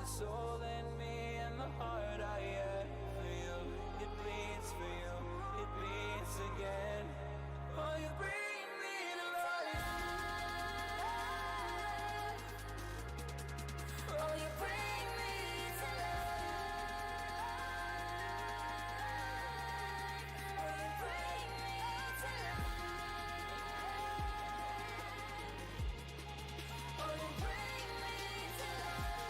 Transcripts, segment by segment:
the soul in me and the heart I have for you. It bleeds for you, it beats again. Oh, you bring me to life. Oh, you bring me to life. Oh, you bring me to life. Oh, you bring me to life.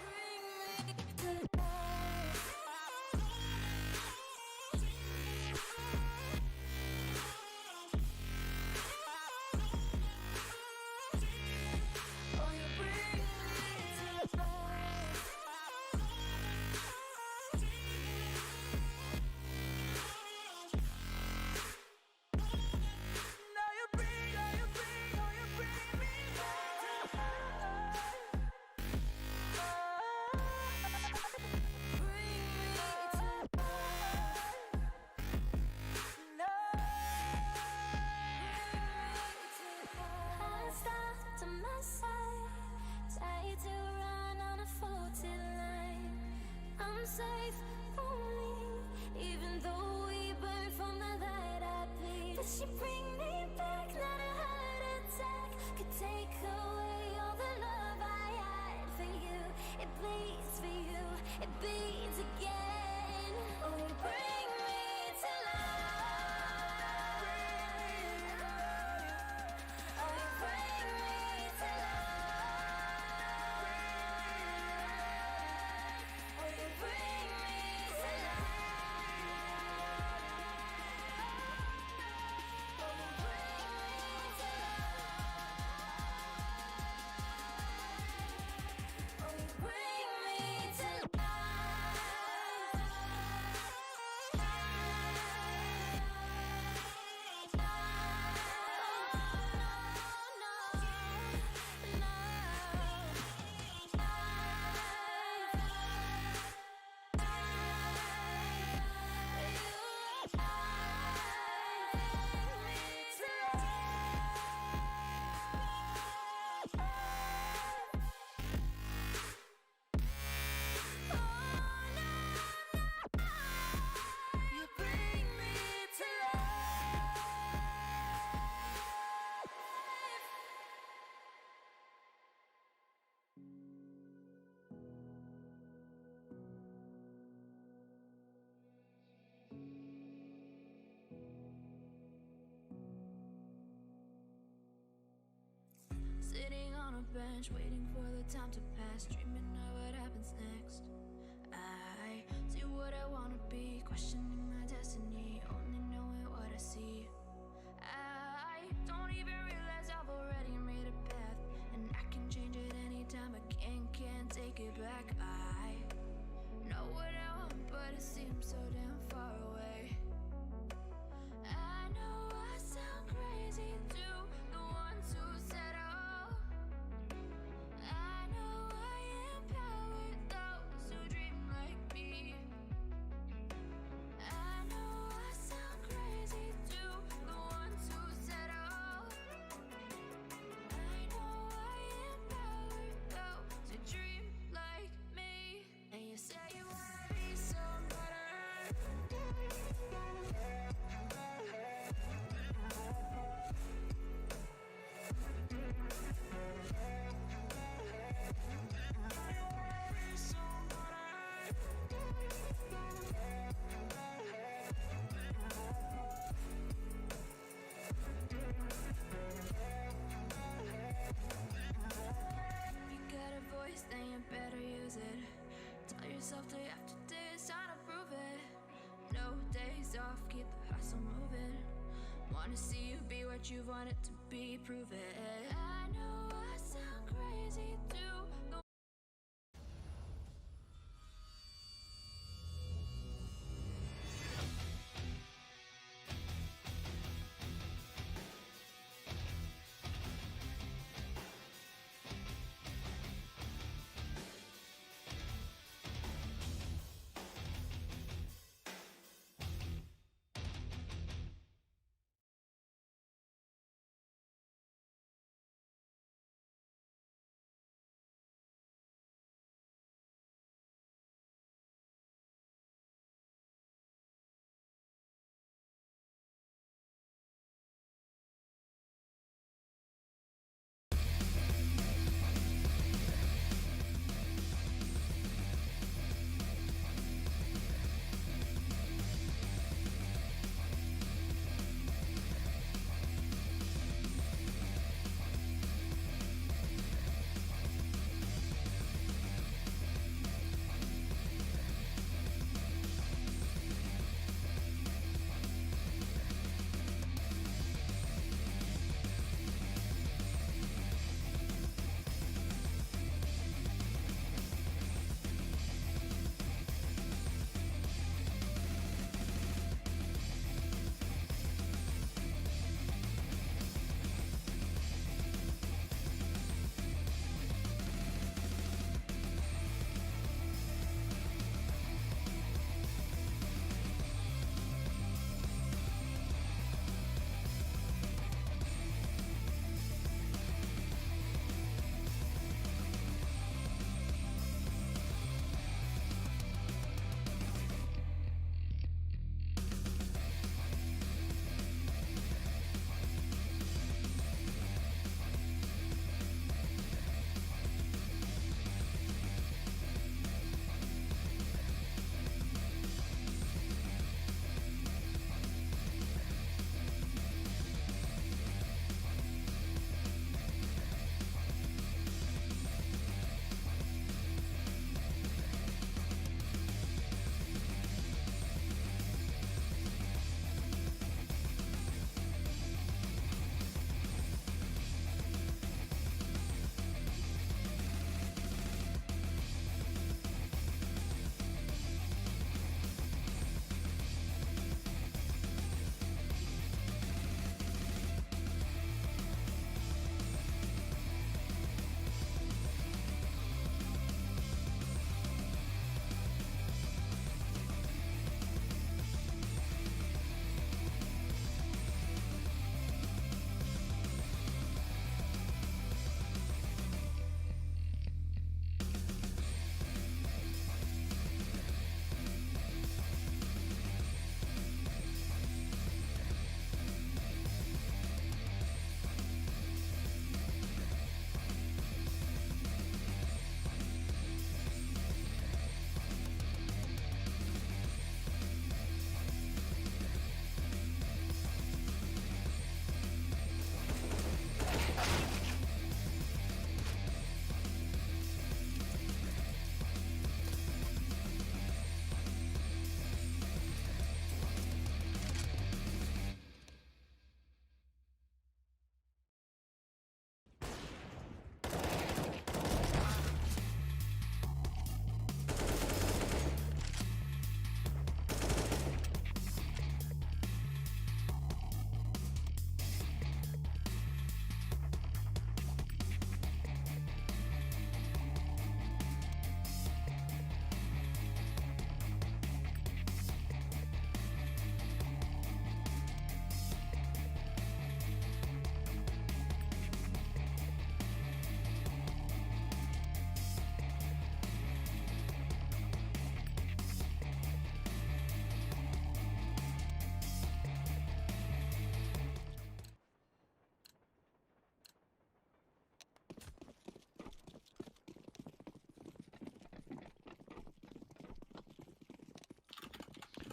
Bring me to oh, you bring me to life. Now you bring, oh, you bring, oh, you bring me back to life. Bring me to life. No. I stopped to my side, tried to run on a faulty line. I'm safe only, even though we burn from the light I bleed. But she bring me back, not a heart attack could take away all the love I had for you. It bleeds for you, it bleeds again. Oh, you bring me to life. Oh, you bring me to life. Oh, you bring me to life. Oh, you bring me to life. Oh, you bring me to You bring me to life. Sitting on a bench, waiting for the time to pass, dreaming of what happens next. I see what I wanna be, questioning my destiny, only knowing what I see. I don't even realize I've already made a path, and I can change it anytime. I can't take it back. I know what I want, but it seems so damn far away. I know I sound crazy to the ones who said oh. I know I empower those who dream like me. I know I sound crazy to the ones who said oh. I know I empower those who dream like me. And you say you wanna be somebody. You got a voice, then you better use it. Tell yourself day after day it's time to prove it. No days off, keep the hustle moving. Wanna see you be what you wanted to be, prove it. I know I sound crazy too.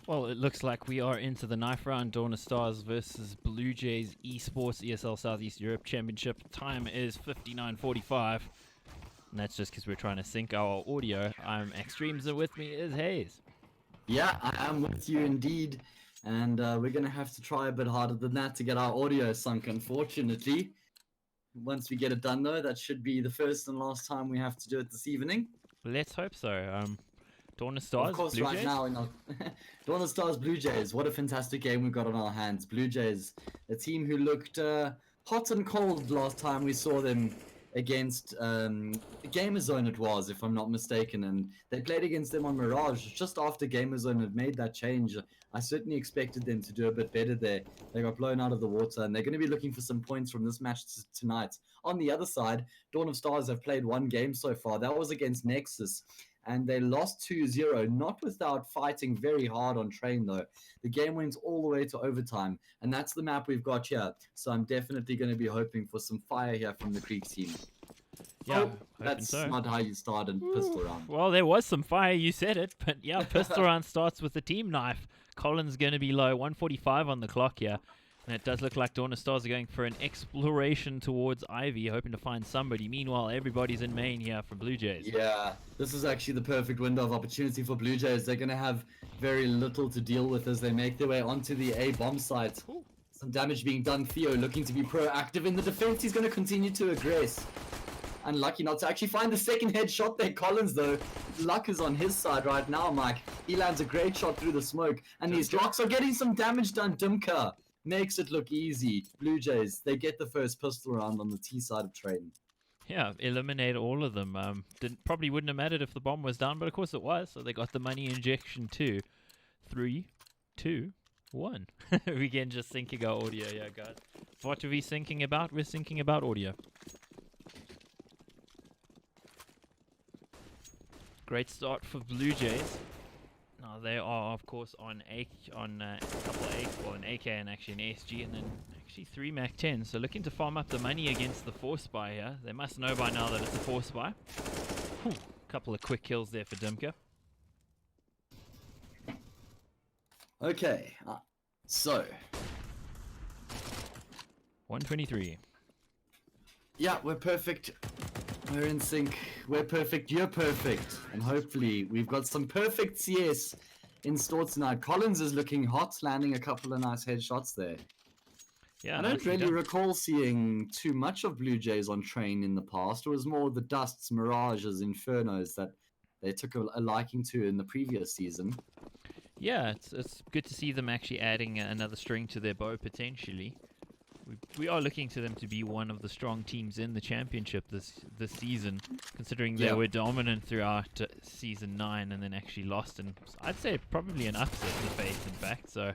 Well, it looks like we are into the knife round. Dawn of Stars versus Blue Jays Esports ESL Southeast Europe Championship. Time is 59:45. And that's just because we're trying to sync our audio. I'm Extremes, and with me is Hayes. Yeah, I am with you indeed. And we're going to have to try a bit harder than that to get our audio sunk, unfortunately. Once we get it done, though, that should be the first and last time we have to do it this evening. Let's hope so. Dawn of Stars, Of course, Blue right Jays? now in our Dawn of Stars Blue Jays. What a fantastic game we've got on our hands. Blue Jays, a team who looked hot and cold last time we saw them against Gamerzone it was, if I'm not mistaken, and they played against them on Mirage just after Gamerzone had made that change. I certainly expected them to do a bit better there. They got blown out of the water, and they're going to be looking for some points from this match tonight. On the other side, Dawn of Stars have played one game so far. That was against Nexus, and they lost 2-0, not without fighting very hard on train, though. The game went all the way to overtime, and that's the map we've got here. So I'm definitely going to be hoping for some fire here from the Greek team. Yeah, Oh, that's so. not how you start a pistol round. Well, there was some fire, you said it, but yeah, pistol round starts with the team knife. Colin's going to be low, 1:45 on the clock here. And it does look like Dawn of Stars are going for an exploration towards Ivy, hoping to find somebody. Meanwhile, everybody's in main here for Blue Jays. Yeah, this is actually the perfect window of opportunity for Blue Jays. They're going to have very little to deal with as they make their way onto the A bomb site. Ooh. Some damage being done. Theo looking to be proactive in the defense. He's going to continue to aggress. Unlucky not to actually find the second headshot there. Collins, though, luck is on his side right now, Mike. He lands a great shot through the smoke. And these locks are getting some damage done. Dimka makes it look easy. Blue Jays, they get the first pistol round on the T side of trading. Yeah, eliminate all of them. Probably wouldn't have mattered if the bomb was down, but of course it was. So they got the money injection too. 3, 2, 1. We can just syncing our audio, yeah, guys. What are we syncing about? We're syncing about audio. Great start for Blue Jays. Now they are, of course, on a couple of AK, well, an AK and actually an ASG, and then actually 3 Mac 10. So looking to farm up the money against the force buy here. They must know by now that it's a force buy. Couple of quick kills there for Dimka. Okay, so 123. yeah, we're perfect. We're in sync. We're perfect. You're perfect. And hopefully we've got some perfect CS in store tonight. Collins is looking hot, landing a couple of nice headshots there. Yeah, I don't nicely really done. recall seeing too much of Blue Jays on train in the past. It was more the Dusts, Mirages, Infernos that they took a liking to in the previous season. Yeah, it's good to see them actually adding another string to their bow potentially. We are looking to them to be one of the strong teams in the championship this season, considering they were dominant throughout season 9 and then actually lost in, I'd say, probably an upset to face, in fact. So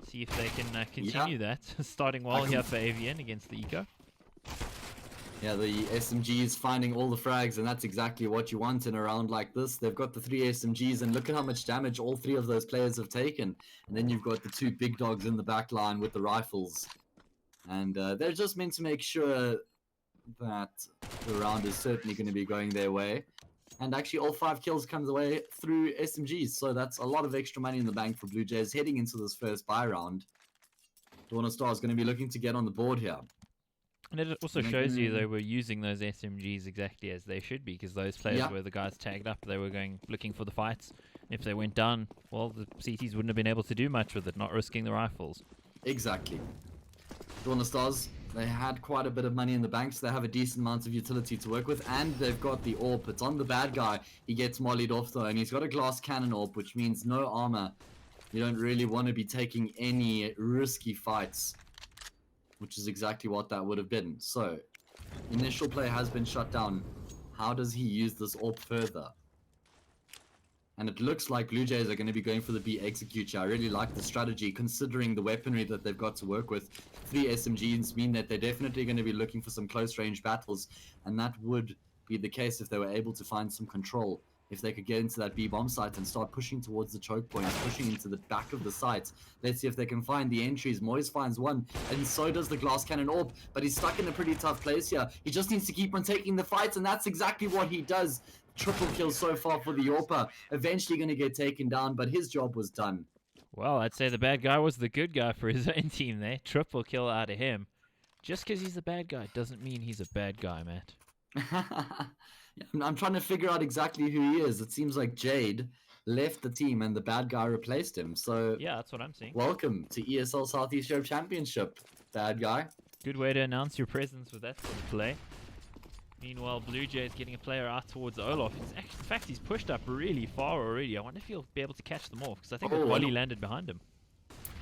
see if they can continue that. Starting well here for AVN against the Eco. Yeah, the SMG is finding all the frags, and that's exactly what you want in a round like this. They've got the 3 SMGs, and look at how much damage all 3 of those players have taken. And then you've got the 2 big dogs in the back line with the rifles. And they're just meant to make sure that the round is certainly going to be going their way. And actually all 5 kills comes away through SMGs. So that's a lot of extra money in the bank for Blue Jays heading into this first buy round. Dawn of Star is going to be looking to get on the board here. And it also shows you they were using those SMGs exactly as they should be, because those players were the guys tagged up. They were looking for the fights. If they went down, well, the CTs wouldn't have been able to do much with it, not risking the rifles. Exactly. Dawn of Stars, they had quite a bit of money in the bank, so they have a decent amount of utility to work with, and they've got the AWP. It's on the bad guy. He gets mollied off though, and he's got a glass cannon AWP, which means no armor. You don't really want to be taking any risky fights, which is exactly what that would have been. So, initial play has been shut down. How does he use this AWP further? And it looks like Blue Jays are going to be going for the B execution. I really like the strategy, considering the weaponry that they've got to work with. 3 SMGs mean that they're definitely going to be looking for some close range battles, and that would be the case if they were able to find some control. If they could get into that B bomb site and start pushing towards the choke point, pushing into the back of the site. Let's see if they can find the entries. Moyes finds one, and so does the glass cannon AWP, but he's stuck in a pretty tough place here. He just needs to keep on taking the fights, and that's exactly what he does. triple kill so far for the Yorpa. Eventually going to get taken down, but his job was done. Well, I'd say the bad guy was the good guy for his own team there. Triple kill out of him. Just because he's the bad guy doesn't mean he's a bad guy, Matt. I'm trying to figure out exactly who he is. It seems like Jade left the team and the bad guy replaced him. So Yeah, that's what I'm seeing. welcome to ESL Southeast Europe Championship, bad guy. Good way to announce your presence with that sort of play. Meanwhile, Blue Jays getting a player out towards Olaf. In fact, he's pushed up really far already. I wonder if he'll be able to catch them off, because I think the volley landed behind him.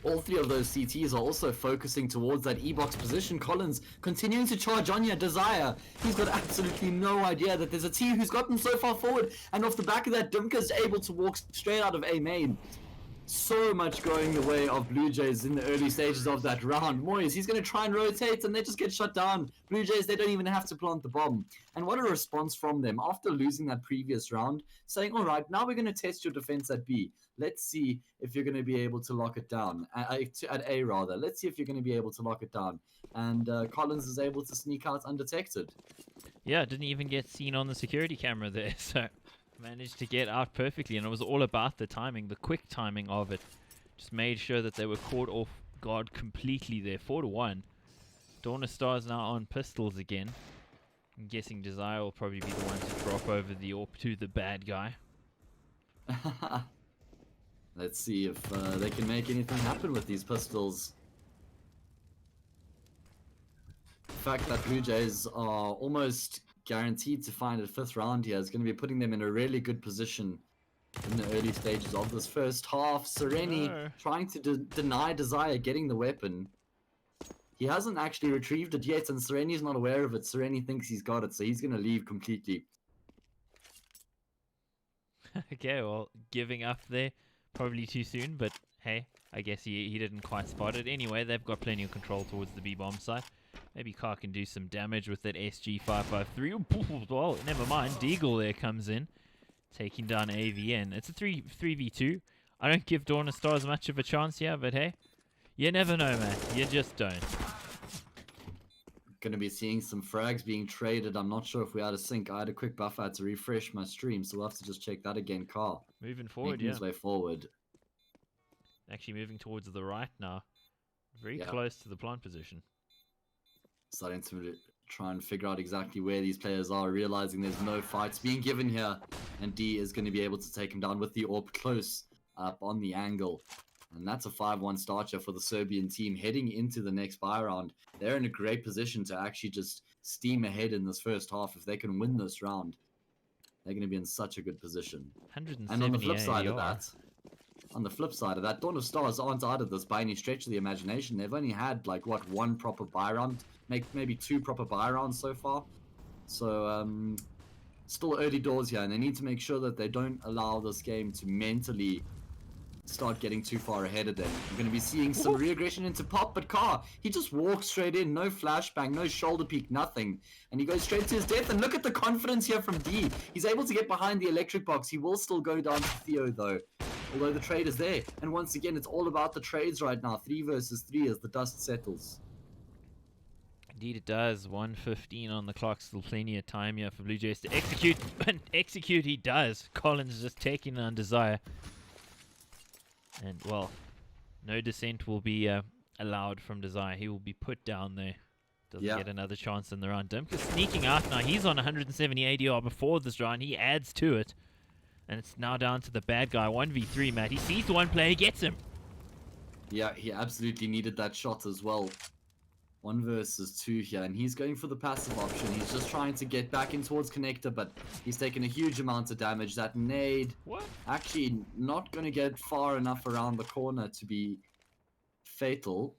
All three of those CTs are also focusing towards that E-box position. Collins continuing to charge on here. Desire, he's got absolutely no idea that there's a team who's gotten so far forward. And off the back of that, Dimka's able to walk straight out of A main. So much going the way of Blue Jays in the early stages of that round. Moyes, he's going to try and rotate and they just get shut down. Blue Jays, they don't even have to plant the bomb. And what a response from them after losing that previous round, saying, all right, now we're going to test your defense at B. Let's see if you're going to be able to lock it down. At A, rather. Let's see if you're going to be able to lock it down. And Collins is able to sneak out undetected. Yeah, didn't even get seen on the security camera there, so managed to get out perfectly. And it was all about the timing, the quick timing of it. Just made sure that they were caught off guard completely there. 4-1. Dawn of Stars now on pistols again. I'm guessing Desire will probably be the one to drop over the AWP to the bad guy. Let's see if they can make anything happen with these pistols. The fact that Blue Jays are almost guaranteed to find a 5th round here is going to be putting them in a really good position in the early stages of this first half. Sereni trying to deny Desire getting the weapon. He hasn't actually retrieved it yet, and Sereni's not aware of it. Sereni thinks he's got it, so he's going to leave completely. Okay, well, giving up there. Probably too soon, but hey, I guess he didn't quite spot it. Anyway, they've got plenty of control towards the B-bomb site. Maybe Carr can do some damage with that SG-553. Well, never mind. Deagle there comes in, taking down AVN. It's a 3v2. I don't give Dawn of Stars much of a chance here, but hey, you never know, man. You just don't. Going to be seeing some frags being traded. I'm not sure if we had a sync. I had a quick buffer to refresh my stream, so we'll have to just check that again. Carl moving forward, making his way forward. Actually moving towards the right now. Very close to the plant position. Starting to try and figure out exactly where these players are, realizing there's no fights being given here. And D is going to be able to take him down with the AWP close up on the angle. And that's a 5-1 starter for the Serbian team heading into the next buy round. They're in a great position to actually just steam ahead in this first half. If they can win this round, they're going to be in such a good position. And on the flip side of that, Dawn of Stars aren't out of this by any stretch of the imagination. They've only had like one proper buy round, maybe 2 proper buy rounds so far. So still early doors here, and they need to make sure that they don't allow this game to mentally start getting too far ahead of them. I'm going to be seeing some re-aggression into Pop, but Carr, he just walks straight in, no flashbang, no shoulder peek, nothing. And he goes straight to his death, and look at the confidence here from D. He's able to get behind the electric box. He will still go down to Theo though, although the trade is there. And once again, it's all about the trades right now, 3 versus 3 as the dust settles. Indeed it does. 1:15 on the clock. Still plenty of time here for Blue Jays to execute. And execute he does. Collins just taking on Desire. And, well, no descent will be allowed from Desire. He will be put down there. Doesn't get another chance in the round. Dimka sneaking out now. He's on 170 ADR before this round. He adds to it. And it's now down to the bad guy. 1v3, Matt. He sees the one player, gets him. Yeah, he absolutely needed that shot as well. 1 versus 2 here, and he's going for the passive option. He's just trying to get back in towards Connector, but he's taken a huge amount of damage. That nade actually not going to get far enough around the corner to be fatal.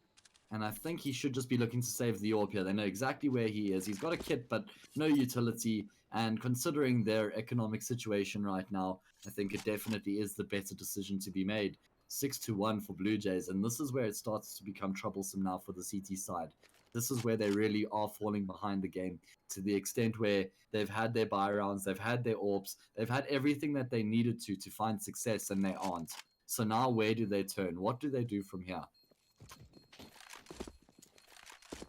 And I think he should just be looking to save the AWP here. They know exactly where he is. He's got a kit, but no utility. And considering their economic situation right now, I think it definitely is the better decision to be made. 6-1 for Blue Jays, and this is where it starts to become troublesome now for the CT side. This is where they really are falling behind the game, to the extent where they've had their buy rounds, they've had their AWPs, they've had everything that they needed to find success, and they aren't. So now where do they turn? What do they do from here?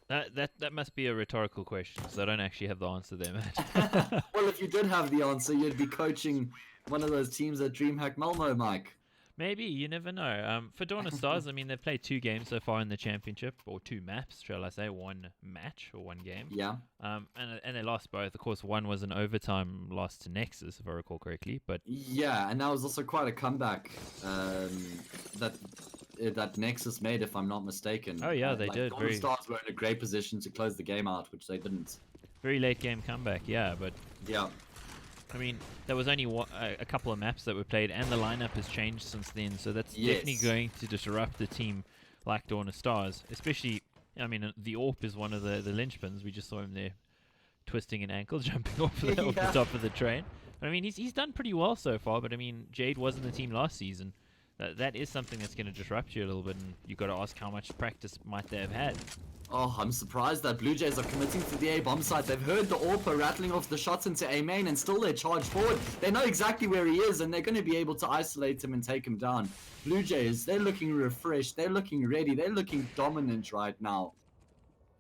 That must be a rhetorical question, so I don't actually have the answer there, Matt. Well, if you did have the answer, you'd be coaching one of those teams at DreamHack Malmo, Mike. Maybe, you never know. For Dawn of Stars, I mean, they've played 2 games so far in the championship, or 2 maps, shall I say, 1 match or 1 game. Yeah. And they lost both. Of course, one was an overtime loss to Nexus, if I recall correctly. But Yeah, and that was also quite a comeback that Nexus made, if I'm not mistaken. Oh, yeah, they did. Dawn of Stars were in a great position to close the game out, which they didn't. very late game comeback, yeah. But Yeah. I mean, there was only a couple of maps that were played, and the lineup has changed since then. So that's definitely going to disrupt a team like Dawn of Stars. Especially, I mean, the AWP is one of the linchpins. We just saw him there twisting an ankle, jumping off the top of the train. I mean, he's done pretty well so far. But I mean, Jade was in the team last season. That is something that's going to disrupt you a little bit, and you've got to ask how much practice might they have had. Oh, I'm surprised that Blue Jays are committing to the A bomb site. They've heard the AWP rattling off the shots into A main, and still they charge forward. They know exactly where he is, and they're going to be able to isolate him and take him down. Blue Jays, they're looking refreshed. They're looking ready. They're looking dominant right now.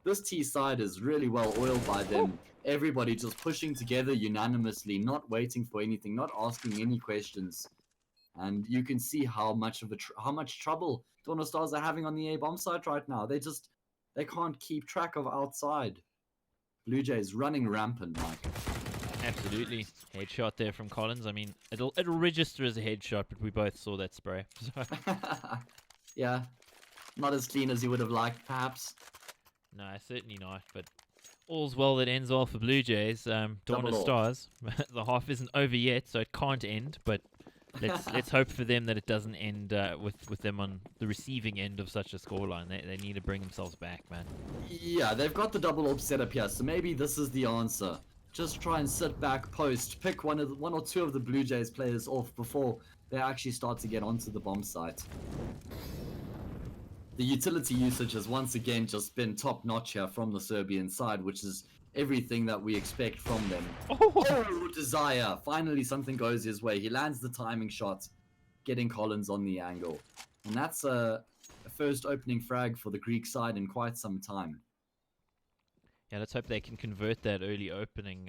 This T side is really well oiled by them. Everybody just pushing together unanimously, not waiting for anything, not asking any questions. And you can see how much trouble Dawn of Stars are having on the A bomb site right now. They can't keep track of outside. Blue Jays running rampant, Mike. Absolutely. Headshot there from Collins. I mean, it'll register as a headshot, but we both saw that spray. So. Yeah. Not as clean as you would have liked, perhaps. No, certainly not. But all's well that ends well for Blue Jays. Dawn of Stars. The half isn't over yet, so it can't end. But let's hope for them that it doesn't end with them on the receiving end of such a scoreline. They need to bring themselves back, man. Yeah, they've got the double AWP set up here, so maybe this is the answer. Just try and sit back, post, pick one or two of the Blue Jays players off before they actually start to get onto the bomb site. The utility usage has once again just been top notch here from the Serbian side, which is everything that we expect from them. Oh, Desire! Finally something goes his way. He lands the timing shot, getting Collins on the angle. And that's a first opening frag for the Greek side in quite some time. Yeah, let's hope they can convert that early opening,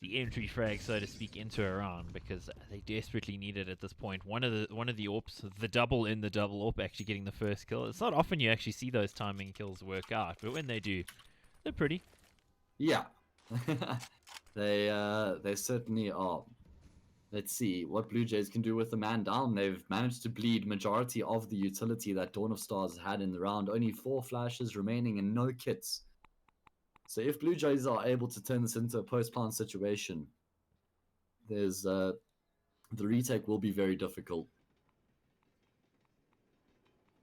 the entry frag, so to speak, into a round, because they desperately need it at this point. One of the AWPs, the double in the double AWP, actually getting the first kill. It's not often you actually see those timing kills work out, but when they do, they're pretty. Yeah. They certainly are. Let's see what Blue Jays can do with the man down. They've managed to bleed majority of the utility that Dawn of Stars had in the round. Only 4 flashes remaining and no kits. So if Blue Jays are able to turn this into a post-plant situation, there's the retake will be very difficult.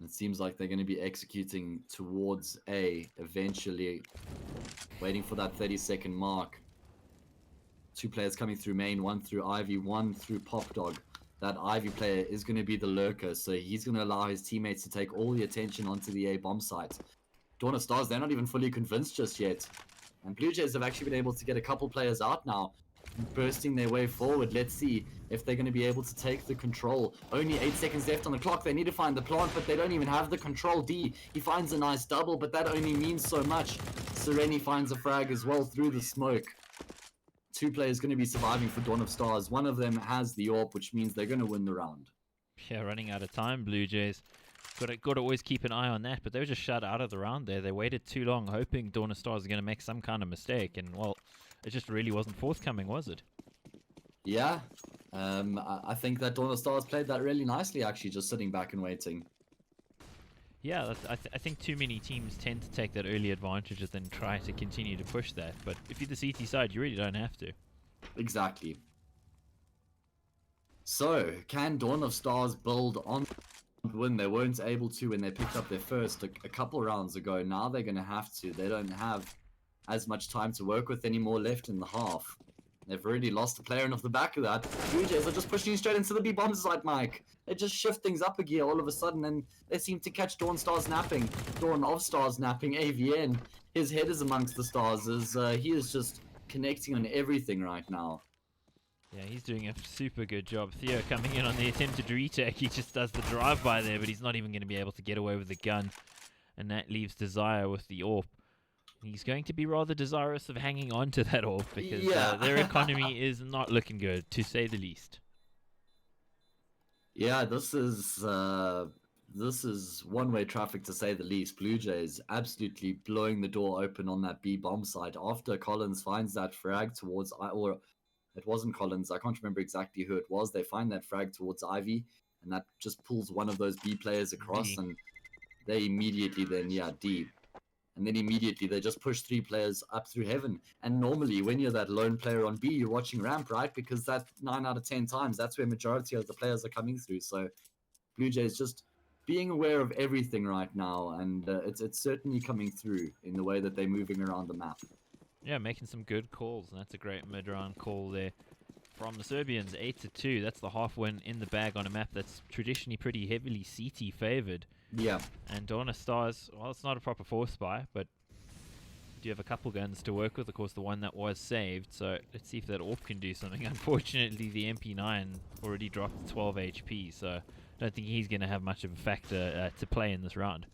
It seems like they're going to be executing towards A eventually, waiting for that 30-second mark. 2 players coming through main, 1 through Ivy, 1 through Pop Dog. That Ivy player is going to be the lurker, so he's going to allow his teammates to take all the attention onto the A bomb site. Dawn of Stars, they're not even fully convinced just yet. And Blue Jays have actually been able to get a couple players out now, bursting their way forward. Let's see if they're going to be able to take the control. Only 8 seconds left on the clock. They need to find the plant, but they don't even have the control. D, he finds a nice double, but that only means so much. Sereni finds a frag as well through the smoke. 2 players going to be surviving for Dawn of Stars. One of them has the AWP, which means they're going to win the round. Yeah, running out of time, Blue Jays. Got to always keep an eye on that, but they were just shut out of the round there. They waited too long, hoping Dawn of Stars are going to make some kind of mistake, and, well, it just really wasn't forthcoming, was it? Yeah, I think that Dawn of Stars played that really nicely, actually, just sitting back and waiting. Yeah, I think too many teams tend to take that early advantage and then try to continue to push that, but if you're the CT side, you really don't have to. Exactly. So, can Dawn of Stars build on win? They weren't able to when they picked up their first a couple rounds ago. Now they're going to have to. They don't have as much time to work with anymore left in the half. They've already lost a player, and off the back of that, Blue Jays are just pushing straight into the B bomb site, Mike. They just shift things up a gear all of a sudden, and they seem to catch Dawn of Stars napping, AVN. His head is amongst the stars as he is just connecting on everything right now. Yeah, he's doing a super good job. Theo coming in on the attempted retake. He just does the drive-by there, but he's not even going to be able to get away with the gun. and that leaves Desire with the AWP. He's going to be rather desirous of hanging on to that AWP because their economy is not looking good, to say the least. Yeah, this is one-way traffic to say the least. Blue Jays absolutely blowing the door open on that B bomb site after Collins finds that frag towards, or it wasn't Collins, I can't remember exactly who it was. They find that frag towards Ivy, and that just pulls one of those B players across, D. and they immediately then, D. And then immediately they just push 3 players up through heaven. And normally when you're that lone player on B, you're watching ramp, right? Because that 9 out of 10 times, that's where majority of the players are coming through. So Blue Jays just being aware of everything right now, and it's certainly coming through in the way that they're moving around the map. Yeah, making some good calls, and that's a great mid-round call there from the Serbians. 8-2. That's the half win in the bag on a map that's traditionally pretty heavily CT favored. Yeah. And Dawn of Stars, well, it's not a proper force buy, but do have a couple guns to work with. Of course, the one that was saved. So let's see if that AWP can do something. Unfortunately, the MP9 already dropped 12 HP, so I don't think he's going to have much of a factor to play in this round.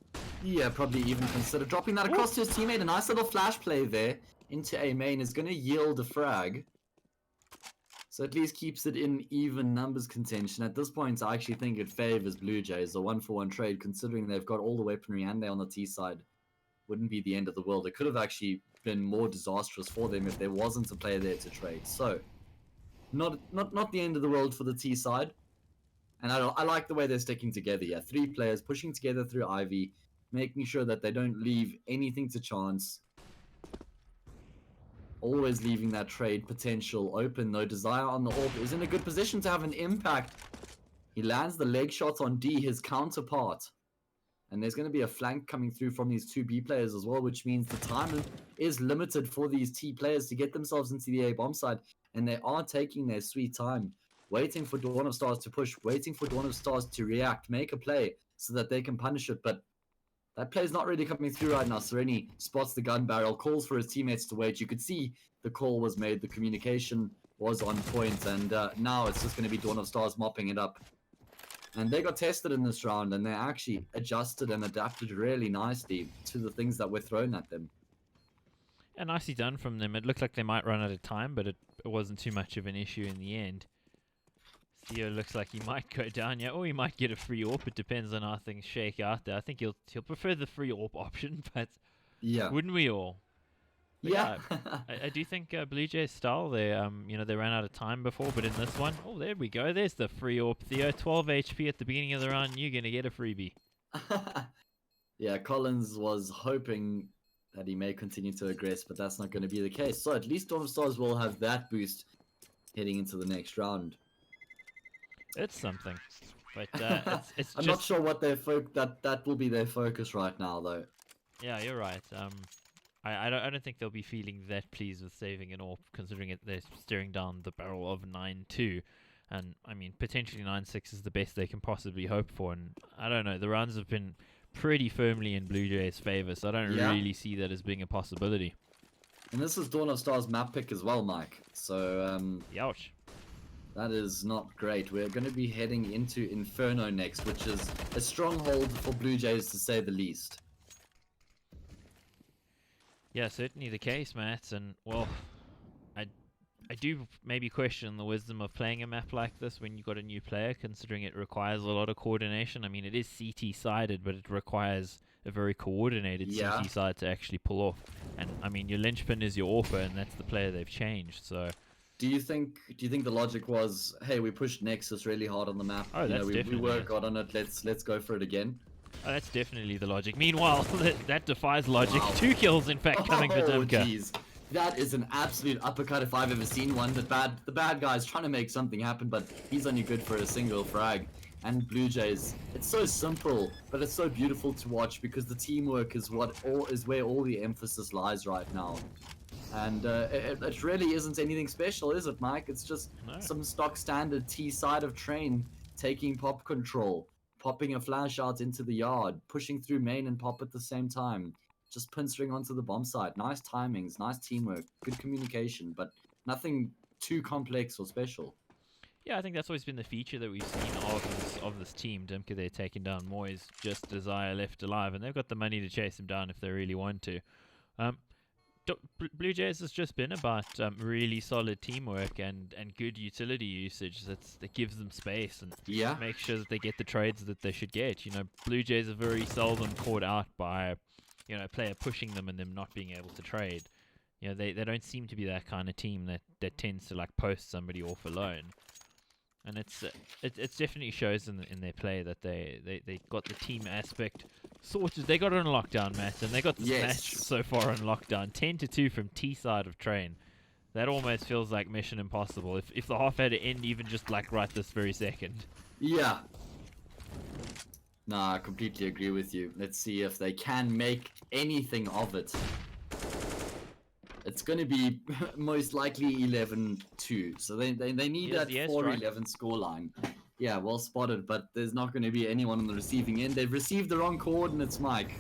Yeah, probably even consider dropping that across to his teammate. A nice little flash play there into A main is going to yield a frag. So at least keeps it in even numbers contention. At this point, I actually think it favors Blue Jays, a 1-for-1 trade, considering they've got all the weaponry and they're on the T side. Wouldn't be the end of the world. It could have actually been more disastrous for them if there wasn't a player there to trade. So, not the end of the world for the T side. And I like the way they're sticking together. Yeah, 3 players pushing together through Ivy, making sure that they don't leave anything to chance. Always leaving that trade potential open, though. Desire on the AWP is in a good position to have an impact. He lands the leg shot on D, his counterpart. And there's going to be a flank coming through from these 2 B players as well, which means the time is limited for these T players to get themselves into the A bomb side. And they are taking their sweet time, waiting for Dawn of Stars to push, waiting for Dawn of Stars to react, make a play so that they can punish it. But that play's not really coming through right now. Sereni spots the gun barrel, calls for his teammates to wait. You could see the call was made, the communication was on point, and now it's just going to be Dawn of Stars mopping it up. And they got tested in this round, and they actually adjusted and adapted really nicely to the things that were thrown at them. Yeah, nicely done from them. It looked like they might run out of time, but it wasn't too much of an issue in the end. Theo looks like he might go down, yeah, or he might get a free AWP. It depends on how things shake out there. I think he'll prefer the free AWP option, but yeah, wouldn't we all? But yeah, I do think Blue Jays style. They they ran out of time before, but in this one, oh, there we go. There's the free AWP. Theo, 12 HP at the beginning of the round. You're gonna get a freebie. Yeah, Collins was hoping that he may continue to aggress, but that's not going to be the case. So at least Dawn of Stars will have that boost heading into the next round. It's something, but it's I'm just not sure what their that will be their focus right now, though. Yeah, you're right. I don't think they'll be feeling that pleased with saving an AWP, considering they're staring down the barrel of 9-2, and I mean potentially 9-6 is the best they can possibly hope for. And I don't know, the rounds have been pretty firmly in Blue Jays' favor, so I don't really see that as being a possibility. And this is Dawn of Stars map pick as well, Mike. So Youch. that is not great. We're going to be heading into Inferno next, which is a stronghold for Blue Jays to say the least. Yeah, certainly the case, Matt. And well, I do maybe question the wisdom of playing a map like this when you've got a new player, considering it requires a lot of coordination. I mean, it is CT sided, but it requires a very coordinated CT side to actually pull off. And I mean, your linchpin is your AWPer, and that's the player they've changed. So. Do you think the logic was, hey, we pushed Nexus really hard on the map. Oh, that's we worked hard on it. Let's go for it again. Oh, that's definitely the logic. Meanwhile, that defies logic. Wow. 2 kills, in fact, coming for Dimka. Jeez. That is an absolute uppercut if I've ever seen one. The bad guy's trying to make something happen, but he's only good for a single frag. And Blue Jays, it's so simple, but it's so beautiful to watch because the teamwork is where all the emphasis lies right now. And it really isn't anything special, is it, Mike? It's just some stock standard T side of train taking pop control, popping a flash out into the yard, pushing through main and pop at the same time, just pincering onto the bomb site. Nice timings, nice teamwork, good communication, but nothing too complex or special. Yeah, I think that's always been the feature that we've seen of of this team. Dimka there taking down Moyes just as I left alive, and they've got the money to chase him down if they really want to. Blue Jays has just been about really solid teamwork and good utility usage that gives them space and makes sure that they get the trades that they should get. You know, Blue Jays are very seldom caught out by a player pushing them and them not being able to trade. You know, they don't seem to be that kind of team that tends to like post somebody off alone. And it definitely shows in their play that they got the team aspect sorted. They got it on lockdown, Matt, and they got this match so far on lockdown. 10-2 from T side of Train. That almost feels like Mission Impossible. If the half had to end even just like right this very second. Yeah. Nah, I completely agree with you. Let's see if they can make anything of it. It's going to be most likely 11-2. So they need that 4-11 scoreline. Yeah, well spotted, but there's not going to be anyone on the receiving end. They've received the wrong coordinates, Mike.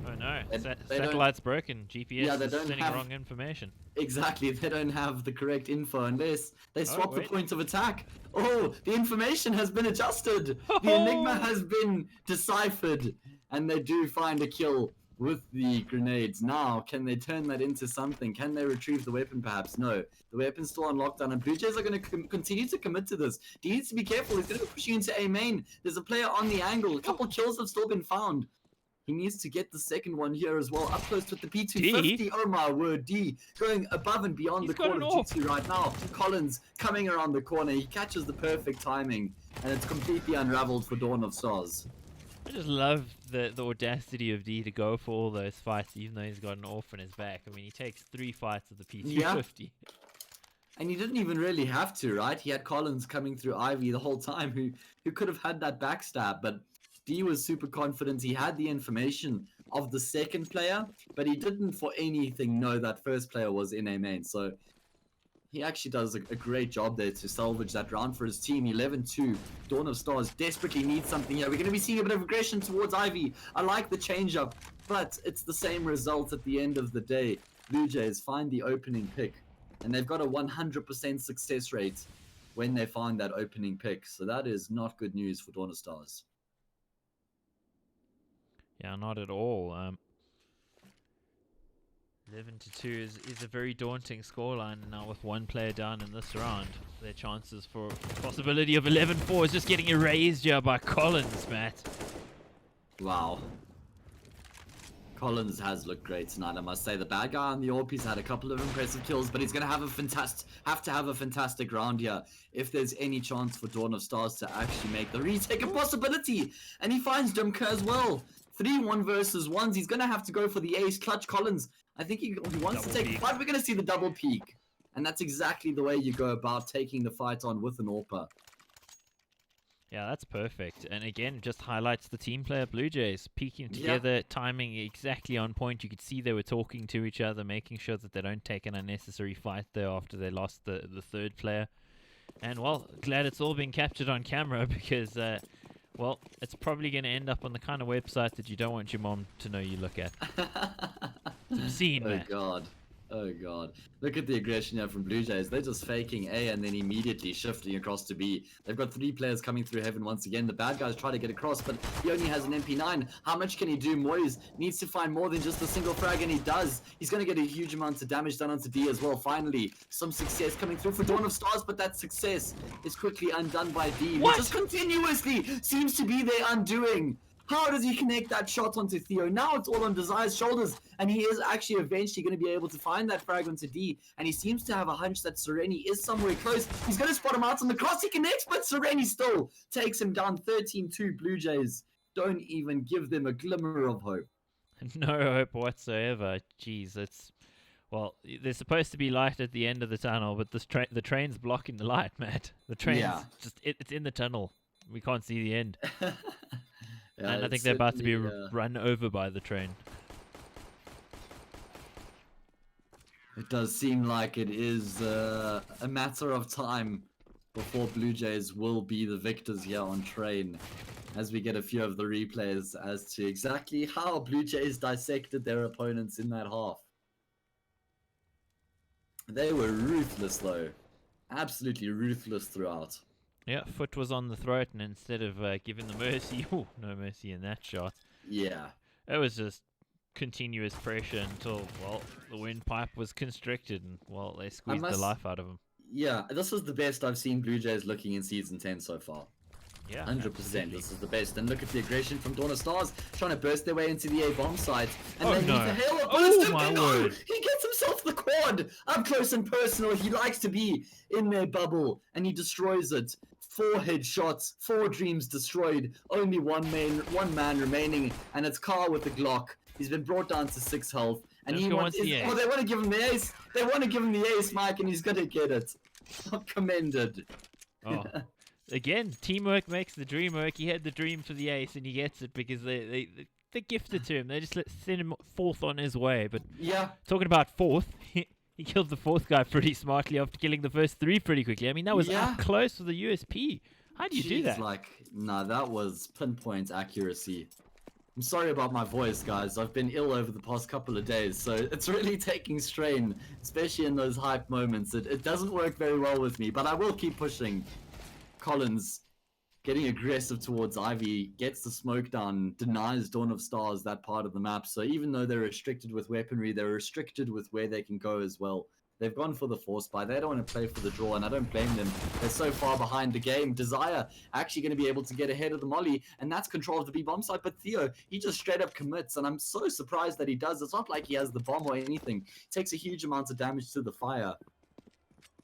Oh no, satellite's broken. GPS is sending wrong information. Exactly, they don't have the correct info unless they swap the point of attack. Oh, the information has been adjusted. The enigma has been deciphered. And they do find a kill with the grenades. Now, can they turn that into something? Can they retrieve the weapon perhaps? No. The weapon's still on lockdown, and Blue Jays are going to continue to commit to this. He needs to be careful. He's going to be pushing into A main. There's a player on the angle. A couple kills have still been found. He needs to get the second one here as well. Up close with the P250. D? Oh my word, D going above and beyond the call of G2 right now. Collins coming around the corner. He catches the perfect timing, and it's completely unraveled for Dawn of Stars. I just love the audacity of D to go for all those fights, even though he's got an orph in his back. I mean, he takes 3 fights of the P250. Yeah. And he didn't even really have to, right? He had Collins coming through Ivy the whole time, who could have had that backstab, but D was super confident. He had the information of the second player, but he didn't for anything know that first player was in A main. So he actually does a great job there to salvage that round for his team. 11-2. Dawn of Stars desperately needs something here. We're going to be seeing a bit of aggression towards Ivy. I like the change-up, but it's the same result at the end of the day. Blue Jays find the opening pick, and they've got a 100% success rate when they find that opening pick. So that is not good news for Dawn of Stars. Yeah, not at all. 11-2 is a very daunting scoreline. Now with one player down in this round, their chances for possibility of 11-4 is just getting erased here by Collins, Matt. Wow. Collins has looked great tonight, I must say. The bad guy on the AWP, he's had a couple of impressive kills, but he's going to have to have a fantastic round here if there's any chance for Dawn of Stars to actually make the retake a possibility. And he finds Dumka as well. 3-1 versus 1s. He's going to have to go for the ace. Clutch Collins. I think he wants to take the fight. We're going to see the double peak. And that's exactly the way you go about taking the fight on with an AWPer. Yeah, that's perfect. And again, just highlights the team player Blue Jays. Peeking together, timing exactly on point. You could see they were talking to each other, making sure that they don't take an unnecessary fight there after they lost the third player. And, well, glad it's all been captured on camera because... well, it's probably going to end up on the kind of website that you don't want your mom to know you look at. It's obscene, man. Oh, God. Oh, God. Look at the aggression here from Blue Jays. They're just faking A and then immediately shifting across to B. They've got 3 players coming through Heaven once again. The bad guys try to get across, but he only has an MP9. How much can he do? Moyes needs to find more than just a single frag, and he does. He's going to get a huge amount of damage done onto D as well. Finally, some success coming through for Dawn of Stars, but that success is quickly undone by D, who just continuously seems to be their undoing. How does he connect that shot onto Theo? Now it's all on Desire's shoulders, and he is actually eventually going to be able to find that frag onto D, and he seems to have a hunch that Sereni is somewhere close. He's going to spot him out on the cross. He connects, but Sereni still takes him down. 13-2. Blue Jays don't even give them a glimmer of hope. No hope whatsoever. Jeez, it's... Well, there's supposed to be light at the end of the tunnel, but the train's blocking the light, Matt. The train's just... It's in the tunnel. We can't see the end. Yeah, and I think they're about to be run over by the train. It does seem like it is a matter of time before Blue Jays will be the victors here on Train, as we get a few of the replays as to exactly how Blue Jays dissected their opponents in that half. They were ruthless though. Absolutely ruthless throughout. Yeah, foot was on the throat, and instead of giving the mercy, no mercy in that shot. Yeah. It was just continuous pressure until, well, the windpipe was constricted, and, well, they squeezed the life out of him. Yeah, this was the best I've seen Blue Jays looking in Season 10 so far. Yeah, 100%. absolutely. This is the best. And look at the aggression from Dawn of Stars, trying to burst their way into the A bomb site. And Oh, they no. need the hail of Oh, bullets. my No! word. He gets himself the quad up close and personal. He likes to be in their bubble, and he destroys it. 4 headshots, 4 dreams destroyed. Only one man remaining, and it's Carl with the Glock. He's been brought down to 6 health, and He wants the ace. Oh, they want to give him the ace. They want to give him the ace, Mike, and he's gonna get it. Commended. Oh. Again, teamwork makes the dream work. He had the dream for the ace, and he gets it because they gift it to him. They just send him fourth on his way. But Yeah. talking about fourth, he killed the fourth guy pretty smartly after killing the first 3 pretty quickly. I mean, that was up close with the USP. How do you do that? That was pinpoint accuracy. I'm sorry about my voice, guys. I've been ill over the past couple of days, so it's really taking strain, especially in those hype moments. It doesn't work very well with me, but I will keep pushing. Collins getting aggressive towards Ivy, gets the smoke down, denies Dawn of Stars that part of the map. So even though they're restricted with weaponry, they're restricted with where they can go as well. They've gone for the force buy. They don't want to play for the draw, and I don't blame them. They're so far behind the game. Desire actually going to be able to get ahead of the molly, and that's control of the B bomb site. But Theo, he just straight up commits, and I'm so surprised that he does. It's not like he has the bomb or anything. He takes a huge amount of damage to the fire.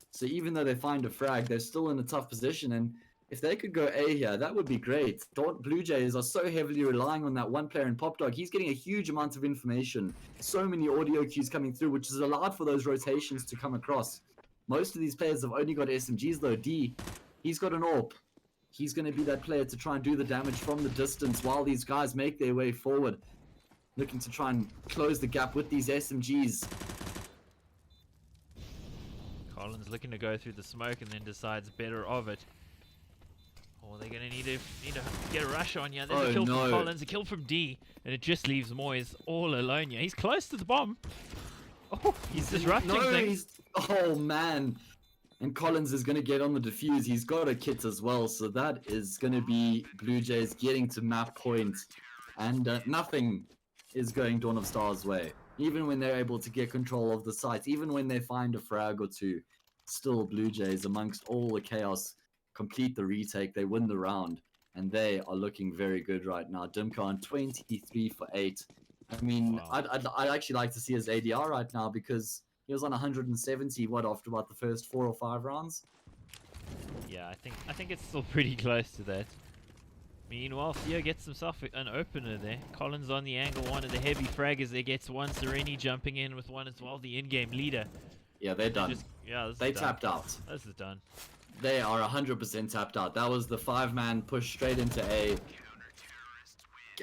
So even though they find a frag, they're still in a tough position, and if they could go A here, that would be great. Blue Jays are so heavily relying on that one player in Pop Dog. He's getting a huge amount of information. So many audio cues coming through, which has allowed for those rotations to come across. Most of these players have only got SMGs though. D, he's got an AWP. He's going to be that player to try and do the damage from the distance while these guys make their way forward. Looking to try and close the gap with these SMGs. Collins looking to go through the smoke and then decides better of it. Oh, they're going to need to get a rush on you. There's a kill from Collins, a kill from D, and it just leaves Moyes all alone here. He's close to the bomb. Oh, he's disrupting things. Oh, man. And Collins is going to get on the defuse. He's got a kit as well, so that is going to be Blue Jays getting to map point. And nothing is going Dawn of Stars' way. Even when they're able to get control of the site, even when they find a frag or two, still Blue Jays, amongst all the chaos, complete the retake. They win the round, and they are looking very good right now. Dimka on 23 for 8. I mean, wow. I'd actually like to see his ADR right now, because he was on 170 after about the first 4 or 5 rounds. Yeah, I think it's still pretty close to that. Meanwhile, Theo gets himself an opener there. Collins on the angle, one of the heavy fraggers there gets one. Sereni jumping in with one as well, the in-game leader. Yeah, they're done. They tapped out. This is done. They are 100% tapped out. That was the 5-man push straight into A.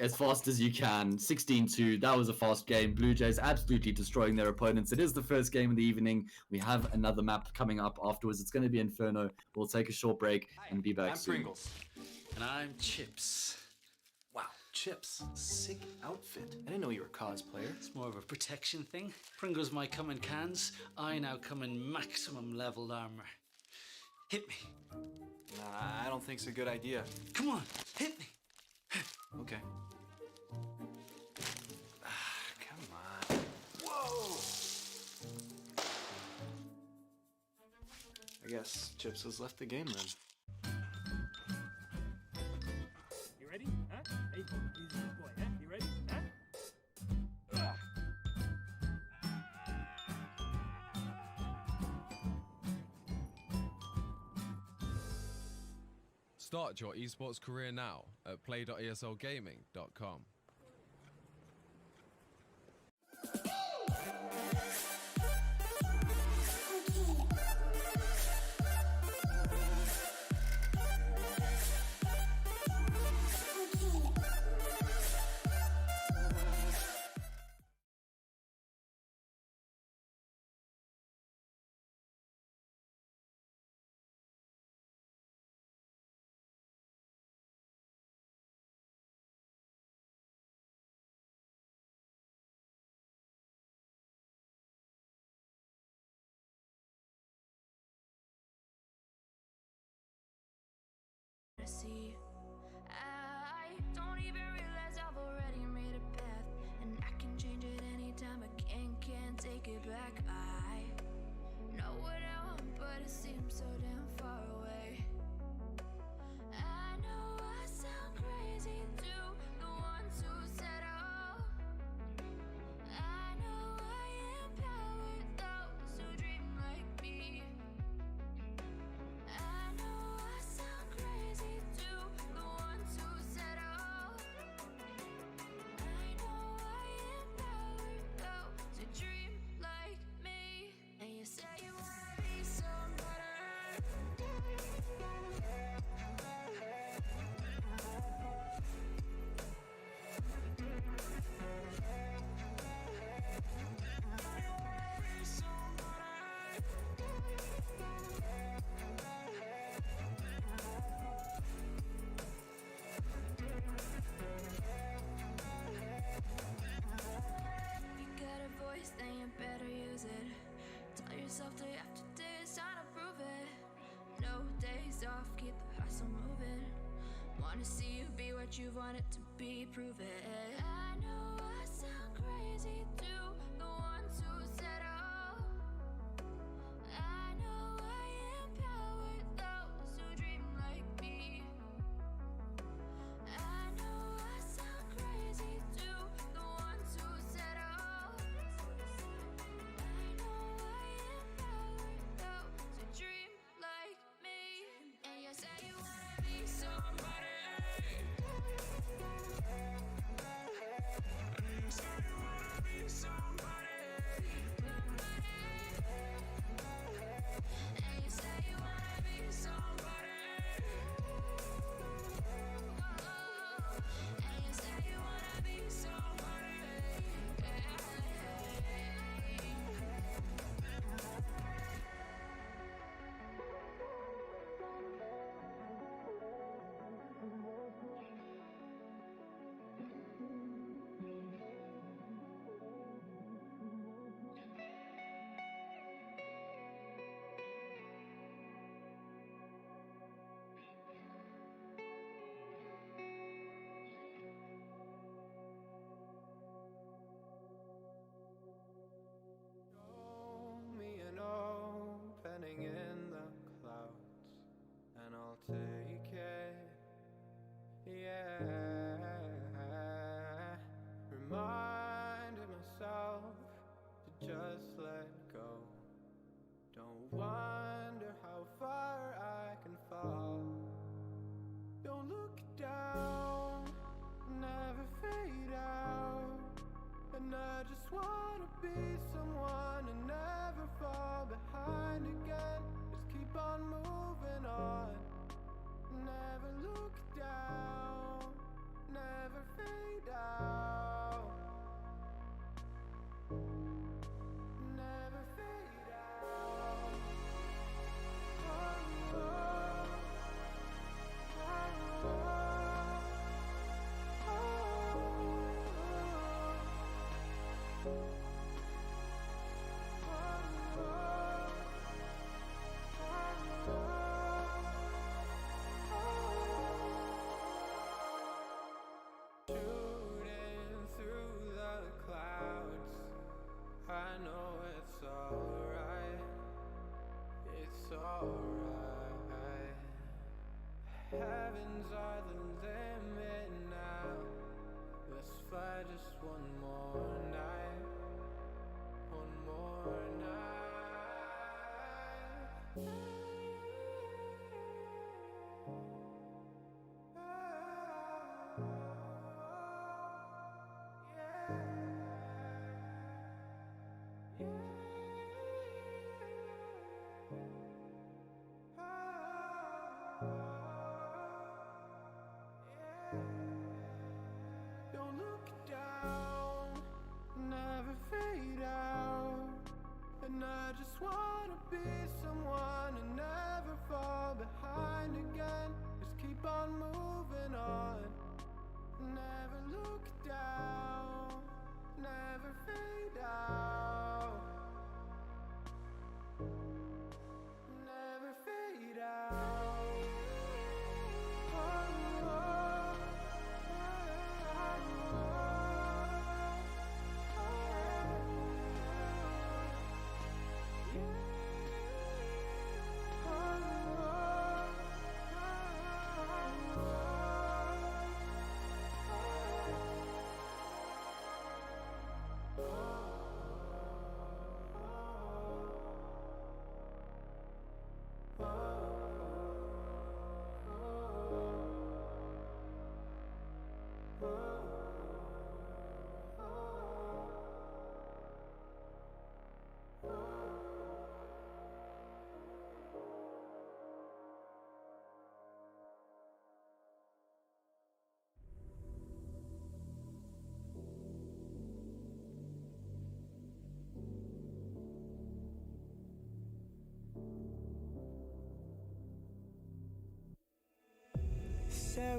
As fast as you can. 16-2. That was a fast game. Blue Jays absolutely destroying their opponents. It is the first game of the evening. We have another map coming up afterwards. It's going to be Inferno. We'll take a short break and be back soon. Pringles. And I'm Chips. Wow, Chips. Sick outfit. I didn't know you were a cosplayer. It's more of a protection thing. Pringles might come in cans. I now come in maximum leveled armor. Hit me. Nah, I don't think it's a good idea. Come on, hit me. Okay. Come on. Whoa! I guess Chips has left the game then. You ready? Huh? Hey, he's a good boy, huh? You ready? Huh? Start your esports career now at play.eslgaming.com. it back. I know what I want, but it seems so damn far away. I know I sound crazy to the ones who said oh. I know I empower those who dream like me. I know I sound crazy to the ones who said oh. I know I empower those who dream like me. And you say you wanna be somebody. You got a voice, then you better use it. Tell yourself day after day it's time to prove it. No days off, keep the hustle moving. Wanna see you be what you wanted to be, prove it. I know I sound crazy to the ones who said oh. I know I empower those who dream like me. I know I sound crazy to the ones who said oh. I know I empower those who dream like me. And you say you wanna be somebody. You say you wanna be somebody. And you say you wanna be somebody. And you say you wanna be somebody. Show me an opening in the clouds, and I'll take it. Yeah, reminding myself to just let go. Don't wonder how far I can fall. Don't look down, never fade out. And I just wanna be someone and never fall behind again. Just keep on moving on. Never look down, never fade out. Never fade out. Oh, oh, oh, shooting through the clouds. I know it's alright. It's alright. Heavens are the limit now. Let's fly just one more night. One more night. Don't look down, never fade out. And I just wanna be someone and never fall behind again. Just keep on moving on. Never look down, never fade out. Never fade out. Oh, oh, oh, oh, oh.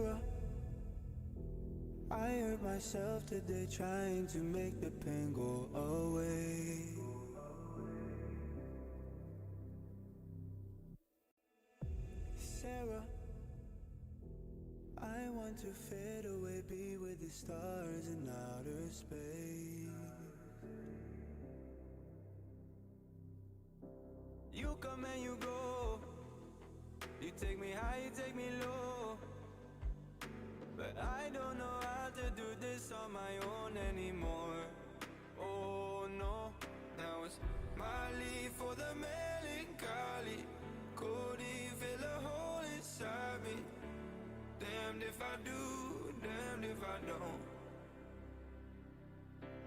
Sarah, I hurt myself today trying to make the pain go away. Sarah, I want to fade away, be with the stars in outer space. You come and you go, you take me high, you take me low, but I don't know how to do this on my own anymore. Oh no, now it's my leave for the melancholy. Couldn't fill a hole inside me. Damned if I do, damned if I don't.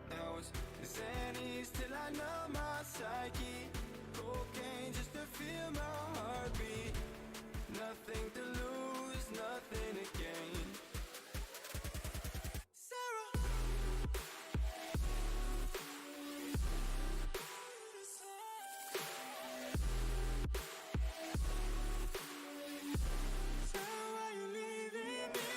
Now it's Xannies till I numb my psyche. Cocaine just to feel my heartbeat. Nothing to lose, nothing to gain. Sarah, Sarah, why you leaving me?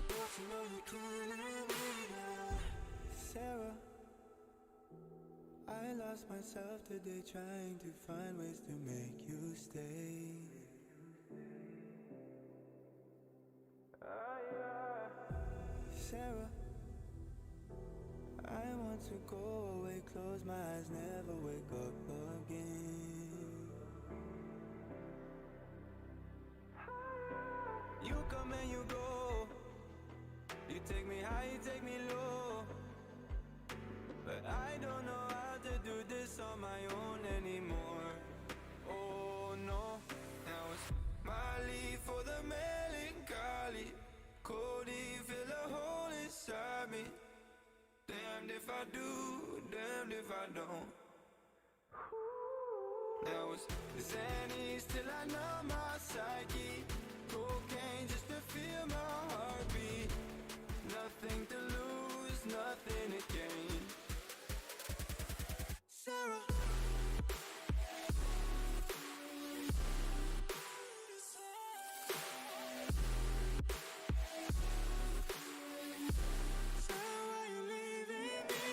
Don't you know you can't leave me now? Sarah, I lost myself today trying to find ways to make you stay. Sarah, I want to go away, close my eyes, never wake up again. You come and you go, you take me high, you take me low, but I don't know how to do this on my own anymore. Oh no, now it's my leave for the melancholy. Couldn't fill a hole inside me. Damned if I do, damned if I don't. Now it's Xannies till I numb my psyche. Cocaine just to feel my heartbeat. Nothing to lose, nothing to gain. Sarah, Sarah, why you leaving me?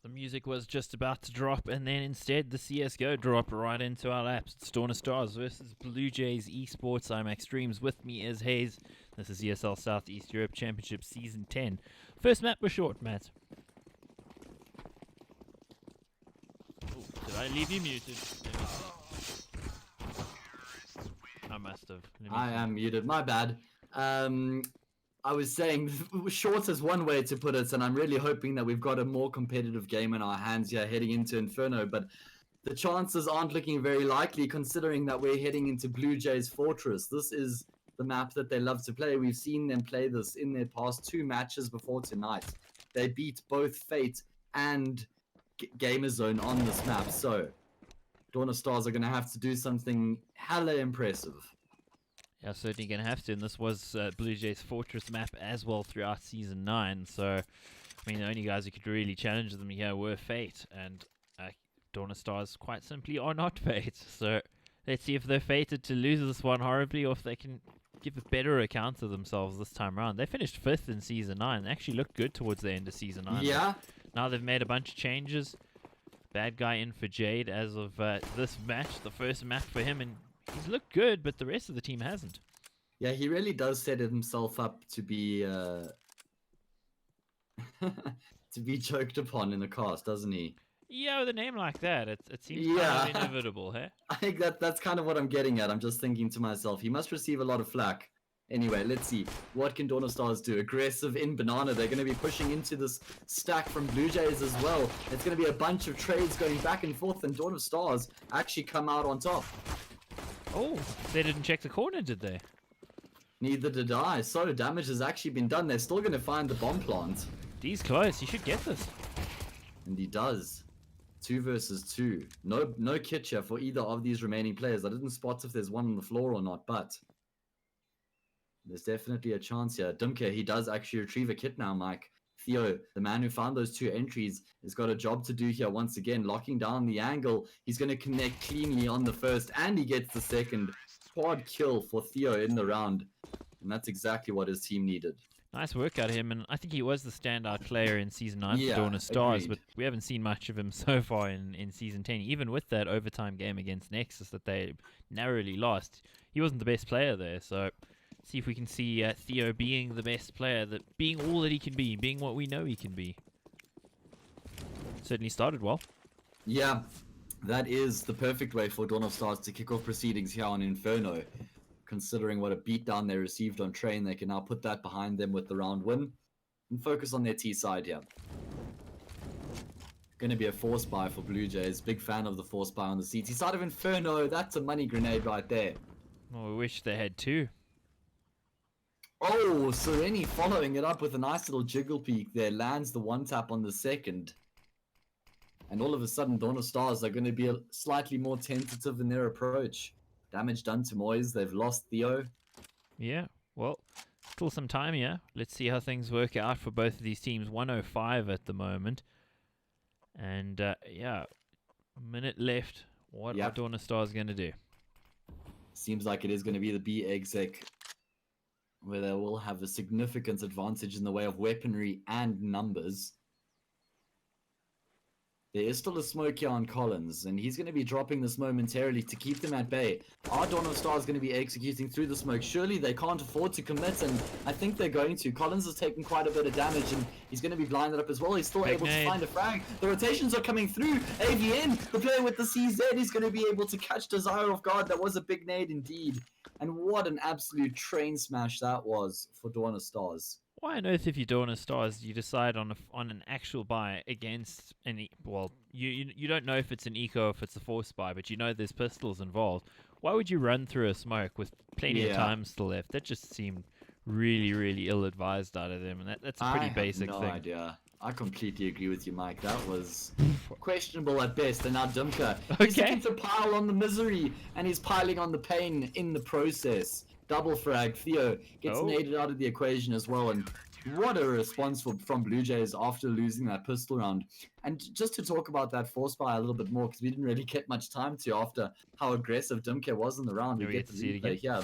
The music was just about to drop, and then instead the CSGO dropped right into our laps. It's Dawn of Stars versus Blue Jays Esports. I'm Extremes. With me is Hayes. This is ESL Southeast Europe Championship Season 10. First map was short, Matt. Ooh, did I leave you muted? I must have. I am muted. My bad. I was saying short is one way to put it, and I'm really hoping that we've got a more competitive game in our hands here heading into Inferno, but the chances aren't looking very likely considering that we're heading into Blue Jays Fortress. This is the map that they love to play. We've seen them play this in their past 2 matches before tonight. They beat both Fate and Gamerzone on this map, so Dawn of Stars are going to have to do something hella impressive. Yeah, certainly going to have to, and this was Blue Jays Fortress map as well throughout Season 9, so, I mean, the only guys who could really challenge them here were Fate, and Dawn of Stars quite simply are not Fate, so let's see if they're fated to lose this one horribly, or if they can give a better account of themselves this time around. They finished 5th in Season 9, they actually looked good towards the end of Season 9. Yeah. Now they've made a bunch of changes. Bad guy in for Jade as of this match, the first match for him, and he's looked good, but the rest of the team hasn't. Yeah, he really does set himself up to be to be choked upon in the cast, doesn't he? Yeah, with a name like that, it seems Yeah. kind of inevitable, hey? I think that's kind of what I'm getting at. I'm just thinking to myself, he must receive a lot of flack. Anyway, let's see. What can Dawn of Stars do? Aggressive in Banana. They're going to be pushing into this stack from Blue Jays as well. It's going to be a bunch of trades going back and forth, and Dawn of Stars actually come out on top. Oh, they didn't check the corner, did they? Neither did I. So damage has actually been done. They're still going to find the bomb plant. D's close, he should get this. And he does. 2 versus 2. No kit here for either of these remaining players. I didn't spot if there's one on the floor or not, but there's definitely a chance here. Dumke, he does actually retrieve a kit now, Mike. Theo, the man who found those 2 entries, has got a job to do here once again, locking down the angle. He's going to connect cleanly on the first, and he gets the second. Quad kill for Theo in the round, and that's exactly what his team needed. Nice work out of him, and I think he was the standout player in Season 9 for Dawn of Stars, agreed. but we haven't seen much of him so far in Season 10. Even with that overtime game against Nexus that they narrowly lost, he wasn't the best player there, so see if we can see Theo being the best player, being all that he can be, being what we know he can be. Certainly started well. Yeah, that is the perfect way for Dawn of Stars to kick off proceedings here on Inferno. Considering what a beatdown they received on Train, they can now put that behind them with the round win and focus on their T side here. Going to be a force buy for Blue Jays. Big fan of the force buy on the CT side of Inferno. That's a money grenade right there. Well, we wish they had 2. Oh, Sereni following it up with a nice little jiggle peek there. Lands the 1-tap on the second. And all of a sudden, Dawn of Stars are going to be slightly more tentative in their approach. Damage done to Moyes. They've lost Theo. Yeah, well, still some time here. Let's see how things work out for both of these teams. 105 at the moment. And, yeah, a minute left. What are Dawn of Stars going to do? Seems like it is going to be the B exec, where they will have a significant advantage in the way of weaponry and numbers. There is still a smoke here on Collins, and he's going to be dropping this momentarily to keep them at bay. Are Dawn of Stars going to be executing through the smoke? Surely they can't afford to commit, and I think they're going to. Collins has taken quite a bit of damage, and he's going to be blinded up as well. He's still able to find a frag. The rotations are coming through. AVN, the player with the CZ, is going to be able to catch Desire off guard. That was a big nade indeed. And what an absolute train smash that was for Dawn of Stars. Why on earth, if you're Dawn of Stars, you decide on an actual buy against any? Well, you don't know if it's an eco or if it's a force buy, but you know there's pistols involved. Why would you run through a smoke with plenty of time still left? That just seemed really, really ill-advised out of them, and that's a pretty basic thing. I have no idea. I completely agree with you, Mike. That was questionable at best. And now Dumka, he's looking to pile on the misery, and he's piling on the pain in the process. Double frag. Theo gets naded out of the equation as well, and what a response from Blue Jays after losing that pistol round. And just to talk about that force buy a little bit more, because we didn't really get much time to after how aggressive Dumke was in the round. We get to see it again.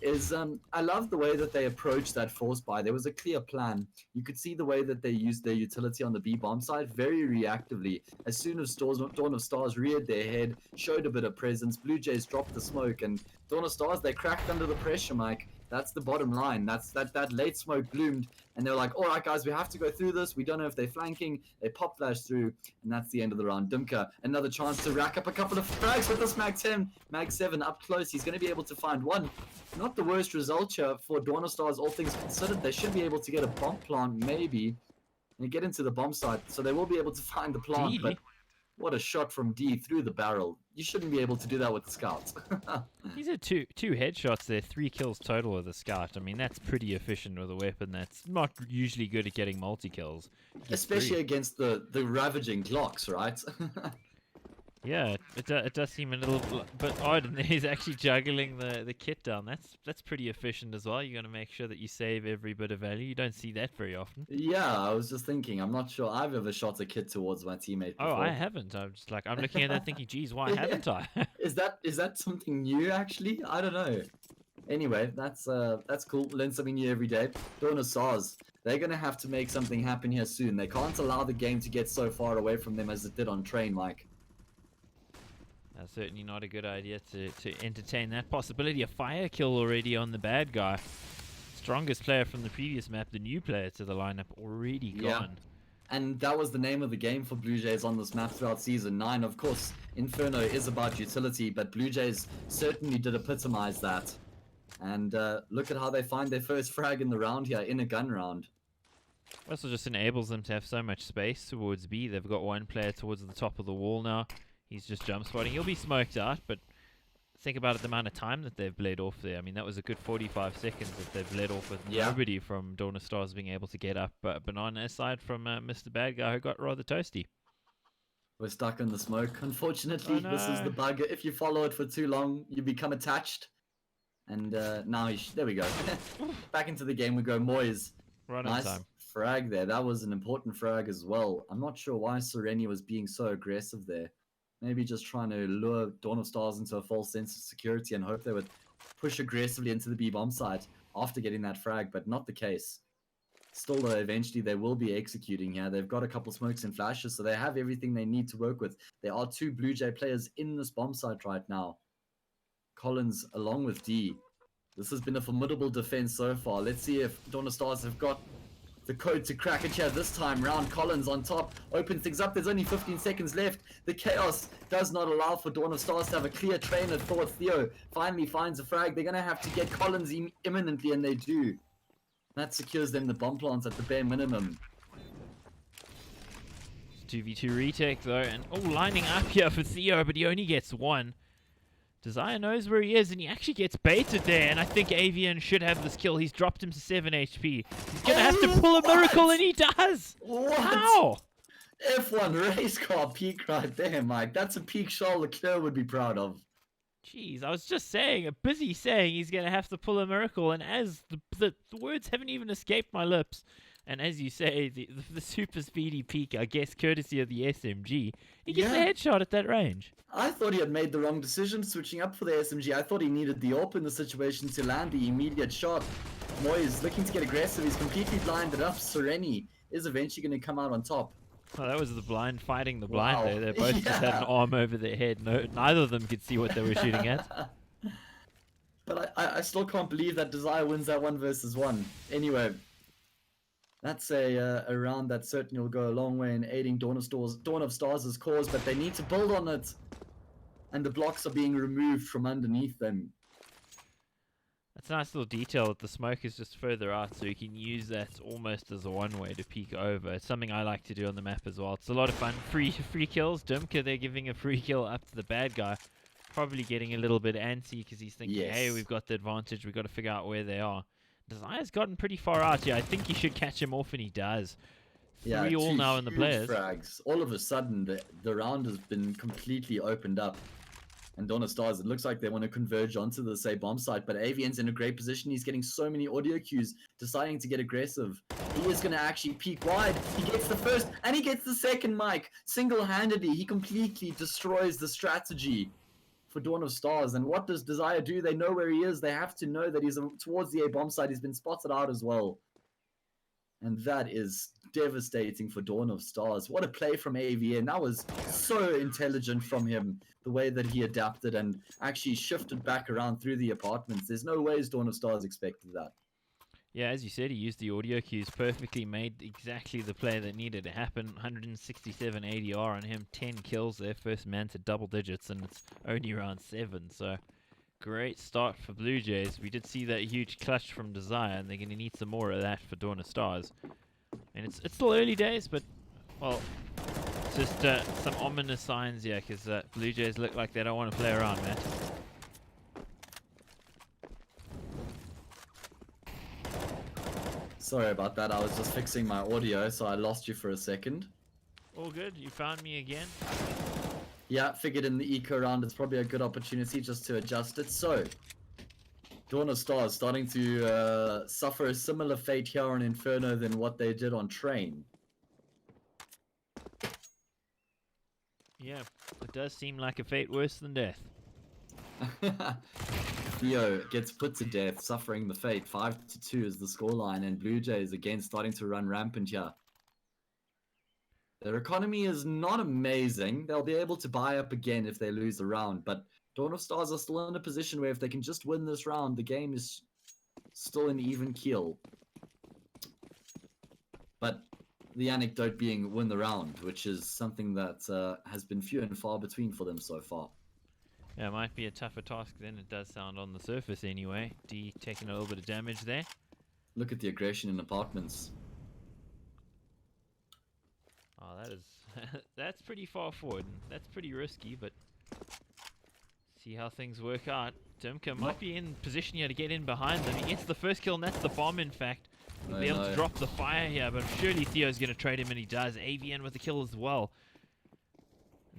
is I love the way that they approached that force buy. There was a clear plan. You could see the way that they used their utility on the B bomb side very reactively. As soon as Dawn of Stars reared their head, showed a bit of presence, Blue Jays dropped the smoke, and Dawn of Stars, they cracked under the pressure, Mike. That's the bottom line. That late smoke bloomed, and they were like, all right, guys, we have to go through this. We don't know if they're flanking. They pop flash through, and that's the end of the round. Dimka, another chance to rack up a couple of frags with this Mag 10. Mag 7 up close. He's going to be able to find one. Not the worst result here for Dawn of Stars, all things considered. They should be able to get a bomb plant, maybe, and get into the bomb site. So they will be able to find the plant, D? but what a shot from D through the barrel. You shouldn't be able to do that with the scouts. He's had two headshots there, 3 kills total with a scout. I mean, that's pretty efficient with a weapon that's not usually good at getting multi-kills. Especially against the ravaging Glocks, right? Yeah, it does seem a little bit odd, and he's actually juggling the kit down. That's pretty efficient as well. You're going to make sure that you save every bit of value. You don't see that very often. Yeah, I was just thinking. I'm not sure I've ever shot a kit towards my teammate before. Oh, I haven't. I'm just like, I'm looking at that thinking, geez, why haven't I? Is that something new, actually? I don't know. Anyway, that's cool. Learn something new every day. Dawn of Stars, they're going to have to make something happen here soon. They can't allow the game to get so far away from them as it did on Train, Mike. That's certainly not a good idea to entertain that possibility. A fire kill already on the bad guy. Strongest player from the previous map, the new player to the lineup, already gone. Yeah. And that was the name of the game for Blue Jays on this map throughout Season 9. Of course, Inferno is about utility, but Blue Jays certainly did epitomize that. And look at how they find their first frag in the round here, in a gun round. Also just enables them to have so much space towards B. They've got one player towards the top of the wall now. He's just jump spotting. He'll be smoked out, but think about the amount of time that they've bled off there. I mean, that was a good 45 seconds that they've bled off with nobody from Dawn of Stars being able to get up. Banana aside from Mr. Bad Guy, who got rather toasty. We're stuck in the smoke. Unfortunately, Oh, no. This is the bug. If you follow it for too long, you become attached. And now there we go. Back into the game we go. Moyes. Right on Nice time. frag there. That was an important frag as well. I'm not sure why Sereni was being so aggressive there. Maybe just trying to lure Dawn of Stars into a false sense of security and hope they would push aggressively into the B bomb site after getting that frag, but not the case. Still though, eventually they will be executing here. They've got a couple smokes and flashes, so they have everything they need to work with. There are 2 Blue Jay players in this bomb site right now. Collins along with D. This has been a formidable defense so far. Let's see if Dawn of Stars have got the code to crack it here this time round. Collins on top, opens things up. There's only 15 seconds left. The chaos does not allow for Dawn of Stars to have a clear train of thought. Theo finally finds a frag. They're going to have to get Collins imminently, and they do. That secures them the bomb plants at the bare minimum. 2v2 retake though, and lining up here for Theo, but he only gets one. Desire knows where he is, and he actually gets baited there, and I think Avian should have this kill. He's dropped him to 7 HP. He's gonna have to pull a miracle, and he does! What? How? F1 race car peak right there, Mike. That's a peak Charles Leclerc would be proud of. Jeez, I was just saying, busy saying he's gonna have to pull a miracle, and as the words haven't even escaped my lips, and as you say, the super speedy peak, I guess, courtesy of the SMG, he gets a headshot at that range. I thought he had made the wrong decision switching up for the SMG. I thought he needed the AWP in the situation to land the immediate shot. Moyes looking to get aggressive. He's completely blinded up. Sereni is eventually going to come out on top. Oh, that was the blind fighting the blind Wow. there. They both just had an arm over their head. No, neither of them could see what they were shooting at. But I still can't believe that Desire wins that 1 versus 1. Anyway, that's a round that certainly will go a long way in aiding Dawn of Stars' cause, but they need to build on it. And the blocks are being removed from underneath them. It's a nice little detail that the smoke is just further out, so you can use that almost as a one-way to peek over. It's something I like to do on the map as well. It's a lot of fun. Free kills. Dimka, they're giving a free kill up to the bad guy. Probably getting a little bit antsy because he's thinking, hey, we've got the advantage. We've got to figure out where they are. Desire's gotten pretty far out here. I think he should catch him off, and he does. 3 all now in the players. Frags. All of a sudden, the round has been completely opened up. And Dawn of Stars, it looks like they want to converge onto the, say, bomb site, but Avian's in a great position. He's getting so many audio cues, deciding to get aggressive. He is going to actually peek wide. He gets the first, and he gets the second, Mike. Single-handedly, he completely destroys the strategy. for Dawn of Stars. And what does Desire do? They know where he is. They have to know that he's towards the A bomb side. He's been spotted out as well. And that is devastating for Dawn of Stars. What a play from AVN. That was so intelligent from him, the way that he adapted and actually shifted back around through the apartments. There's no ways Dawn of Stars expected that. Yeah, as you said, he used the audio cues perfectly, made exactly the play that needed to happen. 167 ADR on him, 10 kills there, first man to double digits, and it's only round 7, so great start for Blue Jays. We did see that huge clutch from Desire, and they're going to need some more of that for Dawn of Stars. And it's still early days, but, well, it's just some ominous signs here, because Blue Jays look like they don't want to play around, man. Sorry about that. I was just fixing my audio, so I lost you for a second. All good. You found me again. Yeah, figured in the eco round, it's probably a good opportunity just to adjust it. So, Dawn of Stars starting to suffer a similar fate here on Inferno than what they did on Train. Yeah, it does seem like a fate worse than death. Theo gets put to death, suffering the fate. 5-2 is the scoreline, and Blue Jays again starting to run rampant here. Their economy is not amazing. They'll be able to buy up again if they lose the round, but Dawn of Stars are still in a position where if they can just win this round, the game is still an even keel. But the anecdote being win the round, which is something that has been few and far between for them so far. Yeah, it might be a tougher task than it does sound on the surface anyway. D taking a little bit of damage there. Look at the aggression in apartments. Oh, that is that's pretty far forward. That's pretty risky, but see how things work out. Dimka might be in position here to get in behind them. He gets the first kill, and that's the bomb, in fact. He'll be able to drop the fire here, but surely Theo's going to trade him, and he does. AVN with the kill as well.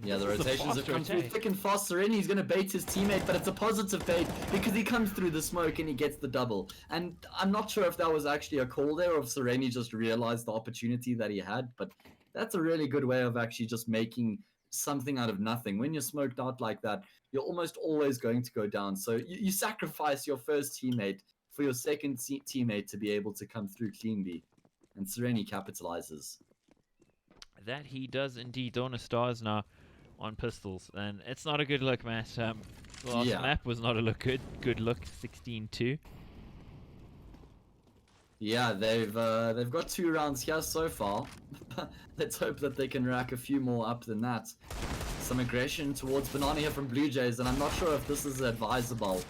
Yeah, the rotations have come through thick and fast. Sereni's going to bait his teammate, but it's a positive bait because he comes through the smoke and he gets the double. And I'm not sure if that was actually a call there or if Sereni just realized the opportunity that he had, but that's a really good way of actually just making something out of nothing. When you're smoked out like that, you're almost always going to go down. So you sacrifice your first teammate for your second teammate to be able to come through cleanly. And Sereni capitalizes. That he does indeed. Dawn of Stars now on pistols, and it's not a good look, Matt. The last map was not a good look. 16-2. Yeah, they've got 2 rounds here so far. Let's hope that they can rack a few more up than that. Some aggression towards Banana here from Blue Jays, and I'm not sure if this is advisable.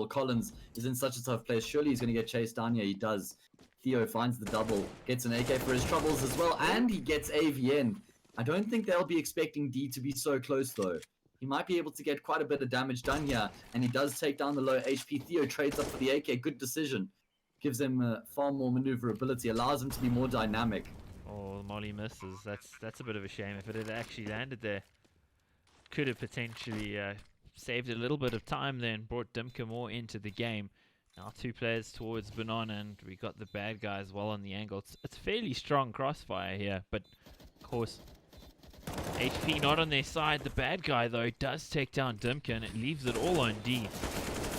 Collins is in such a tough place. Surely he's going to get chased down here. He does. Theo finds the double, gets an AK for his troubles as well, and he gets AVN. I don't think they'll be expecting D to be so close, though. He might be able to get quite a bit of damage done here, and he does take down the low HP. Theo trades up for the AK. Good decision. Gives him far more maneuverability, allows him to be more dynamic. Oh, Molly misses. That's a bit of a shame. If it had actually landed there, could have potentially saved a little bit of time there and brought Dimka more into the game. Now 2 players towards Banana, and we got the bad guy as well on the angle. It's fairly strong crossfire here, but of course, HP not on their side. The bad guy, though, does take down Dimka, and it leaves it all on D.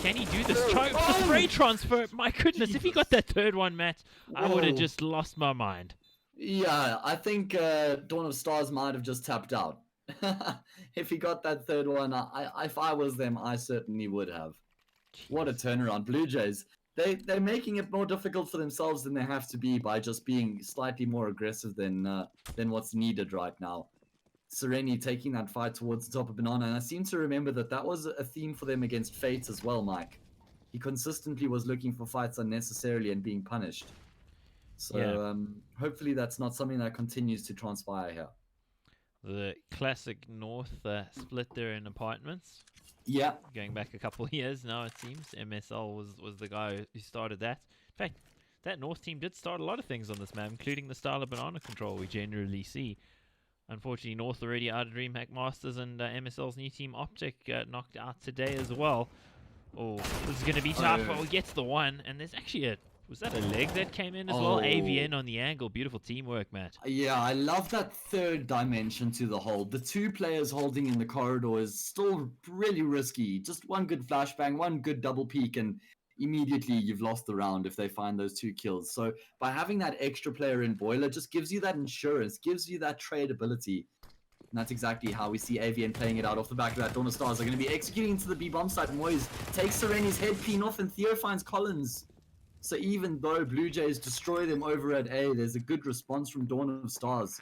Can he do this? The spray transfer. My goodness, if he got that third one, Matt, I would have just lost my mind. Yeah, I think Dawn of Stars might have just tapped out. If he got that third one, if I was them, I certainly would have. Jeez. What a turnaround. Blue Jays, they're making it more difficult for themselves than they have to be by just being slightly more aggressive than what's needed right now. Sereni taking that fight towards the top of Banana, and I seem to remember that was a theme for them against Fate as well, Mike. He consistently was looking for fights unnecessarily and being punished. So hopefully that's not something that continues to transpire here. The classic North split there in apartments. Yeah. Going back a couple of years now, it seems. MSL was the guy who started that. In fact, that North team did start a lot of things on this map, including the style of banana control we generally see. Unfortunately, North already out of DreamHack Masters, and MSL's new team Optic knocked out today as well. Oh, this is going to be tough. Oh, he gets the one, and there's actually a Was that a leg that came in as Oh. well? AVN on the angle. Beautiful teamwork, Matt. Yeah, I love that third dimension to the hold. The two players holding in the corridor is still really risky. Just one good flashbang, one good double peek, and immediately you've lost the round if they find those 2 kills. So by having that extra player in Boiler just gives you that insurance, gives you that tradability. And that's exactly how we see AVN playing it out off the back of that. Dawn of Stars are going to be executing into the B bomb site. Moyes takes Sereni's head clean off, and Theo finds Collins. So even though Blue Jays destroy them over at A, there's a good response from Dawn of Stars.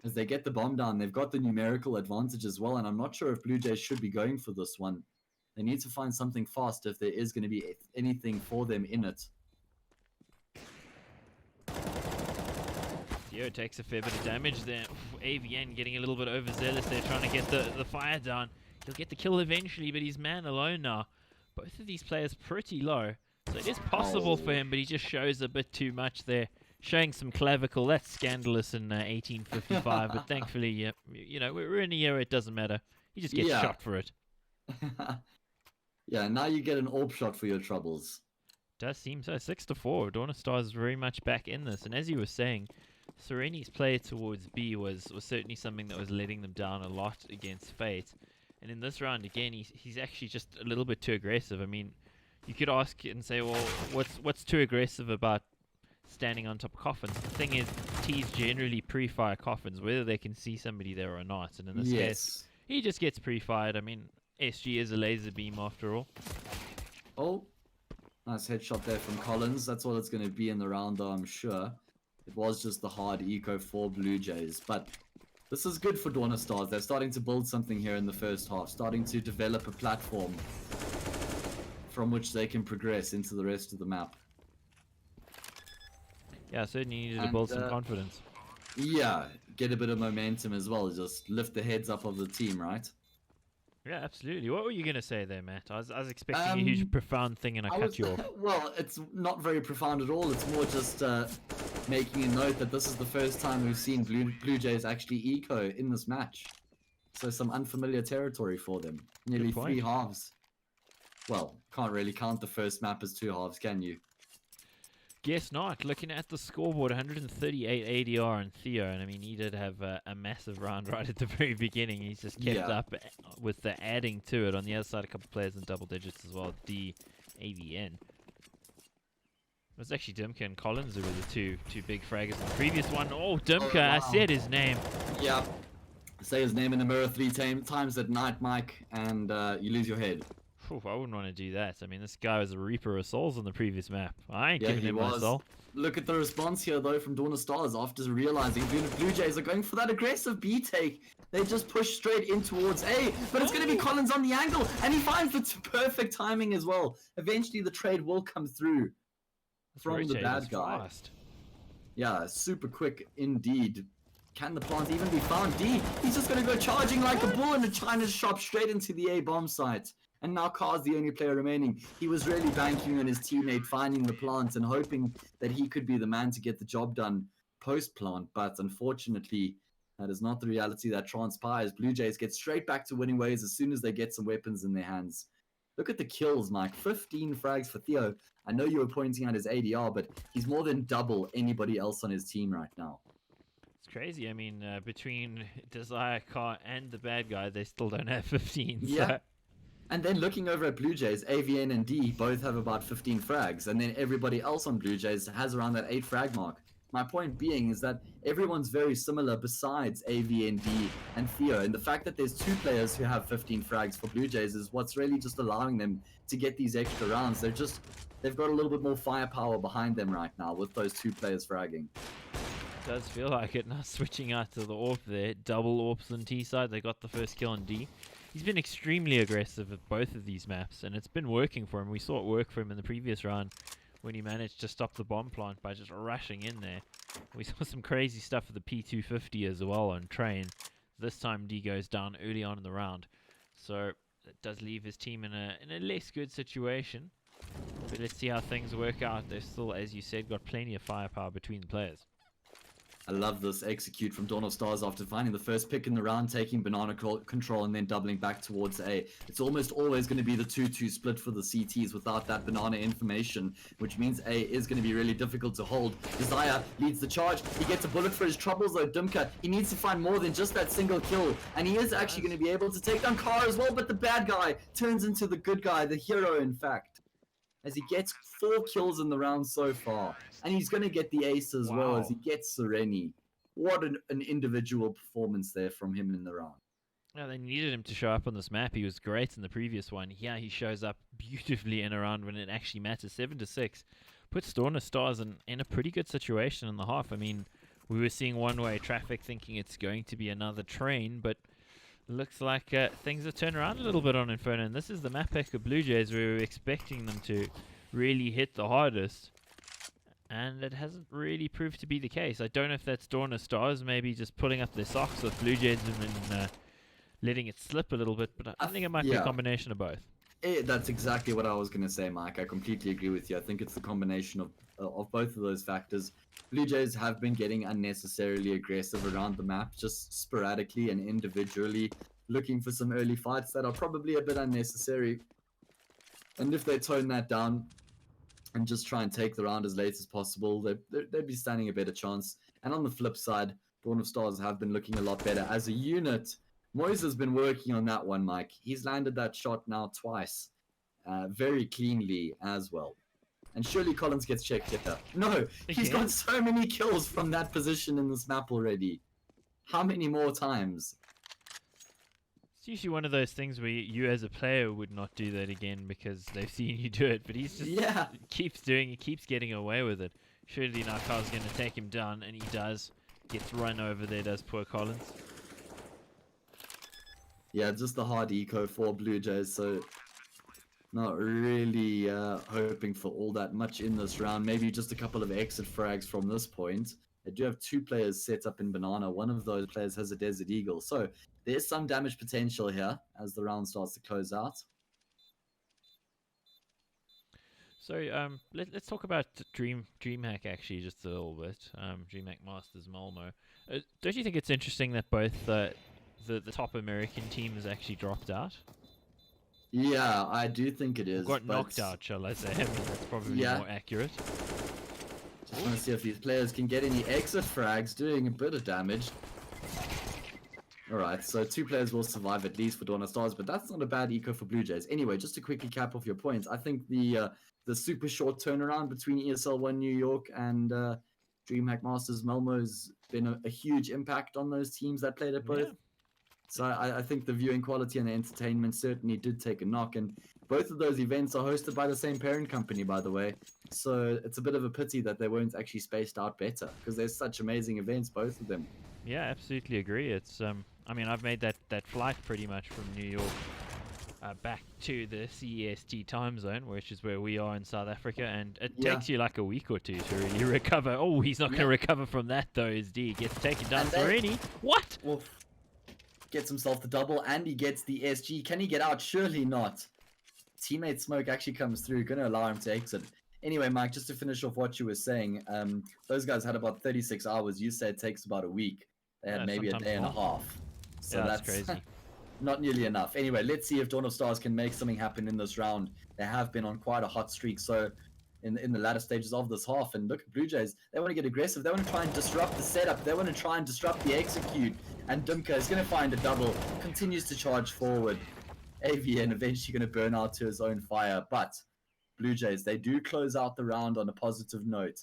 As they get the bomb down, they've got the numerical advantage as well, and I'm not sure if Blue Jays should be going for this one. They need to find something fast if there is going to be anything for them in it. Theo takes a fair bit of damage there. AVN getting a little bit overzealous there, trying to get the fire down. He'll get the kill eventually, but he's man alone now. Both of these players pretty low. So it is possible for him, but he just shows a bit too much there. Showing some clavicle. That's scandalous in 1855, but thankfully, you know, we're in a year it doesn't matter. He just gets shot for it. Yeah, now you get an AWP shot for your troubles. Does seem so. 6-4. Dawn of Stars is very much back in this. And as you were saying, Sereni's play towards B was certainly something that was letting them down a lot against Fate. And in this round, again, he's actually just a little bit too aggressive. I mean, you could ask and say, well, what's too aggressive about standing on top of coffins? The thing is, T's generally pre-fire coffins, whether they can see somebody there or not. And in this case, he just gets pre-fired. I mean, SG is a laser beam after all. Oh, nice headshot there from Collins. That's what it's going to be in the round, though, I'm sure. It was just the hard eco for Blue Jays, but this is good for Dawn of Stars. They're starting to build something here in the first half, starting to develop a platform from which they can progress into the rest of the map. Yeah, certainly needed to build some confidence. Yeah, get a bit of momentum as well. Just lift the heads up of the team, right? Yeah, absolutely. What were you going to say there, Matt? I was expecting a huge, profound thing, and I cut you off. Well, it's not very profound at all. It's more just making a note that this is the first time we've seen Blue Jays actually eco in this match. So some unfamiliar territory for them. Nearly 3 halves. Well, can't really count the first map as 2 halves, can you? Guess not. Looking at the scoreboard, 138 ADR on Theo, and I mean, he did have a massive round right at the very beginning. He's just kept up with the adding to it. On the other side, a couple of players in double digits as well. D, AVN. It was actually Dimka and Collins who were the two big fraggers in the previous one. Oh, Dimka, wow. I said his name. Yeah. Say his name in the mirror 3 times at night, Mike, and you lose your head. Oof, I wouldn't want to do that. I mean, this guy was a reaper of souls on the previous map. I ain't giving him my soul. Look at the response here, though, from Dawn of Stars after realizing Blue Jays are going for that aggressive B take. They just push straight in towards A, but it's going to be Collins on the angle, and he finds the perfect timing as well. Eventually, the trade will come through from the bad guy. Fast. Yeah, super quick indeed. Can the plant even be found? D, he's just going to go charging like a bull in a China shop straight into the A bomb site. And now Car's the only player remaining. He was really banking on his teammate finding the plant and hoping that he could be the man to get the job done post-plant. But unfortunately, that is not the reality that transpires. Blue Jays get straight back to winning ways as soon as they get some weapons in their hands. Look at the kills, Mike. 15 frags for Theo. I know you were pointing out his ADR, but he's more than double anybody else on his team right now. It's crazy. I mean, between Desire, Car, and the bad guy, they still don't have 15. Yeah. So. And then looking over at Blue Jays, AVN and D both have about 15 frags. And then everybody else on Blue Jays has around that 8 frag mark. My point being is that everyone's very similar besides AVN, D, and Theo. And the fact that there's 2 players who have 15 frags for Blue Jays is what's really just allowing them to get these extra rounds. They've got a little bit more firepower behind them right now with those 2 players fragging. Does feel like it. Now switching out to the AWP there. Double AWPs on T side. They got the first kill on D. He's been extremely aggressive at both of these maps, and it's been working for him. We saw it work for him in the previous round when he managed to stop the bomb plant by just rushing in there. We saw some crazy stuff with the P250 as well on train. This time D goes down early on in the round, so it does leave his team in a less good situation. But let's see how things work out. They've still, as you said, got plenty of firepower between the players. I love this execute from Dawn of Stars after finding the first pick in the round, taking banana control, and then doubling back towards A. It's almost always going to be the 2-2 split for the CTs without that banana information, which means A is going to be really difficult to hold. Desire leads the charge. He gets a bullet for his troubles though, Dimka. He needs to find more than just that single kill, and he is actually going to be able to take down Kara as well, but the bad guy turns into the good guy, the hero in fact, as he gets 4 kills in the round so far. And he's going to get the ace as well as he gets Sereni. What an individual performance there from him in the round. Yeah, they needed him to show up on this map. He was great in the previous one. Yeah, he shows up beautifully in a round when it actually matters. 7-6 puts Dawn of Stars in a pretty good situation in the half. I mean, we were seeing one-way traffic thinking it's going to be another train, but looks like things have turned around a little bit on Inferno. And this is the map pick of Blue Jays where we were expecting them to really hit the hardest. And it hasn't really proved to be the case. I don't know if that's Dawn of Stars maybe just pulling up their socks with Blue Jays and then letting it slip a little bit, but I think it might be a combination of both. That's exactly what I was going to say, Mike. I completely agree with you. I think it's the combination of both of those factors. Blue Jays have been getting unnecessarily aggressive around the map, just sporadically and individually, looking for some early fights that are probably a bit unnecessary. And if they tone that down and just try and take the round as late as possible, they'd be standing a better chance. And on the flip side, Dawn of Stars have been looking a lot better. As a unit, Moise has been working on that one, Mike. He's landed that shot now twice, very cleanly as well. And surely Collins gets checked here. No, he's got so many kills from that position in this map already. How many more times? It's usually one of those things where you as a player would not do that again because they've seen you do it, but he's just keeps doing it, keeps getting away with it. Surely Narkar's going to take him down, and he does. Gets run over there, does poor Collins. Yeah, just the hard eco for Blue Jays, so not really hoping for all that much in this round. Maybe just a couple of exit frags from this point. They do have 2 players set up in Banana. One of those players has a Desert Eagle, so there's some damage potential here as the round starts to close out. So let's talk about DreamHack actually just a little bit. DreamHack Masters Malmo. Don't you think it's interesting that both the top American team has actually dropped out? Yeah, I do think it is. Got knocked out, shall I say? That's probably more accurate. Just want to see if these players can get any exit frags, doing a bit of damage. Alright, so 2 players will survive at least for Dawn of Stars, but that's not a bad eco for Blue Jays. Anyway, just to quickly cap off your points, I think the super short turnaround between ESL 1 New York and DreamHack Masters Malmo has been a huge impact on those teams that played at both. Yeah. So I think the viewing quality and the entertainment certainly did take a knock, and both of those events are hosted by the same parent company, by the way. So it's a bit of a pity that they weren't actually spaced out better, because there's such amazing events, both of them. Yeah, absolutely agree. It's I mean, I've made that flight pretty much from New York back to the CEST time zone, which is where we are in South Africa, and it takes you like a week or 2 to really recover. Oh, he's not going to recover from that though, is D. Gets taken down already. What? Well, gets himself the double, and he gets the SG. Can he get out? Surely not. Teammate Smoke actually comes through, going to allow him to exit. Anyway, Mike, just to finish off what you were saying, those guys had about 36 hours. You said it takes about a week. They had maybe a day and a half. So that's crazy. Not nearly enough. Anyway, let's see if Dawn of Stars can make something happen in this round. They have been on quite a hot streak, so in the latter stages of this half. And look at Blue Jays. They want to get aggressive. They want to try and disrupt the setup. They want to try and disrupt the execute. And Dimka is going to find a double. Continues to charge forward. AVN eventually going to burn out to his own fire. But Blue Jays, they do close out the round on a positive note.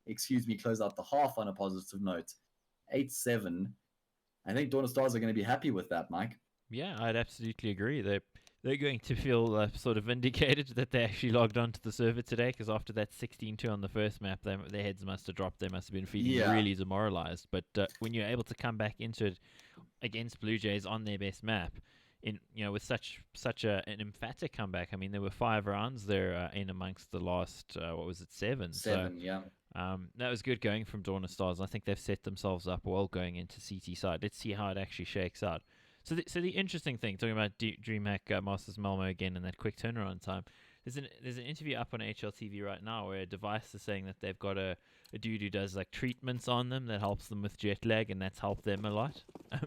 Excuse me, close out the half on a positive note. 8-7. I think Dawn of Stars are going to be happy with that, Mike. Yeah, I'd absolutely agree. They're going to feel sort of vindicated that they actually logged onto the server today, because after that 16-2 on the first map, their heads must have dropped. They must have been feeling really demoralized. But when you're able to come back into it against Blue Jays on their best map, with such an emphatic comeback. I mean, there were 5 rounds there in amongst the last 7. Yeah. That was good going from Dawn of Stars. I think they've set themselves up well going into CT side. Let's see how it actually shakes out. So the interesting thing, talking about DreamHack Masters Malmo again and that quick turnaround time, There's an interview up on HLTV right now where a device is saying that they've got a dude who does like treatments on them that helps them with jet lag, and that's helped them a lot.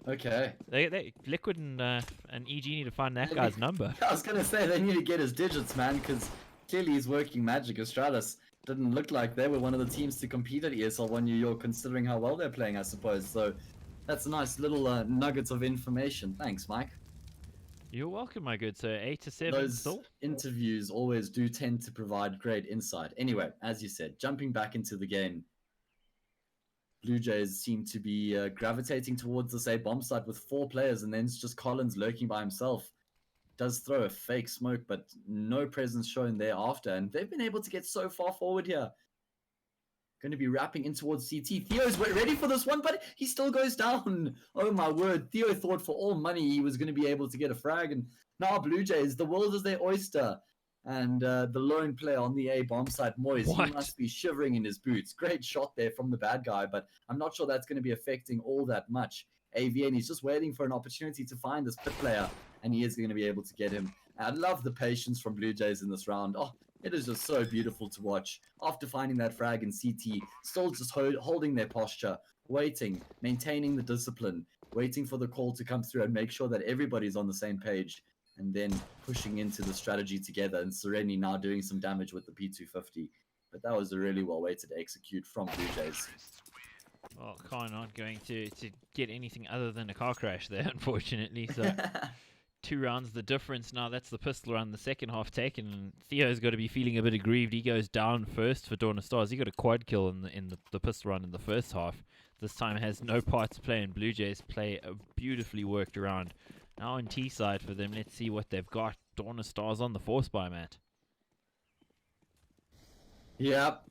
Okay. They Liquid and EG need to find that guy's number. I was gonna say they need to get his digits, man, because clearly he's working magic. Astralis didn't look like they were one of the teams to compete at ESL 1 New York, considering how well they're playing, I suppose. So that's a nice little nuggets of information. Thanks, Mike. You're welcome, my good sir. 8 to 7 Those still. interviews always do tend to provide great insight. Anyway, as you said, jumping back into the game, Blue Jays seem to be gravitating towards this A bomb site with 4 players, and then it's just Collins lurking by himself. Does throw a fake smoke, but no presence shown thereafter, and they've been able to get so far forward here. Going to be wrapping in towards CT. Theo's ready for this one, but he still goes down. Oh my word. Theo thought for all money he was going to be able to get a frag, and now Blue Jays, the world is their oyster. And the lone player on the A bomb site, Moise, he must be shivering in his boots. Great shot there from the bad guy, but I'm not sure that's going to be affecting all that much. AVN, he's just waiting for an opportunity to find this pit player, and he is going to be able to get him. I love the patience from Blue Jays in this round. Oh, it is just so beautiful to watch. After finding that frag in CT, still just holding their posture, waiting, maintaining the discipline, waiting for the call to come through and make sure that everybody's on the same page, and then pushing into the strategy together. And Sereni now doing some damage with the P250. But that was a really well-weighted execute from Blue Jays. Well, Khan not going to get anything other than a car crash there, unfortunately. So 2 rounds the difference now. That's the pistol round, the second half taken, and Theo's got to be feeling a bit aggrieved. He goes down first for Dawn of Stars. He got a quad kill in the pistol round in the first half. This time has no part to play, and Blue Jays play a beautifully worked around. Now on T side for them, let's see what they've got. Dawn of Stars on the force by Matt. Yep.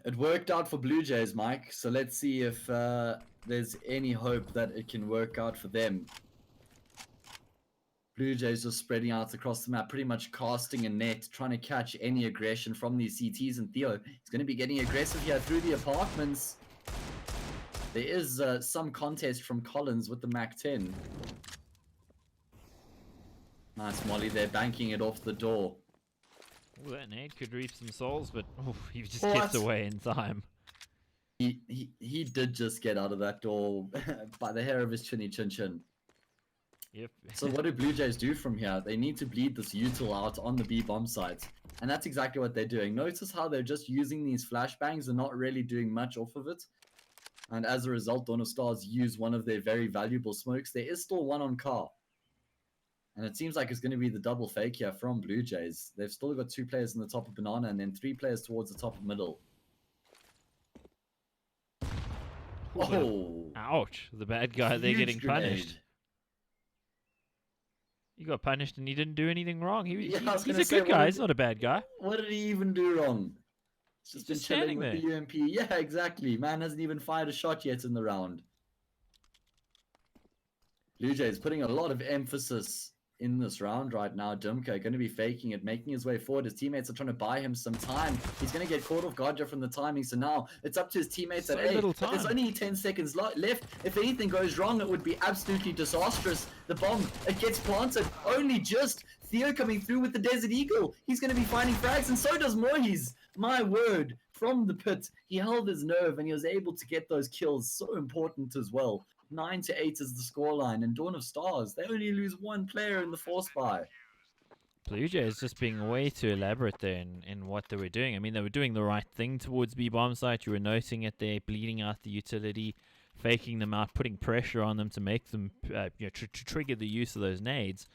It worked out for Blue Jays, Mike. So let's see if there's any hope that it can work out for them. Blue Jays just spreading out across the map, pretty much casting a net, trying to catch any aggression from these CTs. And Theo is going to be getting aggressive here through the apartments. There is some contest from Collins with the MAC-10. Nice Molly there, banking it off the door. Ooh, that nade could reap some souls, but he just gets away in time. He did just get out of that door by the hair of his chinny chin chin. Yep. So what do Blue Jays do from here? They need to bleed this util out on the B bomb site. And that's exactly what they're doing. Notice how they're just using these flashbangs and not really doing much off of it. And as a result, Dawn of Stars use one of their very valuable smokes. There is still one on car. And it seems like it's going to be the double fake here from Blue Jays. They've still got 2 players in the top of Banana and then 3 players towards the top of middle. Oh! Ouch. The bad guy, they're getting punished. He got punished and he didn't do anything wrong. He's a good guy. He's not a bad guy. What did he even do wrong? He's just standing there. The UMP. Yeah, exactly. Man hasn't even fired a shot yet in the round. Blue Jays putting a lot of emphasis in this round right now. Dumka going to be faking it, making his way forward. His teammates are trying to buy him some time. He's going to get caught off guard from the timing. So now it's up to his teammates at A. There's only 10 seconds left. If anything goes wrong, it would be absolutely disastrous. The bomb, it gets planted. Only just Theo coming through with the Desert Eagle. He's going to be finding frags, and so does Moise. My word, from the pit, he held his nerve and he was able to get those kills. So important as well. 9-8 is the scoreline, and Dawn of Stars, they only lose 1 player in the force buy. Blue Jays just being way too elaborate there in what they were doing. I mean, they were doing the right thing towards B bomb site. You were noticing it there, bleeding out the utility, faking them out, putting pressure on them to make them to trigger the use of those nades.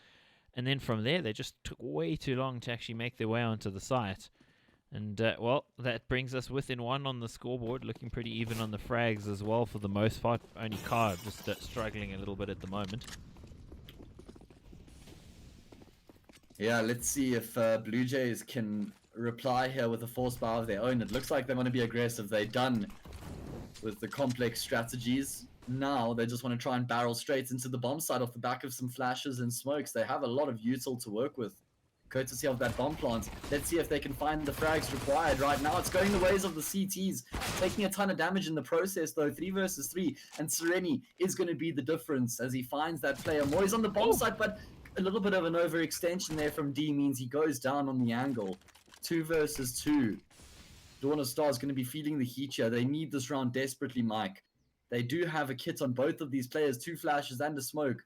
And then from there, they just took way too long to actually make their way onto the site. And, well, that brings us within 1 on the scoreboard, looking pretty even on the frags as well for the most part. Only Car just struggling a little bit at the moment. Yeah, let's see if Blue Jays can reply here with a force buy of their own. It looks like they want to be aggressive. They're done with the complex strategies. Now they just want to try and barrel straight into the bomb site off the back of some flashes and smokes. They have a lot of util to work with, courtesy of that bomb plant. Let's see if they can find the frags required right now. It's going the ways of the CTs, taking a ton of damage in the process though. 3 versus 3, and Sereni is going to be the difference as he finds that player. Moise on the bomb site, but a little bit of an overextension there from D means he goes down on the angle. 2 versus 2. Dawn of Star is going to be feeling the heat here. They need this round desperately, Mike. They do have a kit on both of these players, 2 flashes and a smoke.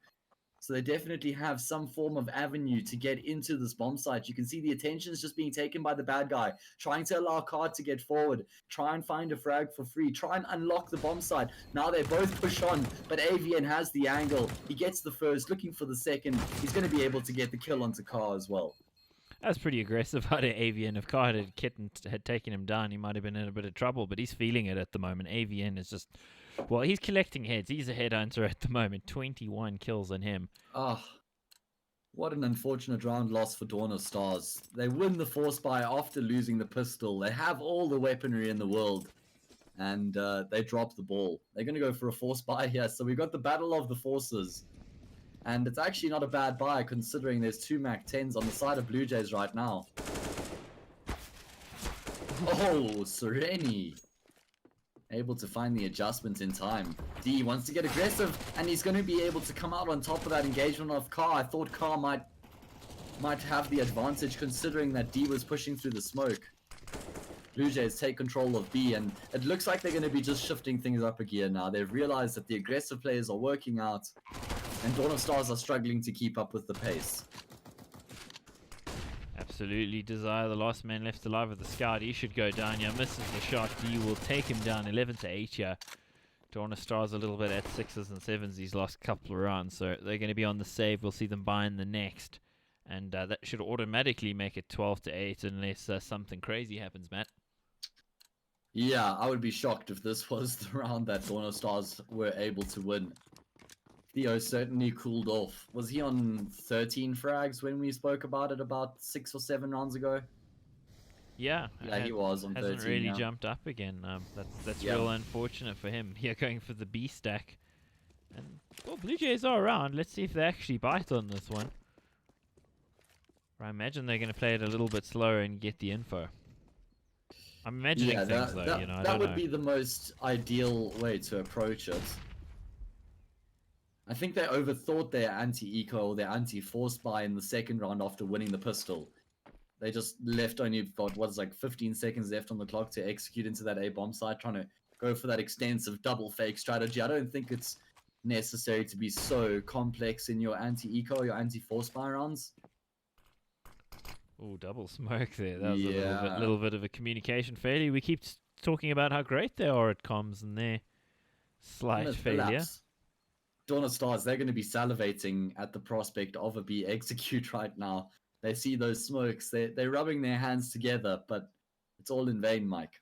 So they definitely have some form of avenue to get into this bomb site. You can see the attention is just being taken by the bad guy, trying to allow Card to get forward, try and find a frag for free, try and unlock the bomb site. Now they both push on, but AVN has the angle. He gets the first, looking for the second. He's going to be able to get the kill onto Car as well. That's pretty aggressive out of AVN. If Card had Kitten had taken him down, he might have been in a bit of trouble, but he's feeling it at the moment. AVN is just... Well, he's collecting heads. He's a headhunter at the moment. 21 kills on him. Ah, what an unfortunate round loss for Dawn of Stars. They win the Force Buy after losing the pistol. They have all the weaponry in the world. And they drop the ball. They're going to go for a Force Buy here. So we got the Battle of the Forces. And it's actually not a bad buy considering there's 2 Mac 10s on the side of Blue Jays right now. Oh, Sereni. Able to find the adjustment in time. D wants to get aggressive, and he's going to be able to come out on top of that engagement of Car. I thought Car might have the advantage considering that D was pushing through the smoke. Blue Jays take control of B, and it looks like they're going to be just shifting things up a gear now. They've realized that the aggressive players are working out, and Dawn of Stars are struggling to keep up with the pace. Absolutely. Desire, the last man left alive with the scout. He should go down here. Misses the shot. D will take him down 11-8 here. Dawn of Stars a little bit at 6s and 7s these last couple of rounds. So they're going to be on the save. We'll see them buy in the next. And that should automatically make it 12-8 unless something crazy happens, Matt. Yeah, I would be shocked if this was the round that Dawn of Stars were able to win. Theo certainly cooled off. Was he on 13 frags when we spoke about it about 6 or 7 rounds ago? Yeah, he was on 13. Hasn't really jumped up again. That's real unfortunate for him. Yeah, going for the B stack. And well, Blue Jays are around. Let's see if they actually bite on this one. I imagine they're going to play it a little bit slower and get the info. I'm imagining things though. You know, I don't know. That would be the most ideal way to approach it. I think they overthought their anti-eco or their anti-force buy in the second round after winning the pistol. They just left only got what's like 15 seconds left on the clock to execute into that A bomb site, trying to go for that extensive double fake strategy. I don't think it's necessary to be so complex in your anti-eco, your anti-force buy rounds. Oh, double smoke there. That was a little bit of a communication failure. We keep talking about how great they are at comms, and their slight failure. Dawn of Stars, they're going to be salivating at the prospect of a B execute right now. They see those smokes. They're rubbing their hands together, but it's all in vain, Mike.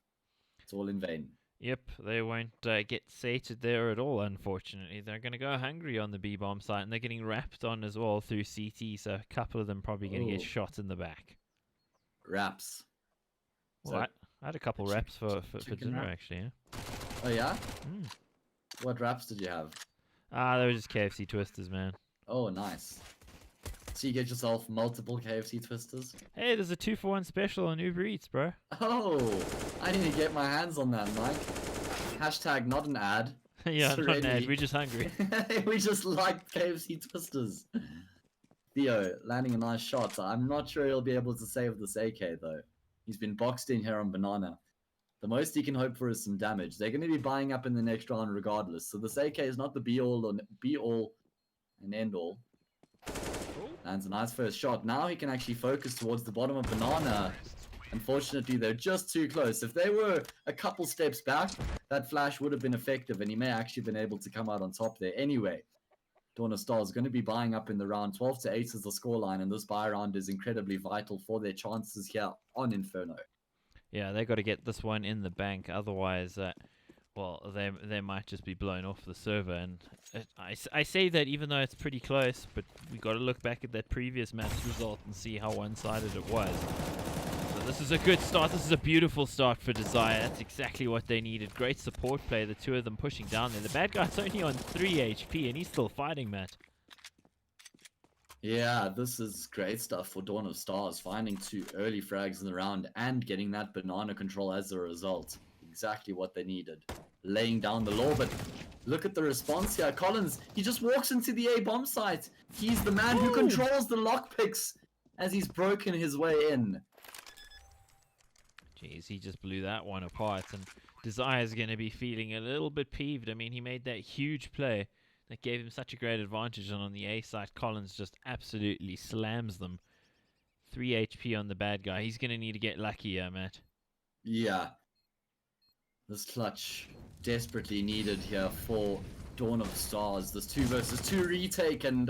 It's all in vain. Yep, they won't get sated there at all, unfortunately. They're going to go hungry on the B-bomb site, and they're getting wrapped on as well through CT, so a couple of them probably going to get shot in the back. Wraps. Well, I had a couple wraps for dinner, actually. Yeah? Oh, yeah? What wraps did you have? They were just KFC twisters, man. Oh, nice. So you get yourself multiple KFC twisters? Hey, there's a 2-for-1 special on Uber Eats, bro. Oh, I need to get my hands on that, Mike. Hashtag not an ad. Yeah, not an ad. We're just hungry. We just like KFC twisters. Theo, landing a nice shot. I'm not sure he'll be able to save this AK, though. He's been boxed in here on Banana. The most he can hope for is some damage. They're going to be buying up in the next round regardless. So this AK is not the be-all and end-all. Lands a nice first shot. Now he can actually focus towards the bottom of Banana. Unfortunately, they're just too close. If they were a couple steps back, that flash would have been effective, and he may actually been able to come out on top there. Anyway, Dawn of Stars is going to be buying up in the round. 12-8 is the scoreline, and this buy round is incredibly vital for their chances here on Inferno. Yeah, they got to get this one in the bank. Otherwise, well, they might just be blown off the server. And I say that even though it's pretty close, but we got to look back at that previous match result and see how one-sided it was. So this is a good start. This is a beautiful start for Desire. That's exactly what they needed. Great support play. The two of them pushing down there. The bad guy's only on 3 HP, and he's still fighting, Matt. Yeah, this is great stuff for Dawn of Stars, finding 2 early frags in the round and getting that banana control as a result. Exactly what they needed. Laying down the law, but look at the response here. Collins, he just walks into the A bomb site. He's the man who controls the lockpicks as he's broken his way in. Jeez, he just blew that one apart, and Desire's going to be feeling a little bit peeved. I mean, he made that huge play that gave him such a great advantage, and on the A side, Collins just absolutely slams them. 3 HP on the bad guy. He's going to need to get lucky here, Matt. Yeah. This clutch desperately needed here for Dawn of Stars. This 2 versus 2 retake, and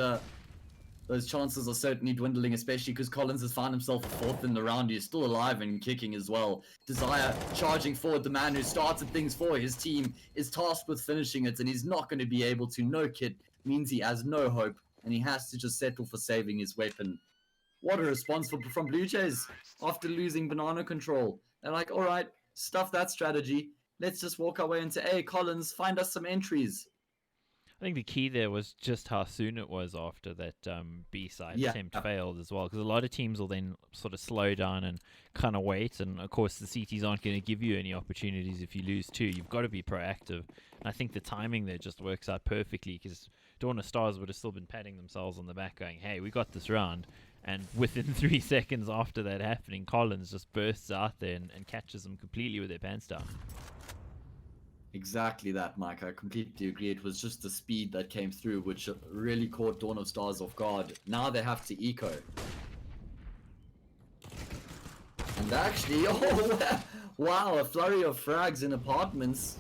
those chances are certainly dwindling, especially because Collins has found himself a 4th in the round. He's still alive and kicking as well. Desire charging forward. The man who started things for his team is tasked with finishing it, and he's not going to be able to. No kit means he has no hope, and he has to just settle for saving his weapon. What a response from Blue Jays after losing banana control. They're like, all right, stuff that strategy. Let's just walk our way into A. Collins, find us some entries. I think the key there was just how soon it was after that B-side attempt failed as well, because a lot of teams will then sort of slow down and kind of wait, and of course the CTs aren't going to give you any opportunities if you lose 2. You've got to be proactive, and I think the timing there just works out perfectly, because Dawn of Stars would have still been patting themselves on the back going, hey, we got this round, and within 3 seconds after that happening, Collins just bursts out there and catches them completely with their pants down. Exactly that, Mike. I completely agree. It was just the speed that came through which really caught Dawn of Stars off guard. Now they have to eco. And actually, oh, wow, a flurry of frags in apartments.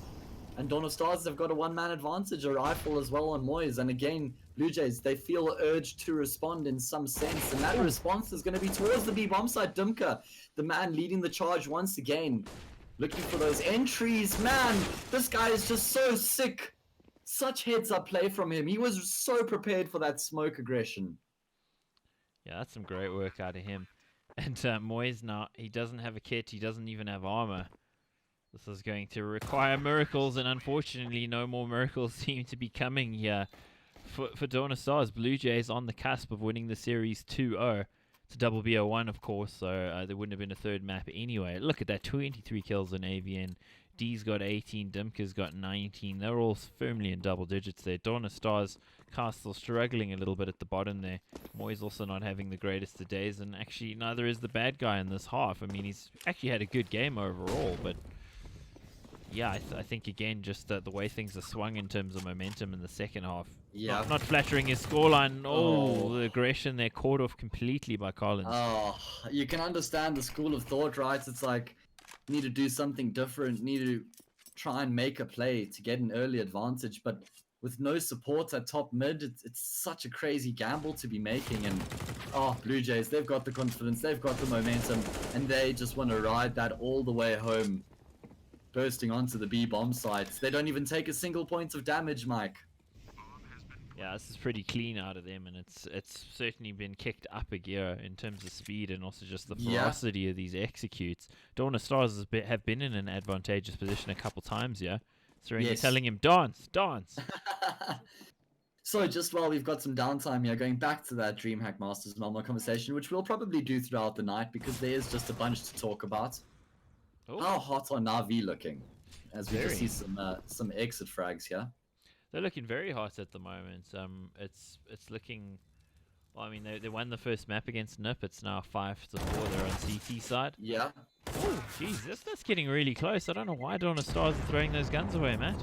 And Dawn of Stars have got a 1-man advantage, a rifle as well on Moyes. And again, Blue Jays, they feel urged to respond in some sense. And that response is going to be towards the B bomb site. Dumka, the man leading the charge once again. Looking for those entries. Man, this guy is just so sick. Such heads-up play from him. He was so prepared for that smoke aggression. Yeah, that's some great work out of him. And Moyes now, he doesn't have a kit. He doesn't even have armor. This is going to require miracles, and unfortunately, no more miracles seem to be coming here for Dawn of Stars. Blue Jays on the cusp of winning the series 2-0. It's a double BO1, of course, so there wouldn't have been a third map anyway. Look at that, 23 kills on AVN. D's got 18, Dimka's got 19. They're all firmly in double digits there. Dawn of Stars, Castle struggling a little bit at the bottom there. Moyes also not having the greatest of days, and actually neither is the bad guy in this half. I mean, he's actually had a good game overall, but yeah, I think again, just the way things are swung in terms of momentum in the second half. Yeah. Not flattering his scoreline. Oh, the aggression there caught off completely by Collins. Oh, you can understand the school of thought, right? It's like, need to do something different, need to try and make a play to get an early advantage, but with no support at top mid, it's such a crazy gamble to be making. And Blue Jays, they've got the confidence, they've got the momentum, and they just want to ride that all the way home, bursting onto the B bomb sites. They don't even take a single point of damage, Mike. Yeah, this is pretty clean out of them, and it's certainly been kicked up a gear in terms of speed and also just the ferocity of these executes. Dawn of Stars have been in an advantageous position a couple times, yeah? So you're telling him, dance, dance. So just while we've got some downtime here, going back to that DreamHack Masters normal conversation, which we'll probably do throughout the night because there is just a bunch to talk about. Oh. How hot are Na'Vi looking? As we just see some exit frags here. They're looking very hot at the moment. It's looking. Well, I mean, they won the first map against NIP. It's now 5-4. They're on CT side. Yeah. Oh, jeez, that's getting really close. I don't know why Dawn of Stars are throwing those guns away, Matt.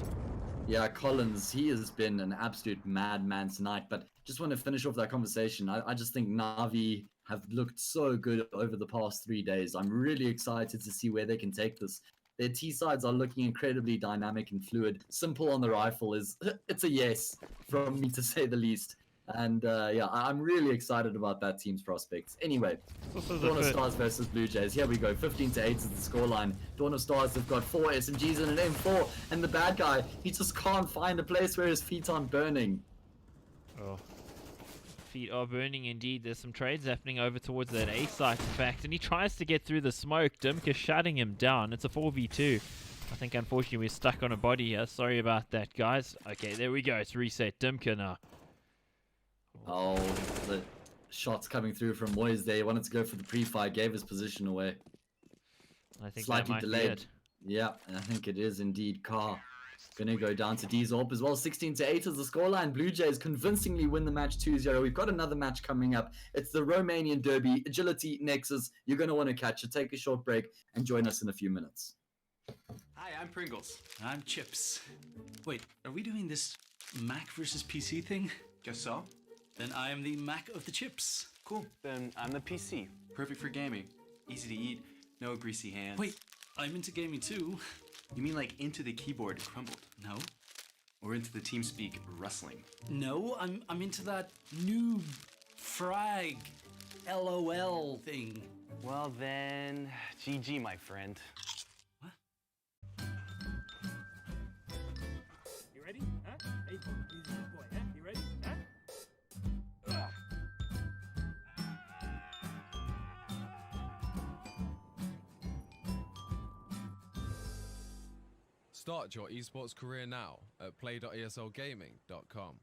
Yeah, Collins, he has been an absolute madman tonight. But just want to finish off that conversation. I just think Na'Vi have looked so good over the past 3 days. I'm really excited to see where they can take this. Their T-sides are looking incredibly dynamic and fluid. Simple on the rifle it's a yes from me, to say the least. And yeah, I'm really excited about that team's prospects. Anyway, Dawn of Stars versus Blue Jays. Here we go, 15-8 is the scoreline. Dawn of Stars have got 4 SMGs and an M4. And the bad guy, he just can't find a place where his feet aren't burning. Oh. Feet are burning indeed. There's some trades happening over towards that A site, in fact, and he tries to get through the smoke. Dimka shutting him down. It's a 4v2. I think unfortunately we're stuck on a body here. Sorry about that, guys. Okay, there we go. It's reset. Dimka now. Oh, the shots coming through from Moyes there. He wanted to go for the pre-fire, gave his position away. I think slightly that might delayed. be it. Yeah, I think it is indeed Car. Gonna go down to D's-Orp as well. 16-8 is the scoreline. Blue Jays convincingly win the match 2-0. We've got another match coming up. It's the Romanian Derby, Agility Nexus. You're going to want to catch it. Take a short break and join us in a few minutes. Hi, I'm Pringles. I'm Chips. Wait, are we doing this Mac versus PC thing? Guess so. Then I am the Mac of the Chips. Cool. Then I'm the PC. Perfect for gaming. Easy to eat, no greasy hands. Wait, I'm into gaming too. You mean like into the keyboard crumbled? No. Or into the TeamSpeak rustling? No, I'm into that noob frag LOL thing. Well then, GG, my friend. What? You ready? Huh? Hey, easy boy. Huh? You ready? Huh? Start your esports career now at play.eslgaming.com.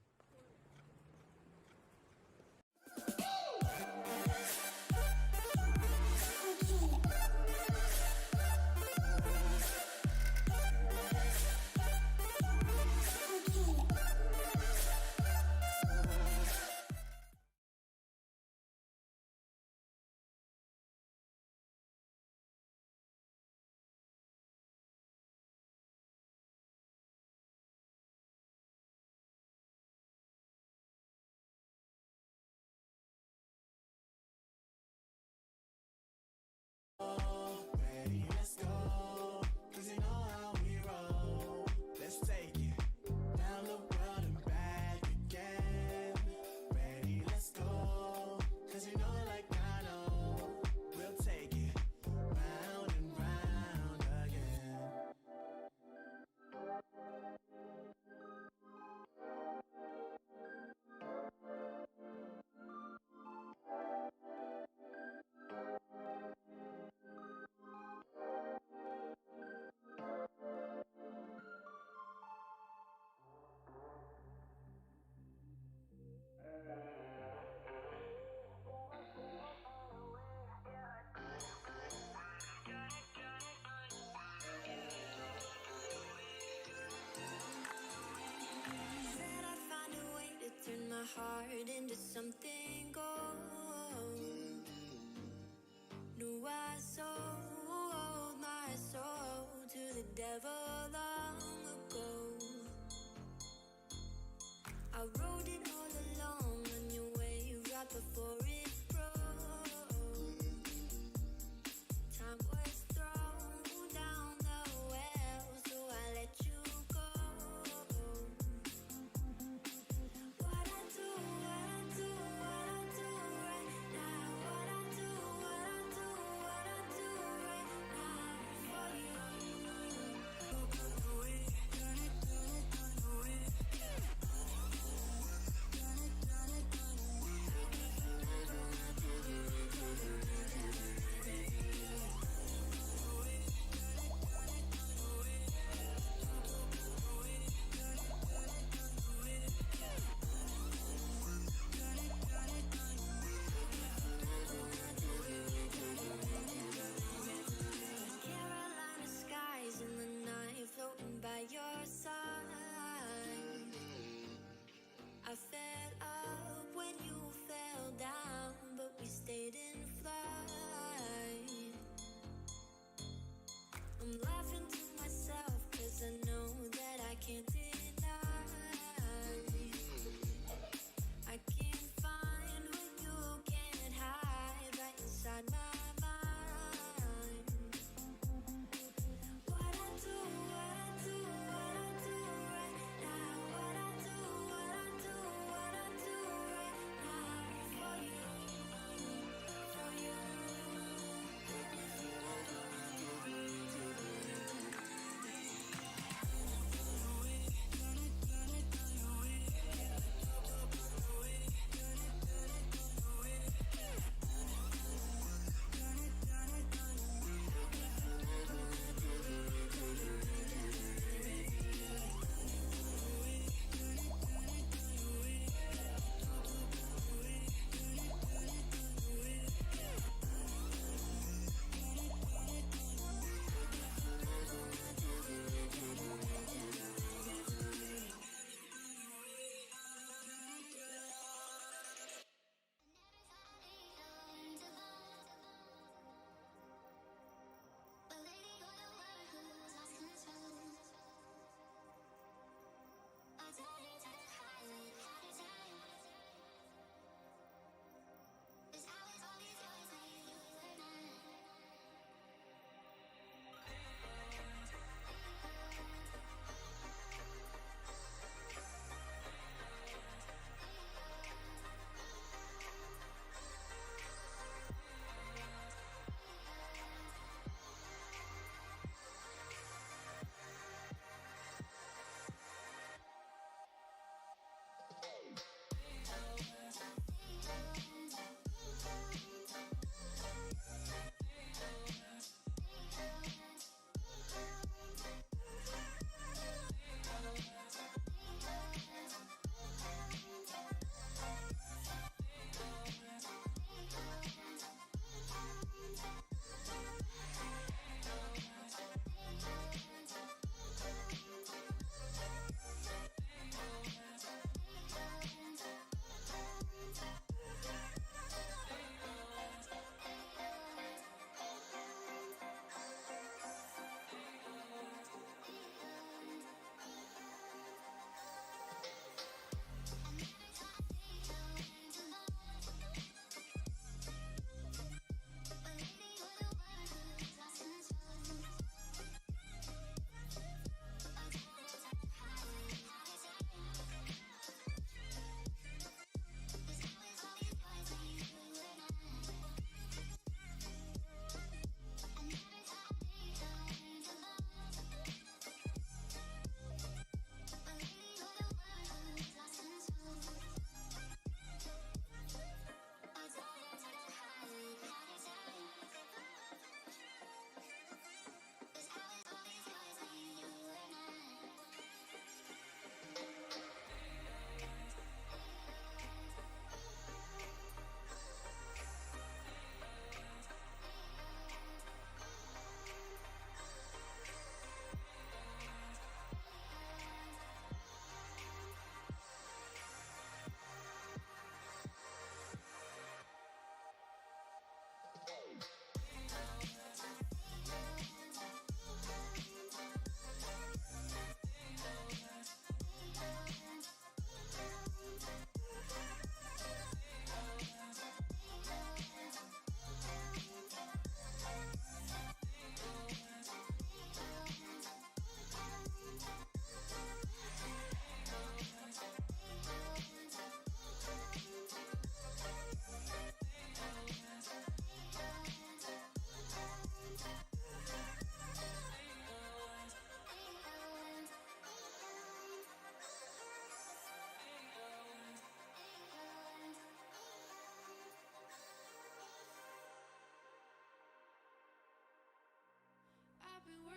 Said I'd find a way to turn my heart into something gold. Knew I sold my soul to the devil long ago. I rode it all along on your wave right before it broke. Time was thrown down the well, so I let you go. What I do right now. What I do right now for you. Do it.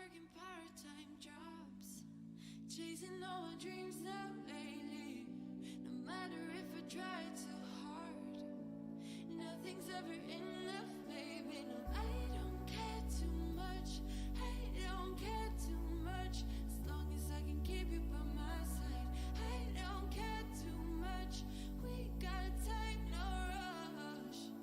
working part-time jobs, chasing all my dreams now lately. No matter if I try too hard, nothing's ever enough, baby. No, I don't care too much. I don't care too much. As long as I can keep you by my side, I don't care too much. We got time, no rush.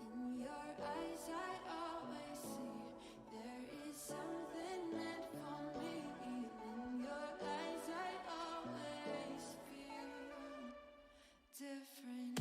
In your eyes, I always see there is something meant for me. In your eyes, I always feel different.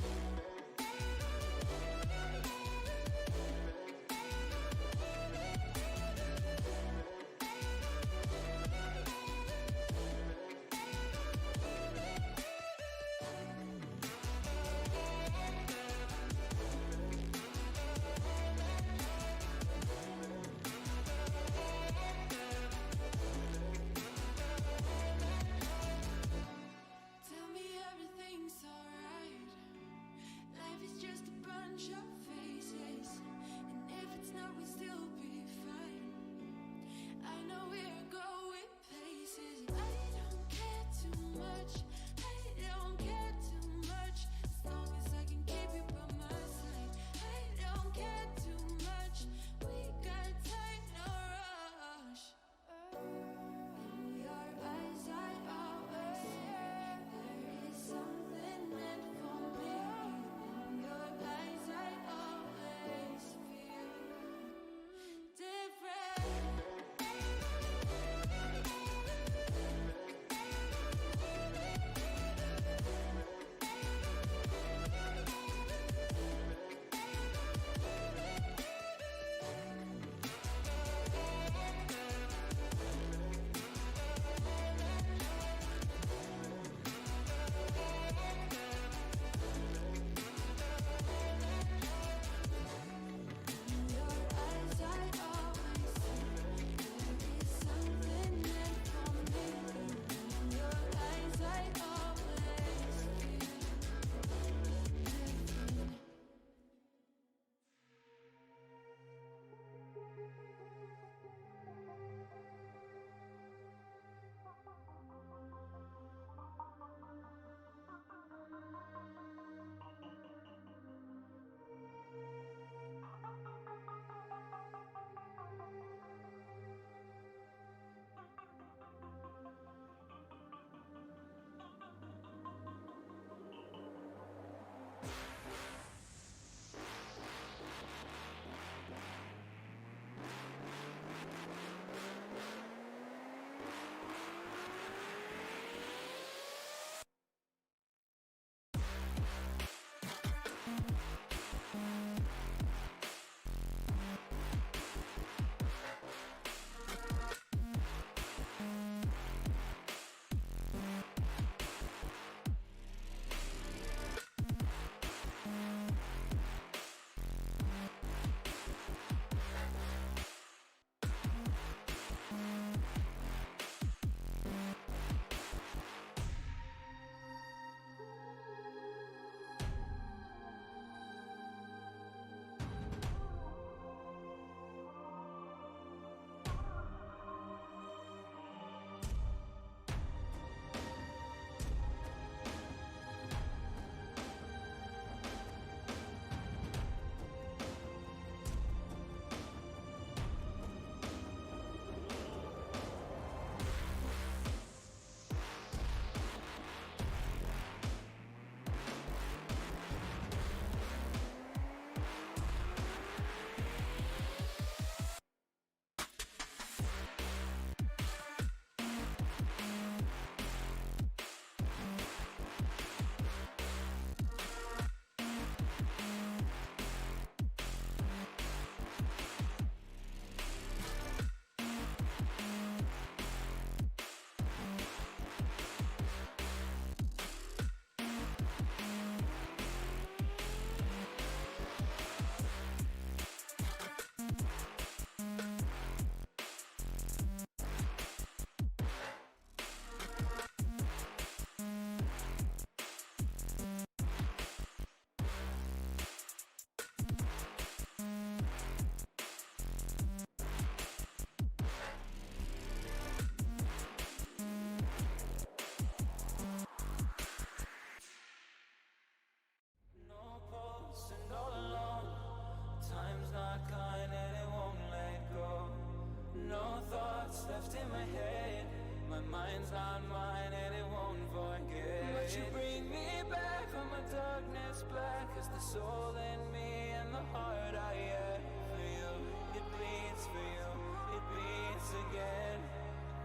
the soul in me and the heart I have for you. It bleeds for you, it beats again.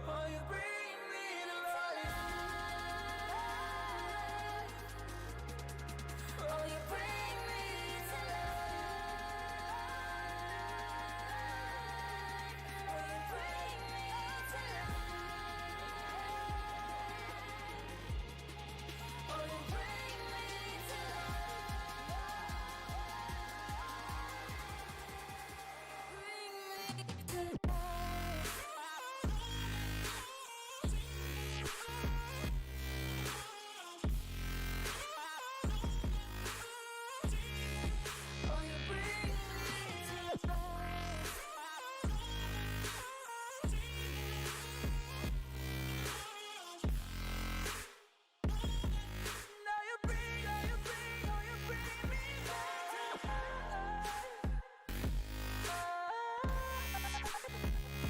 Oh, you bring me to life. Oh, you bring me to life. Oh, you bring me to life. Oh, you bring me to life. Bring me to oh, you bring me to life. Now you bring, oh, you bring, oh, you bring me to life.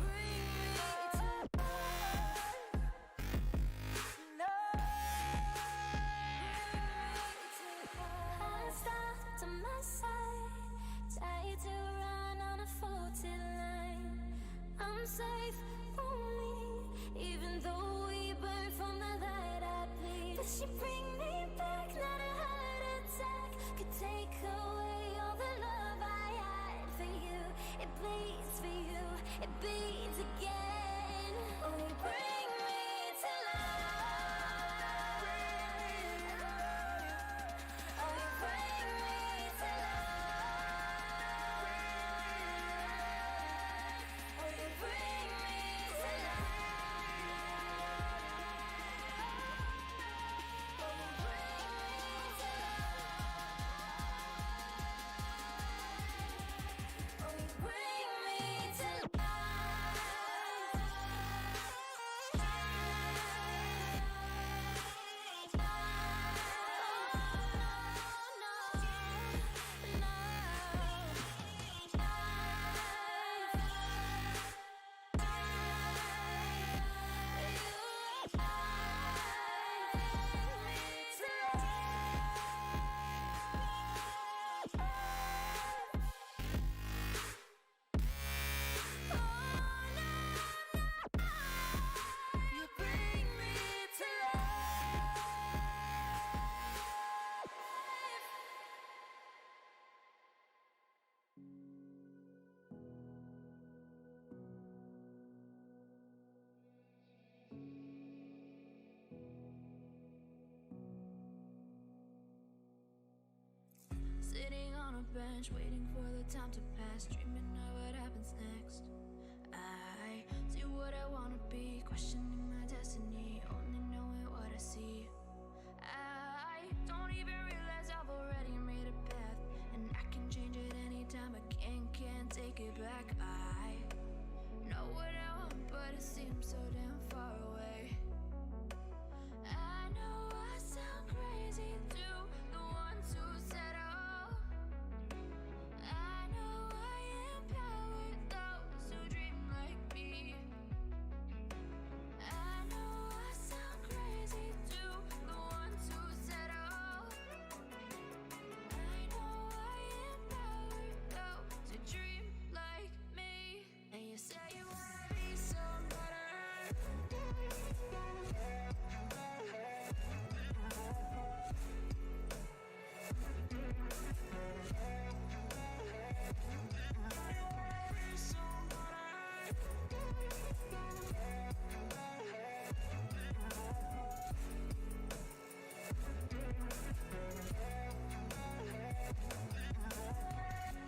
Bring me to life. No. I stopped to my side, tried to run on a faulty line. I'm safe only, even though we burn from the light I bleed. But she bring me back, not a heart attack could take away all the love I had for you. It bleeds for you, it beats again. Oh, you bring me to life. Oh, you bring me to life. Oh, you bring me to life. Oh, you bring me to life. Oh, you bring me to you bring me to life. Sitting on a bench, waiting for the time to pass, dreaming of what happens next. I see what I wanna be, questioning my destiny, only knowing what I see. I don't even realize I've already made a path, and I can change it anytime again, can't take it back. I know what I want, but it seems so damn far away. I know I sound crazy to the ones who said oh. I know I empowered those who dream like me. I know I sound crazy to the ones who said oh. I know I empowered those who dream like me. And you say you wanna be somebody.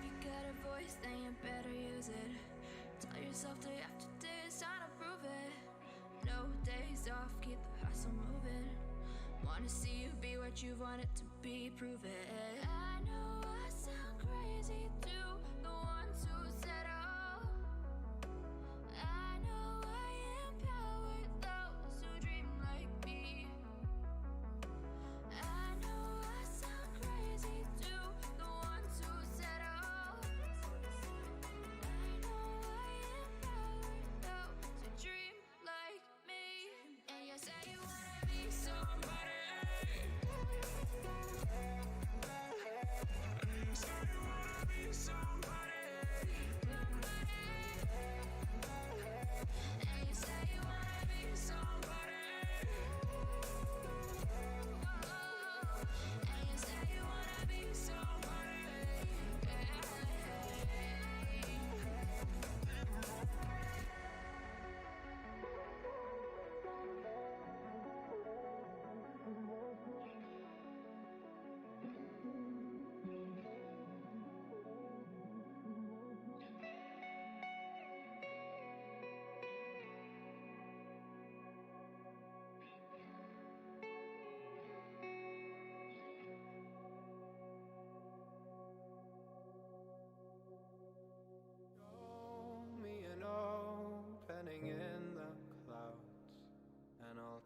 You got a voice, then you better use it. Tell yourself day after day it's time to prove it. No days off, keep the hustle moving. Wanna see you be what you wanted to be, prove it. I know I sound crazy to the ones who said oh. I know I empowered those who dream like me. I know I sound crazy to the ones who said oh. I know I empowered those who dream like me. And you say you wanna be somebody.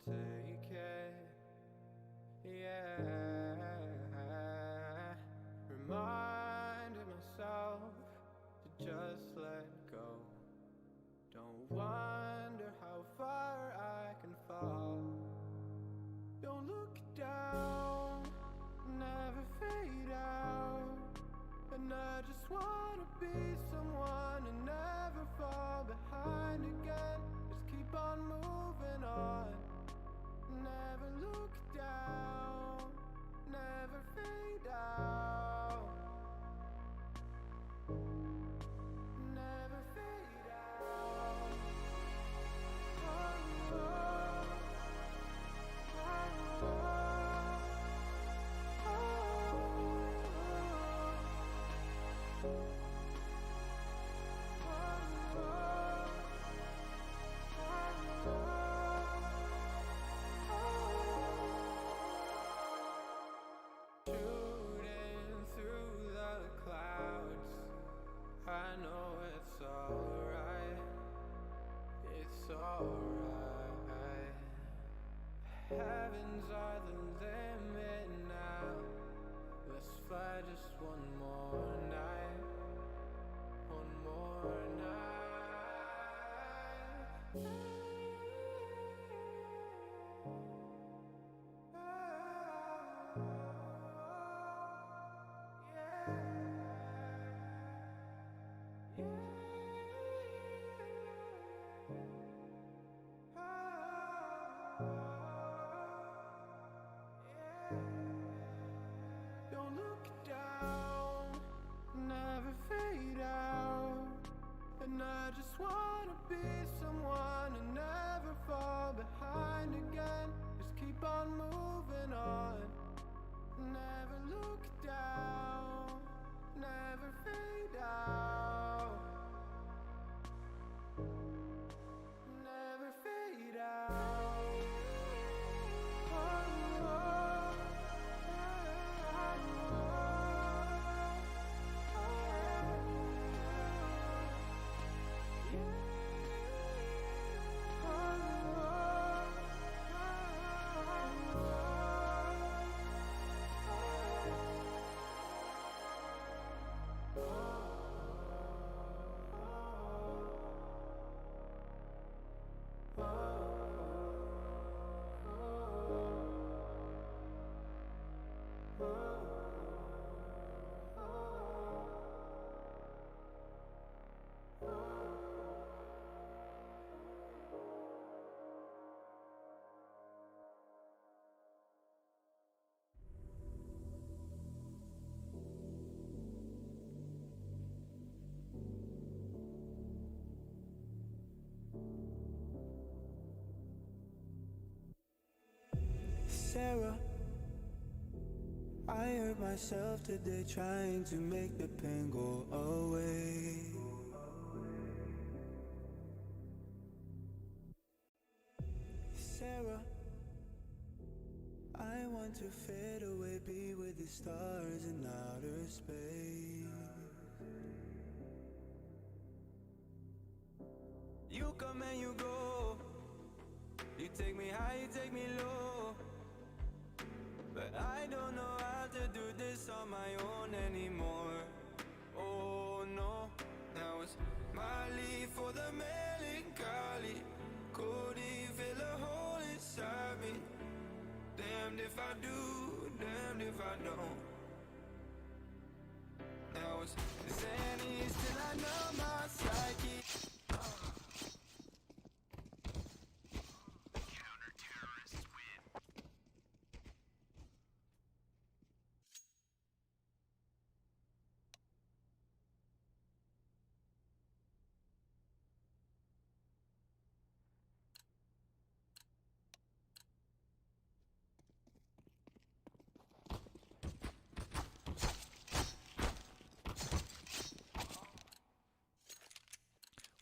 take it. Yeah. Reminding myself to just let go. Don't wonder how far I can fall. Don't look down, never fade out. And I just wanna be someone and never fall behind again. Just keep on moving on. Never look down, never fade out. Never fade out. Oh, oh, oh, shooting through the clouds. I know it's alright. It's alright. Heavens are the limit now. Let's fly just one more night. One more night. Don't look down, never fade out. And I just wanna be someone and never fall behind again. Just keep on moving on. Never look down, never fade out. Never fade out. Oh, oh, Sarah, I hurt myself today trying to make the pain go away. Sarah, I want to fade away, be with the stars in outer space. You come and you go. You take me high, you take me low. But I don't know how to do this on my own anymore. Oh no, now it's Molly for the melancholy. Couldn't feel a hole inside me. Damned if I do, damned if I don't. Now it's Xannies till I know my psyche.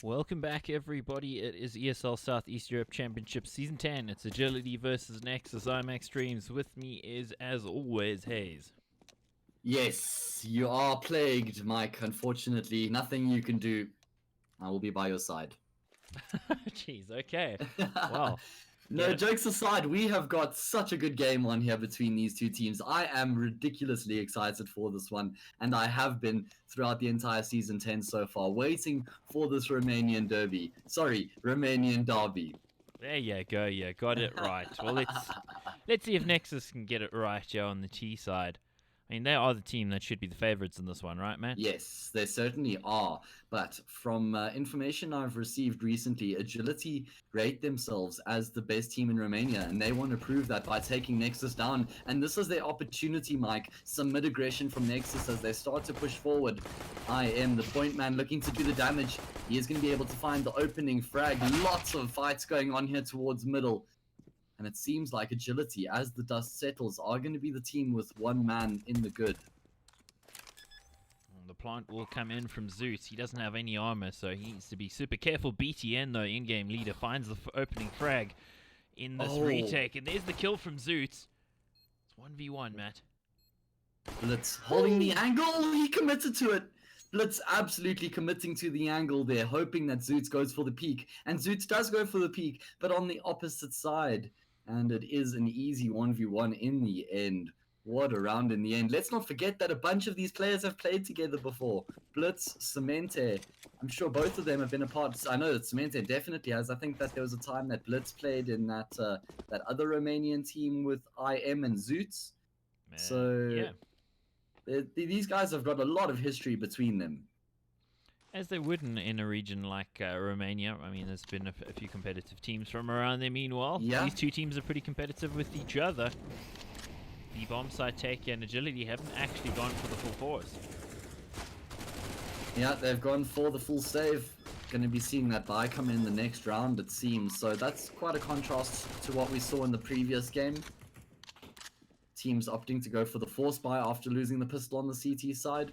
Welcome back, everybody. It is ESL Southeast Europe Championship Season 10. It's Agility versus Nexus. I'm Extremes. With me is, as always, Hayes. Yes, you are plagued, Mike. Unfortunately, nothing you can do. I will be by your side. Jeez, okay. Wow. No, Yeah. jokes aside, we have got such a good game on here between these two teams. I am ridiculously excited for this one, and I have been throughout the entire season 10 so far, waiting for this Romanian derby. Sorry, Romanian derby. There you go. You got it right. Well, let's see if Nexus can get it right, Joe, on the T side. I mean, they are the team that should be the favorites in this one, right, Matt? Yes, they certainly are. But from information I've received recently, Agility rate themselves as the best team in Romania, and they want to prove that by taking Nexus down. And this is their opportunity, Mike. Some mid-aggression from Nexus as they start to push forward. I am the point man looking to do the damage. He is going to be able to find the opening frag. Lots of fights going on here towards middle. And it seems like Agility, as the dust settles, are going to be the team with one man in the good. The plant will come in from Zeus. He doesn't have any armor, so he needs to be super careful. BTN, though, in-game leader, finds the opening frag in this retake. And there's the kill from Zeus. It's 1v1, Matt. Blitz holding the angle. He committed to it. Blitz absolutely committing to the angle there, hoping that Zoot goes for the peak. And Zoot does go for the peak, but on the opposite side. And it is an easy 1v1 in the end. What a round in the end. Let's not forget that a bunch of these players have played together before. Blitz, Cemente. I'm sure both of them have been a part. I know that Cemente definitely has. I think that there was a time that Blitz played in that that other Romanian team with IM and Zoots. Man, So yeah. these guys have got a lot of history between them. As they would in a region like Romania. I mean, there's been a few competitive teams from around there. Meanwhile, Yeah. these two teams are pretty competitive with each other. The bomb site take and Agility haven't actually gone for the full force. Yeah, they've gone for the full save. Going to be seeing that buy come in the next round, it seems. So that's quite a contrast to what we saw in the previous game. Teams opting to go for the force buy after losing the pistol on the CT side.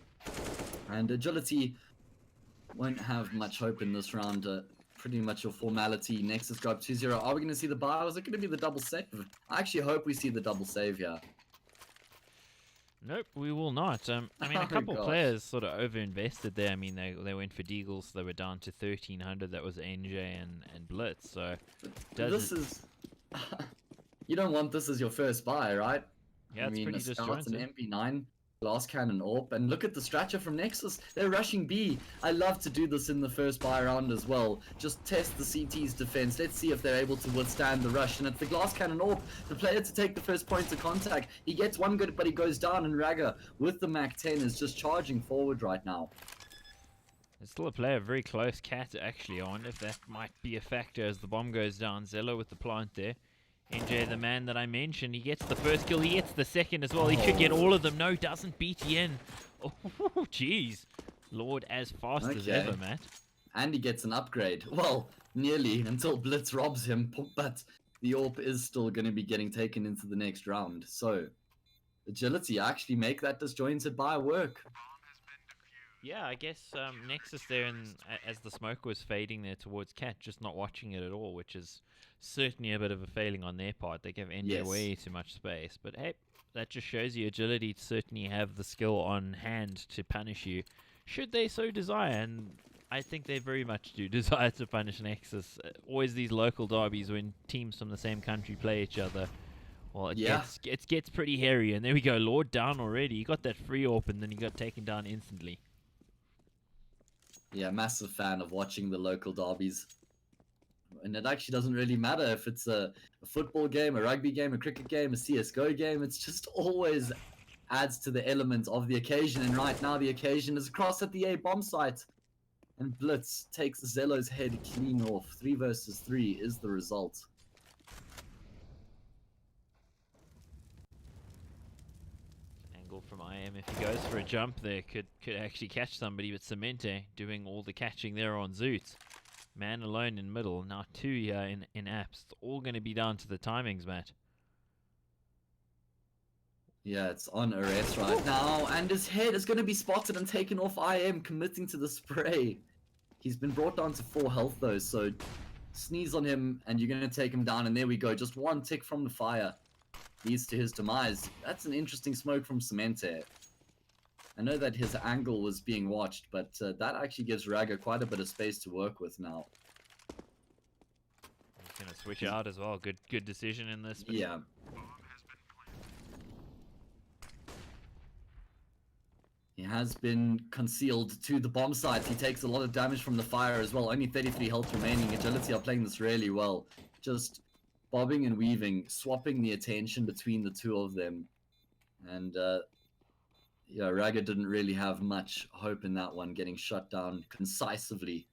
And Agility won't have much hope in this round. Pretty much a formality. Nexus go up 2-0. Are we going to see the buy, or is it going to be the double save? I actually hope we see the double save here. Nope, we will not. I mean, a Oh, couple gosh. players sort of over-invested there. I mean, they went for Deagles, so they were down to 1,300. That was NJ and Blitz. So This is... You don't want this as your first buy, right? yeah, it's pretty a Scout, disjointed. an MP9, glass cannon, AWP, and look at the stratcher from Nexus. They're rushing B. I love to do this in the first buy round as well. Just test the CT's defense. Let's see if they're able to withstand the rush. And it's the glass cannon AWP, the player to take the first point of contact. He gets one good, but he goes down, and Raga with the Mac 10 is just charging forward right now. There's still a player very close. Cat, actually. I wonder if that might be a factor as the bomb goes down. Zello with the plant there. NJ, the man that I mentioned, he gets the first kill. He gets the second as well. He could get all of them. No, doesn't. BTN. Oh, jeez. Lord, as fast as Okay. ever, Matt. And he gets an upgrade. Well, nearly, until Blitz robs him, but the AWP is still going to be getting taken into the next round. So, Agility actually make that disjointed buy work. Yeah, I guess Nexus there, and as the smoke was fading there towards Cat, just not watching it at all, which is certainly a bit of a failing on their part. They give NJ Yes. way too much space. But hey, that just shows you Agility to certainly have the skill on hand to punish you, should they so desire. And I think they very much do desire to punish Nexus. Always these local derbies when teams from the same country play each other. Well, it gets pretty hairy. And there we go, Lord down already. He got that free AWP and then he got taken down instantly. Yeah, massive fan of watching the local derbies. And it actually doesn't really matter if it's a football game, a rugby game, a cricket game, a CSGO game. It's just always adds to the element of the occasion. And right now the occasion is across at the A bomb site. And Blitz takes Zello's head clean off. 3 versus 3 is the result. Angle from IM, if he goes for a jump there, could actually catch somebody, but Cemente doing all the catching there on Zoot. Man alone in middle, now 2 here in apps. It's all going to be down to the timings, Matt. Yeah, it's on arrest right now, and his head is going to be spotted and taken off IM, committing to the spray. He's been brought down to 4 health though, so sneeze on him and you're going to take him down, and there we go. Just one tick from the fire leads to his demise. That's an interesting smoke from Cemente. I know that his angle was being watched, but that actually gives Raga quite a bit of space to work with now. He's going to switch out as well. Good decision in this. But Yeah. He has been concealed to the bomb sites. He takes a lot of damage from the fire as well. Only 33 health remaining. Agility are playing this really well. Just bobbing and weaving, swapping the attention between the two of them. And yeah, Raga didn't really have much hope in that one, getting shut down concisely.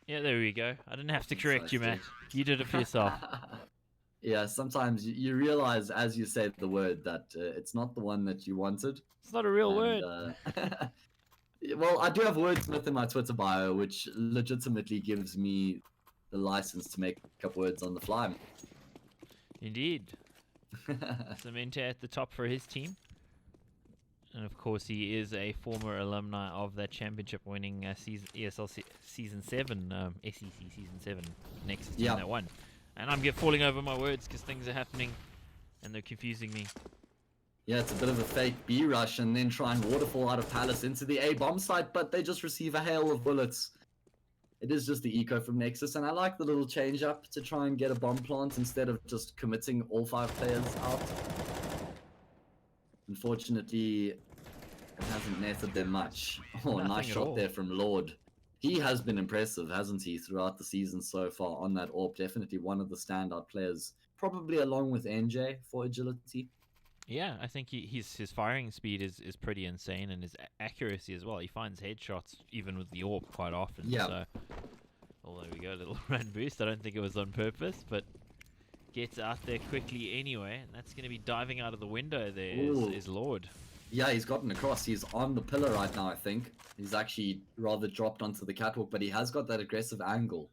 yeah, there we go. I didn't have to correct you, Matt. You did it for yourself. Yeah, sometimes you realize as you say the word that it's not the one that you wanted. It's not a real And, word. well, I do have wordsmith in my Twitter bio, which legitimately gives me the license to make up words on the fly. Indeed. Cementa at the top for his team. And of course, he is a former alumni of that championship-winning ESL Season 7, SEC Season 7 Nexus team that won. And I'm falling over my words because things are happening and they're confusing me. Yeah, it's a bit of a fake B rush and then try and waterfall out of Palace into the A bomb site, but they just receive a hail of bullets. It is just the eco from Nexus, and I like the little change up to try and get a bomb plant instead of just committing all 5 players out. Unfortunately, it hasn't netted them much. Oh, Nothing nice at shot all. there from Lord. He has been impressive, hasn't he, throughout the season so far on that AWP. Definitely one of the standout players, probably along with NJ for agility. Yeah, I think his firing speed is pretty insane, and his accuracy as well. He finds headshots even with the AWP quite often. Yeah. So, oh, there we go, little run boost. I don't think it was on purpose, but gets out there quickly anyway. And that's going to be diving out of the window there is Lord. Yeah, he's gotten across. He's on the pillar right now, I think. He's actually rather dropped onto the catwalk, but he has got that aggressive angle.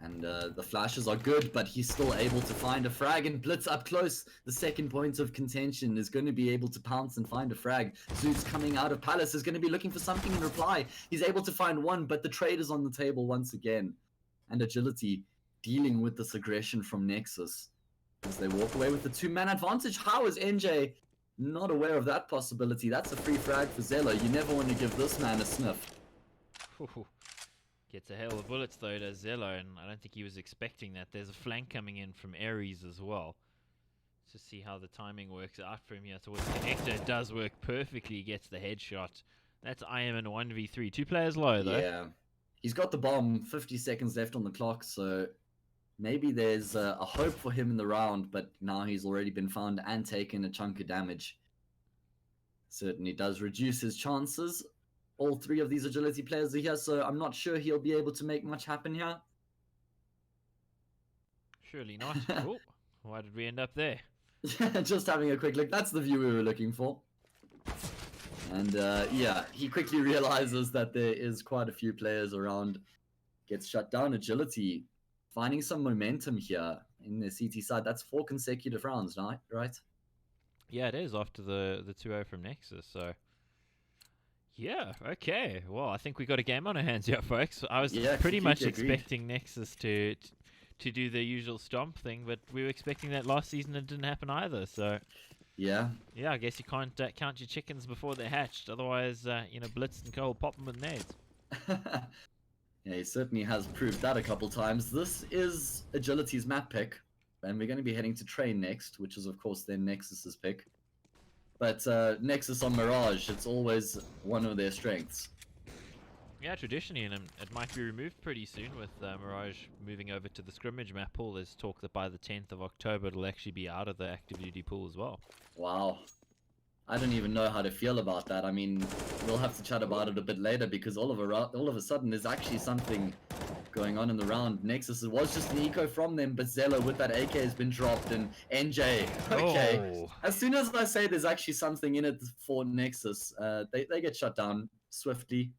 And the flashes are good, but he's still able to find a frag and blitz up close. The second point of contention is going to be able to pounce and find a frag. Zeus coming out of Palace is going to be looking for something in reply. He's able to find one, but the trade is on the table once again. And agility dealing with this aggression from Nexus as they walk away with the 2-man advantage. How is NJ not aware of that possibility? That's a free frag for Zella. You never want to give this man a sniff. Ooh. Gets a hail of bullets though to Zello, and I don't think he was expecting that. There's a flank coming in from Ares as well. Let's just see how the timing works out for him here towards the connector. It does work perfectly. He gets the headshot. That's IM in 1v3. 2 players low though. Yeah. He's got the bomb. 50 seconds left on the clock, so maybe there's a hope for him in the round, but now he's already been found and taken a chunk of damage. Certainly does reduce his chances. All 3 of these agility players are here, so I'm not sure he'll be able to make much happen here. Surely not. Oh, why did we end up there? Just having a quick look. That's the view we were looking for. And yeah, he quickly realizes that there is quite a few players around. Gets shut down. Agility finding some momentum here in the CT side. That's 4 consecutive rounds, right? Yeah, it is after the 2-0 from Nexus, so... Yeah, okay. Well, I think we got a game on our hands here, folks. I was pretty much expecting Nexus to do their usual stomp thing, but we were expecting that last season and it didn't happen either, so... Yeah. Yeah, I guess you can't count your chickens before they're hatched. Otherwise, Blitz and Cole pop them with nades. Yeah, he certainly has proved that a couple times. This is Agility's map pick, and we're going to be heading to Train next, which is, of course, then Nexus's pick. But Nexus on Mirage, it's always one of their strengths. Yeah, traditionally, and it might be removed pretty soon with Mirage moving over to the scrimmage map pool. There's talk that by the 10th of October it'll actually be out of the active duty pool as well. Wow. I don't even know how to feel about that. I mean, we'll have to chat about it a bit later because all of a sudden there's actually something going on in the round. Nexus, it was just an eco from them, but Zello with that AK has been dropped, and NJ, okay. Oh. As soon as I say there's actually something in it for Nexus, they get shut down swiftly.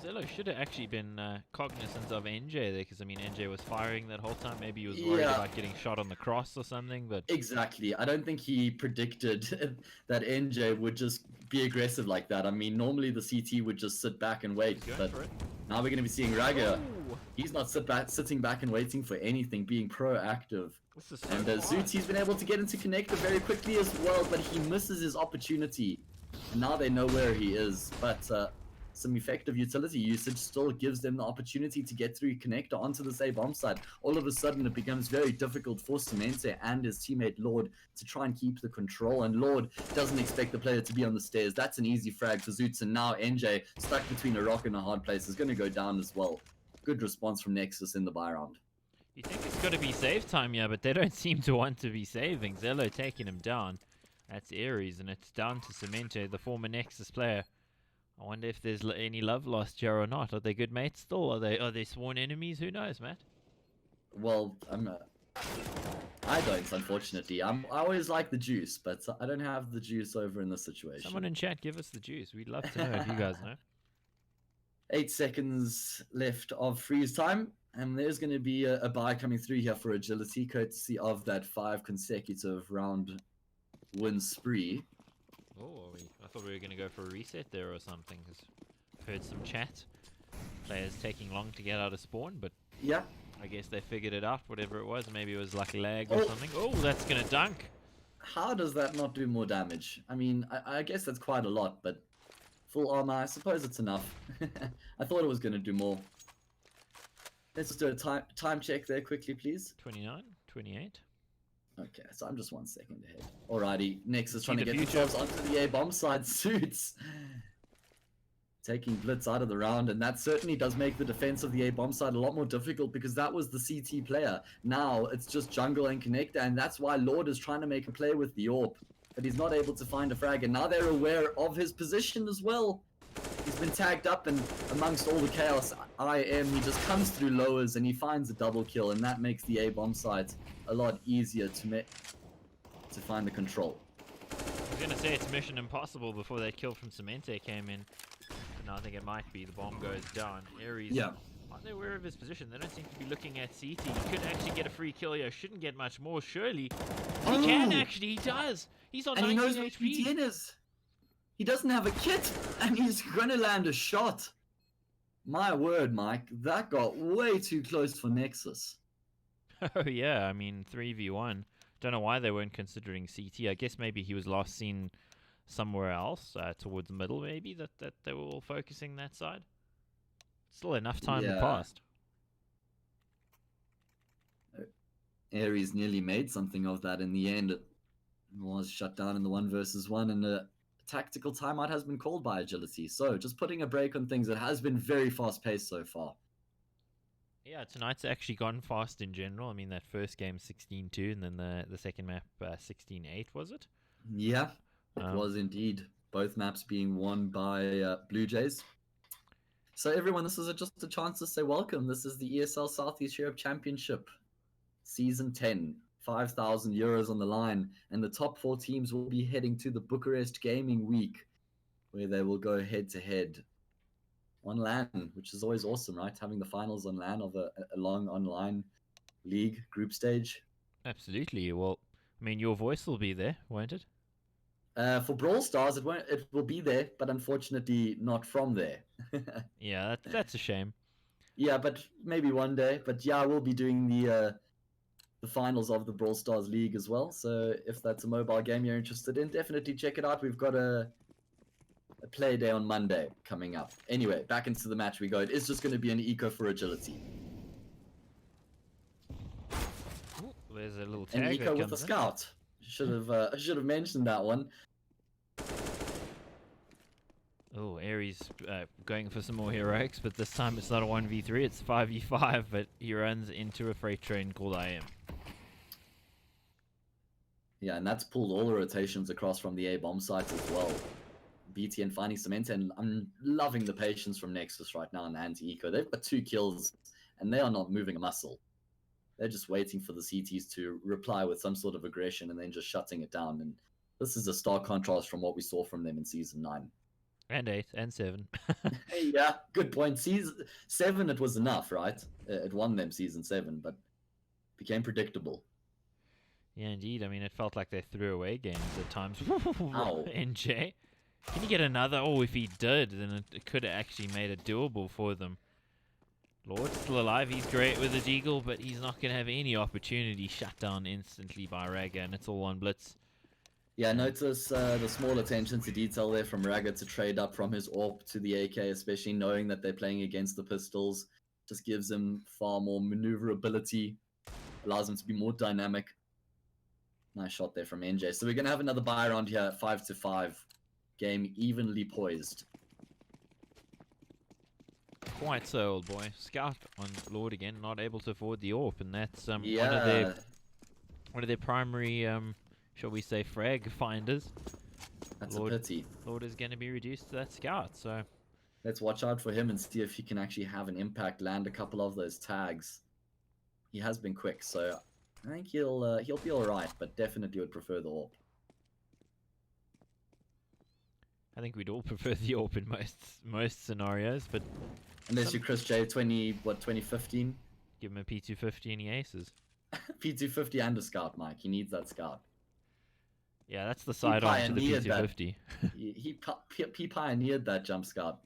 Zello should have actually been cognizant of NJ there, because I mean NJ was firing that whole time. Maybe he was worried about getting shot on the cross or something. But exactly, I don't think he predicted that NJ would just be aggressive like that. I mean, normally the CT would just sit back and wait, but now we're going to be seeing Raga. Oh. He's not sitting back and waiting for anything, being proactive. This is so And hard. Zoot, he's been able to get into connector very quickly as well, but he misses his opportunity. And now they know where he is, but some effective utility usage still gives them the opportunity to get through connector onto this A bomb side. All of a sudden, it becomes very difficult for Semente and his teammate Lord to try and keep the control. And Lord doesn't expect the player to be on the stairs. That's an easy frag for Zoots. And now NJ, stuck between a rock and a hard place, is going to go down as well. Good response from Nexus in the buy round. You think it's got to be save time, yeah, but they don't seem to want to be saving. Zello taking him down. That's Aries, and it's down to Semente, the former Nexus player. I wonder if there's any love lost here or not. Are they good mates still? Are they sworn enemies? Who knows, Matt? Well, I don't, unfortunately. I always like the juice, but I don't have the juice over in this situation. Someone in chat, give us the juice. We'd love to know if you guys know. 8 seconds left of freeze time, and there's going to be a buy coming through here for agility, courtesy of that 5 consecutive round win spree. Oh, I thought we were going to go for a reset there or something. 'Cause I've heard some chat. Players taking long to get out of spawn, but Yeah. I guess they figured it out, whatever it was. Maybe it was like lag or something. Oh, that's going to dunk. How does that not do more damage? I mean, I guess that's quite a lot, but full armor, I suppose it's enough. I thought it was going to do more. Let's just do a time check there quickly, please. 29, 28. Okay, so I'm just 1 second ahead. Alrighty, Nexus See trying to the get future. themselves onto the A-bomb side. Suits taking Blitz out of the round, and that certainly does make the defense of the A-bomb side a lot more difficult because that was the CT player. Now it's just jungle and connector, and that's why Lord is trying to make a play with the AWP, but he's not able to find a frag, and now they're aware of his position as well. He's been tagged up, and amongst all the chaos, he just comes through lowers and he finds a double kill, and that makes the A-bomb side a lot easier to find the control. I was going to say it's mission impossible before that kill from Semente came in. But no, I think it might be. The bomb goes down. Aries, Yeah. aren't they aware of his position? They don't seem to be looking at CT. He could actually get a free kill here. Shouldn't get much more, surely. He can actually. He does. He's on And he 19 knows what HP. PTN is. He doesn't have a kit, and he's gonna land a shot. My word, Mike, that got way too close for Nexus. Oh, yeah. I mean, 3v1. Don't know why they weren't considering CT. I guess maybe he was last seen somewhere else, towards the middle, maybe, that they were all focusing that side. Still enough time had Yeah. passed. Aries nearly made something of that in the end. It was shut down in the 1 versus 1, and a tactical timeout has been called by Agility. So just putting a break on things. It has been very fast-paced so far. Yeah, tonight's actually gone fast in general. I mean, that first game 16-2, and then the second map 16-8, was it? Yeah, it was indeed. Both maps being won by Blue Jays. So everyone, this is just a chance to say welcome. This is the ESL Southeast Europe Championship, Season 10. 5,000 euros on the line, and the top 4 teams will be heading to the Bucharest Gaming Week, where they will go head-to-head on LAN, which is always awesome, right? Having the finals on LAN of a long online league group stage. Absolutely. Well, I mean, your voice will be there, won't it? For Brawl Stars, it will be there, but unfortunately not from there. Yeah, that's a shame. Yeah, but maybe one day. But yeah, we'll be doing the finals of the Brawl Stars League as well. So if that's a mobile game you're interested in, definitely check it out. We've got a Playday on Monday coming up. Anyway, back into the match we go. It is just going to be an eco for agility. Ooh, there's a little tag An that eco with a comes in. scout. Should have mentioned that one. Oh, Aries going for some more heroics, but this time it's not a 1v3, it's 5v5, but he runs into a freight train called IM. Yeah, and that's pulled all the rotations across from the A-bomb sites as well. BTN finding cement, and I'm loving the patience from Nexus right now in the anti-eco. They've got 2 kills, and they are not moving a muscle. They're just waiting for the CTs to reply with some sort of aggression and then just shutting it down. And this is a stark contrast from what we saw from them in Season 9. And 8, and 7. Hey, yeah, good point. Season 7, it was enough, right? It won them Season 7, but became predictable. Yeah, indeed. I mean, it felt like they threw away games at times. Ow. NJ. Can you get another? Oh, if he did, then it could have actually made it doable for them. Lord's still alive. He's great with his eagle, but he's not going to have any opportunity. Shut down instantly by Raga, and it's all on Blitz. Yeah, notice the small attention to detail there from Raga to trade up from his AWP to the AK, especially knowing that they're playing against the pistols. Just gives him far more maneuverability, allows him to be more dynamic. Nice shot there from NJ. So we're going to have another buy round here, 5-5. Game evenly poised. Quite so, old boy. Scout on Lord again, not able to afford the AWP, and that's Yeah, one of their primary, shall we say, frag finders. that's Lord, a pity. Lord is going to be reduced to that Scout, so Let's watch out for him and see if he can actually have an impact, land a couple of those tags. He has been quick, so I think he'll be all right, but definitely would prefer the AWP. I think we'd all prefer the AWP in most scenarios, but Unless you're Chris J, 2015? give him a P250 and he aces. P250 and a scout, Mike. He needs that scout. Yeah, that's the side on to the pioneered that. P250. He pioneered that jump scout.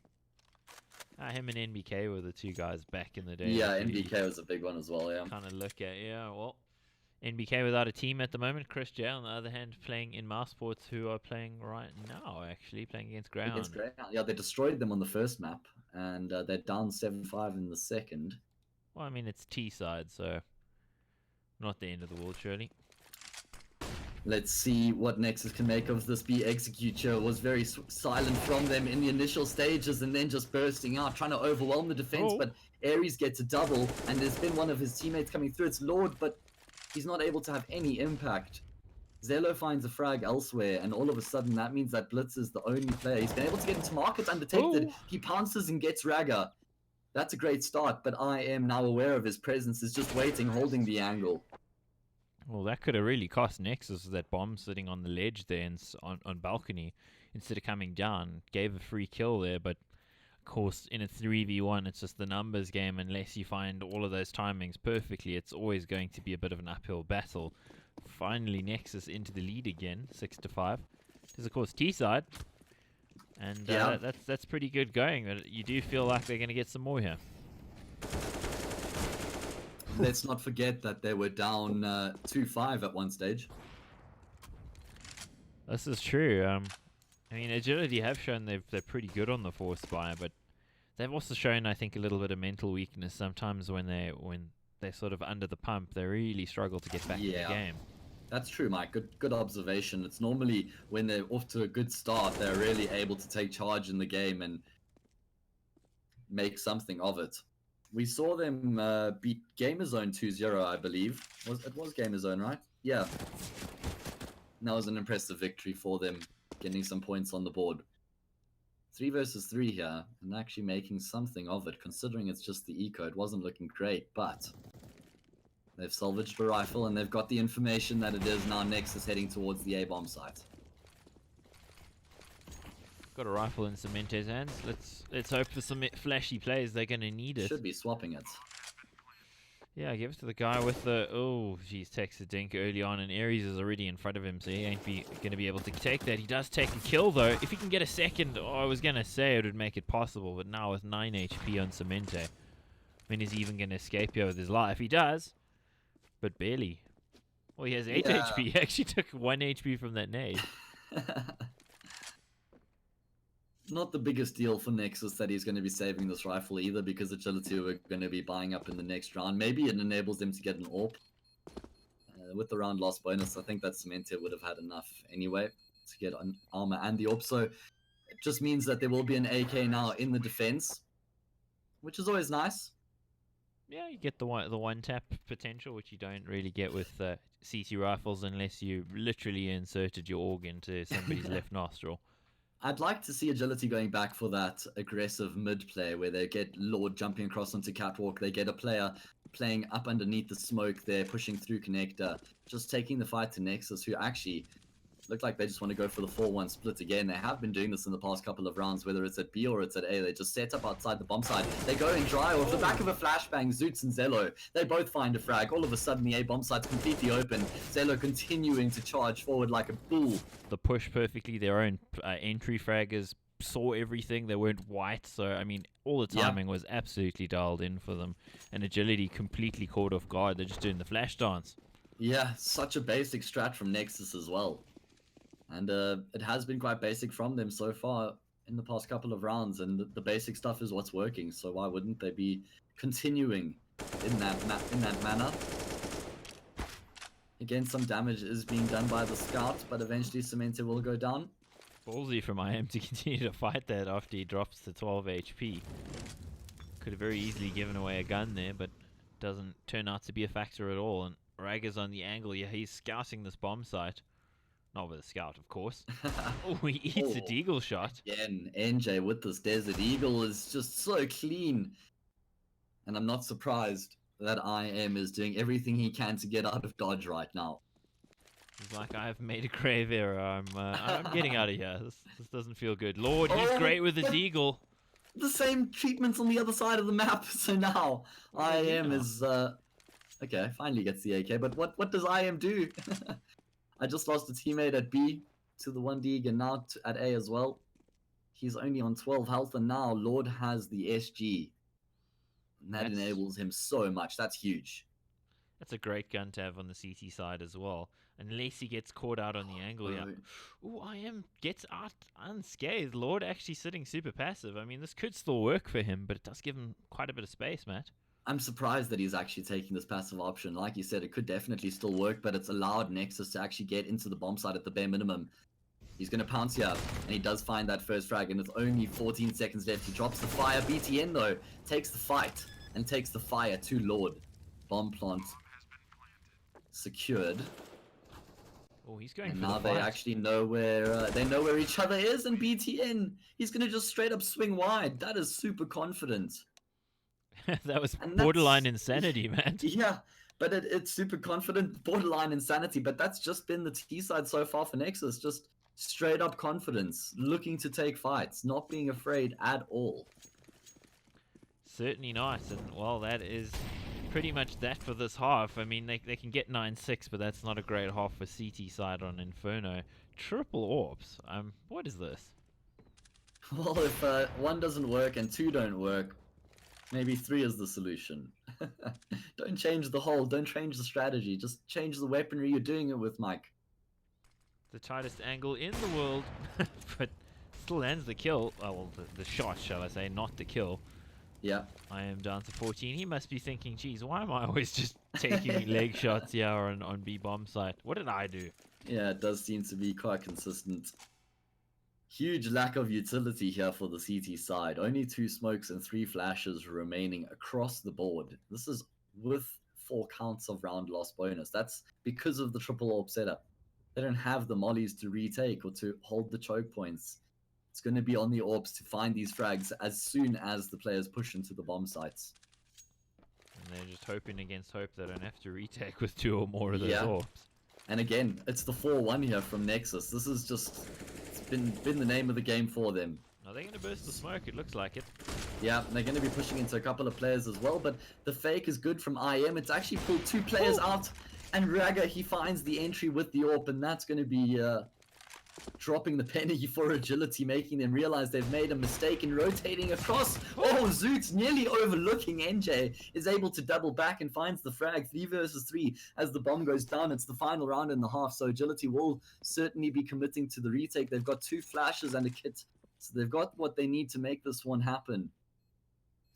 Him and NBK were the two guys back in the day. Yeah, NBK was a big one as well, yeah. Kind of look at, yeah, well, NBK without a team at the moment. Chris J, on the other hand, playing in Mouse Sports, who are playing right now, actually, playing against Ground. Against Ground. Yeah, they destroyed them on the first map, and they're down 7-5 in the second. Well, I mean, it's T-side, so not the end of the world, surely. Let's see what Nexus can make of this. B Executor was very silent from them in the initial stages and then just bursting out, trying to overwhelm the defense, but Ares gets a double, and there's been one of his teammates coming through. It's Lord, but he's not able to have any impact. Zelo finds a frag elsewhere, and all of a sudden that means that Blitz is the only player. He's been able to get into market undetected. He pounces and gets Raga. That's a great start, but I am now aware of his presence. Is just waiting, holding the angle. Well, that could have really cost Nexus, that bomb sitting on the ledge there on balcony instead of coming down. Gave a free kill there, but of course in a 3v1 it's just the numbers game. Unless you find all of those timings perfectly, it's always going to be a bit of an uphill battle. Finally Nexus into the lead again, 6-5. There's of course T-side, and that's pretty good going, but you do feel like they're going to get some more here. Let's not forget that they were down 2-5 at one stage. This is true. I mean, Agility have shown they're pretty good on the force buy, but they've also shown, I think, a little bit of mental weakness sometimes when they're sort of under the pump. They really struggle to get back in the game. That's true, Mike. Good observation. It's normally when they're off to a good start, they're really able to take charge in the game and make something of it. We saw them beat Gamerzone 2-0, I believe. It was Gamerzone, right? Yeah. And that was an impressive victory for them, getting some points on the board. 3 versus 3 here, and actually making something of it, considering it's just the eco. It wasn't looking great, but they've salvaged a rifle, and they've got the information that it is now Nexus heading towards the A-bomb site. Got a rifle in Cemente's hands. Let's hope for some flashy plays. They're going to need it. Should be swapping it. Yeah, give it to the guy with the... Oh, geez, takes a dink early on, and Ares is already in front of him, so he ain't going to be able to take that. He does take a kill, though. If he can get a second, I was going to say it would make it possible, but now with 9 HP on Cemente, I mean, is he even going to escape here with his life? He does, but barely. Well, he has 8 HP. He actually took 1 HP from that nade. Not the biggest deal for Nexus that he's going to be saving this rifle either, because Agility are going to be buying up in the next round. Maybe it enables them to get an AWP. With the round loss bonus, I think that Cemente would have had enough anyway to get an armor and the AWP. So it just means that there will be an AK now in the defense, which is always nice. Yeah, you get the one tap potential, which you don't really get with CT rifles unless you literally inserted your org into somebody's left nostril. I'd like to see Agility going back for that aggressive mid play where they get Lord jumping across onto catwalk. They get a player playing up underneath the smoke there, pushing through connector, just taking the fight to Nexus, who actually look like they just want to go for the 4-1 split again. They have been doing this in the past couple of rounds, whether it's at B or it's at A. They just set up outside the bomb site. They go and dry off the back of a flashbang. Zoots and Zelo, they both find a frag. All of a sudden, the A bomb site's completely open. Zelo continuing to charge forward like a bull. The push perfectly. Their own entry fraggers saw everything. They weren't white, so I mean, all the timing was absolutely dialed in for them. And Agility completely caught off guard. They're just doing the flash dance. Yeah, such a basic strat from Nexus as well. And it has been quite basic from them so far in the past couple of rounds, and the basic stuff is what's working. So why wouldn't they be continuing in that manner? Again, some damage is being done by the scout, but eventually Cemente will go down. Ballsy from IM to continue to fight that after he drops to 12 HP. Could have very easily given away a gun there, but doesn't turn out to be a factor at all. And Ragger's on the angle. Yeah, he's scouting this bomb site. Not with a scout, of course. Oh, he eats a deagle shot. Again, NJ with this Desert Eagle is just so clean. And I'm not surprised that IM is doing everything he can to get out of dodge right now. He's like, I've made a grave error. I'm getting out of here. This doesn't feel good. Lord, he's great with his eagle. The same treatment on the other side of the map. So now IM is okay. Finally gets the AK. But what does IM do? I just lost a teammate at B to the 1D and now at A as well. He's only on 12 health, and now Lord has the SG. And that enables him so much. That's huge. That's a great gun to have on the CT side as well. Unless he gets caught out on the angle, yeah. Ooh, IM gets out unscathed. Lord actually sitting super passive. I mean, this could still work for him, but it does give him quite a bit of space, Matt. I'm surprised that he's actually taking this passive option. Like you said, it could definitely still work, but it's allowed Nexus to actually get into the bomb site at the bare minimum. He's going to pounce here, and he does find that first frag, and it's only 14 seconds left. He drops the fire. BTN, though, takes the fight and takes the fire to Lord. Bomb plant secured. Oh, he's going and for now the they fight. actually know where each other is, and BTN, he's going to just straight up swing wide. That is super confident. That was And borderline insanity, man. Yeah, but it's super confident, borderline insanity. But that's just been the T side so far for Nexus. Just straight up confidence, looking to take fights, not being afraid at all. Certainly not. And, well, that is pretty much that for this half. I mean, they can get 9-6, but that's not a great half for CT side on Inferno. Triple orbs. What is this? Well, if 1 doesn't work and 2 don't work, maybe 3 is the solution. Don't change the whole, don't change the strategy, just change the weaponry you're doing it with, Mike. The tightest angle in the world, but still lands the kill. Oh, well, the shot, shall I say, not the kill. Yeah. I am down to 14. He must be thinking, geez, why am I always just taking leg shots here on B bomb site? What did I do? Yeah, it does seem to be quite consistent. Huge lack of utility here for the CT side. Only 2 smokes and 3 flashes remaining across the board. This is with 4 counts of round loss bonus. That's because of the triple orb setup. They don't have the mollies to retake or to hold the choke points. It's going to be on the orbs to find these frags as soon as the players push into the bomb sites. And they're just hoping against hope they don't have to retake with 2 or more of those orbs. And again, it's the 4-1 here from Nexus. This is just, it's been the name of the game for them. Are they going to burst the smoke? It looks like it. Yeah, they're going to be pushing into a couple of players as well, but the fake is good from IM. It's actually pulled 2 players out, and Raga, he finds the entry with the AWP, and that's going to be dropping the penny for agility, making them realize they've made a mistake in rotating across. Oh, Zoot, nearly overlooking NJ, is able to double back and finds the frag. 3 versus 3 as the bomb goes down. It's the final round and a half, so agility will certainly be committing to the retake. They've got 2 flashes and a kit, so they've got what they need to make this one happen.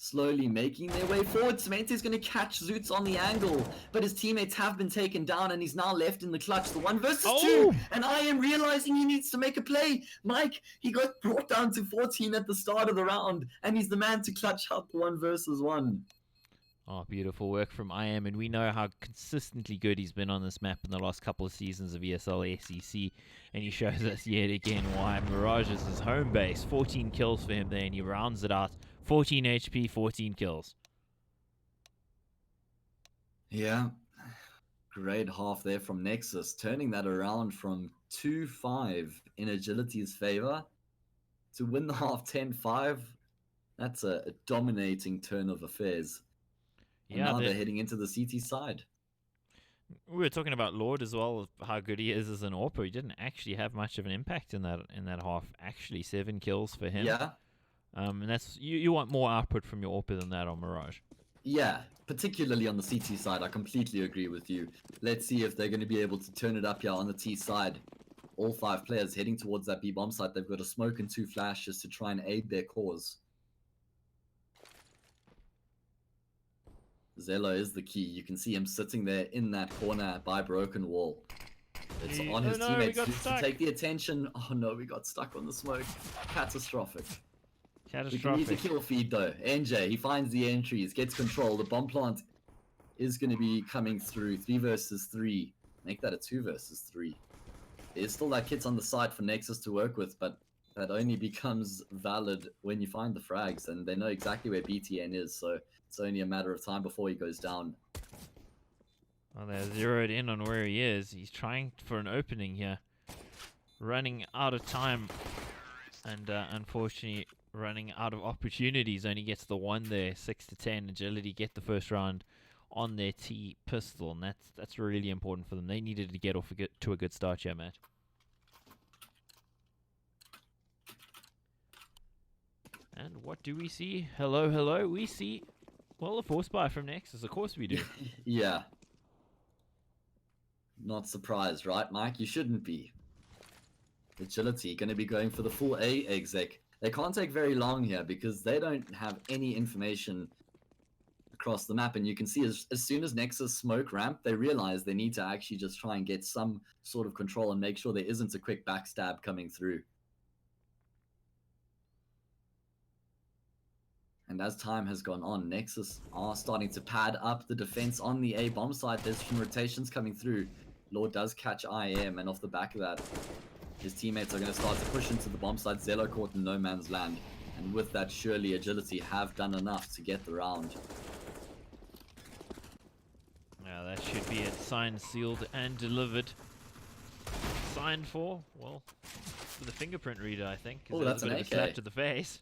Slowly making their way forward. Cemente is going to catch Zoots on the angle, but his teammates have been taken down and he's now left in the clutch. The 1 versus 2, and I am realizing he needs to make a play. Mike, he got brought down to 14 at the start of the round, and he's the man to clutch out the 1 versus 1. Oh, beautiful work from IM, and we know how consistently good he's been on this map in the last couple of seasons of ESL SEC, and he shows us yet again why Mirage is his home base. 14 kills for him there, and he rounds it out. 14 HP, 14 kills. Yeah, great half there from Nexus, turning that around from 2-5 in agility's favor to win the half 10-5. That's a dominating turn of affairs. And Yeah, now they're heading into the CT side. We were talking about Lord as well, how good he is as an AWPer. He didn't actually have much of an impact in that half. Actually, 7 kills for him. Yeah. And that's you want more output from your AWPer than that on Mirage. Yeah, particularly on the CT side, I completely agree with you. Let's see if they're going to be able to turn it up here on the T side. all 5 players heading towards that B bomb site. They've got a smoke and 2 flashes to try and aid their cause. Zelo is the key. You can see him sitting there in that corner by broken wall. It's on his teammates to take the attention. Oh no, we got stuck on the smoke. Catastrophic. We can use the kill feed though. NJ, he finds the entries, gets control. The bomb plant is going to be coming through. 3 versus 3. Make that a 2 versus 3. There's still that kit on the side for Nexus to work with, but that only becomes valid when you find the frags, and they know exactly where BTN is, so it's only a matter of time before he goes down. Well, they're zeroed in on where he is. He's trying for an opening here. Running out of time, and unfortunately running out of opportunities. Only gets the 1 there. 6 to 10 agility. Get the first round on their T pistol, and that's really important for them. They needed to get off to a good start here, Matt. And what do we see? Hello, hello. We see, well, a force buy from Nexus. Of course we do. Yeah. Not surprised, right, Mike? You shouldn't be. Agility going to be going for the full A exec. They can't take very long here because they don't have any information across the map, and you can see as soon as Nexus smoke ramp, they realize they need to actually just try and get some sort of control and make sure there isn't a quick backstab coming through. And as time has gone on, Nexus are starting to pad up the defense on the A bomb site. There's some rotations coming through. Lord does catch IM, and off the back of that, his teammates are going to start to push into the bomb site. Zelo caught in no man's land, and with that, surely Agility have done enough to get the round. Yeah, that should be it. Signed, sealed, and delivered. Signed for, well, for the fingerprint reader, I think. Oh, that's an a AK. slap to the face.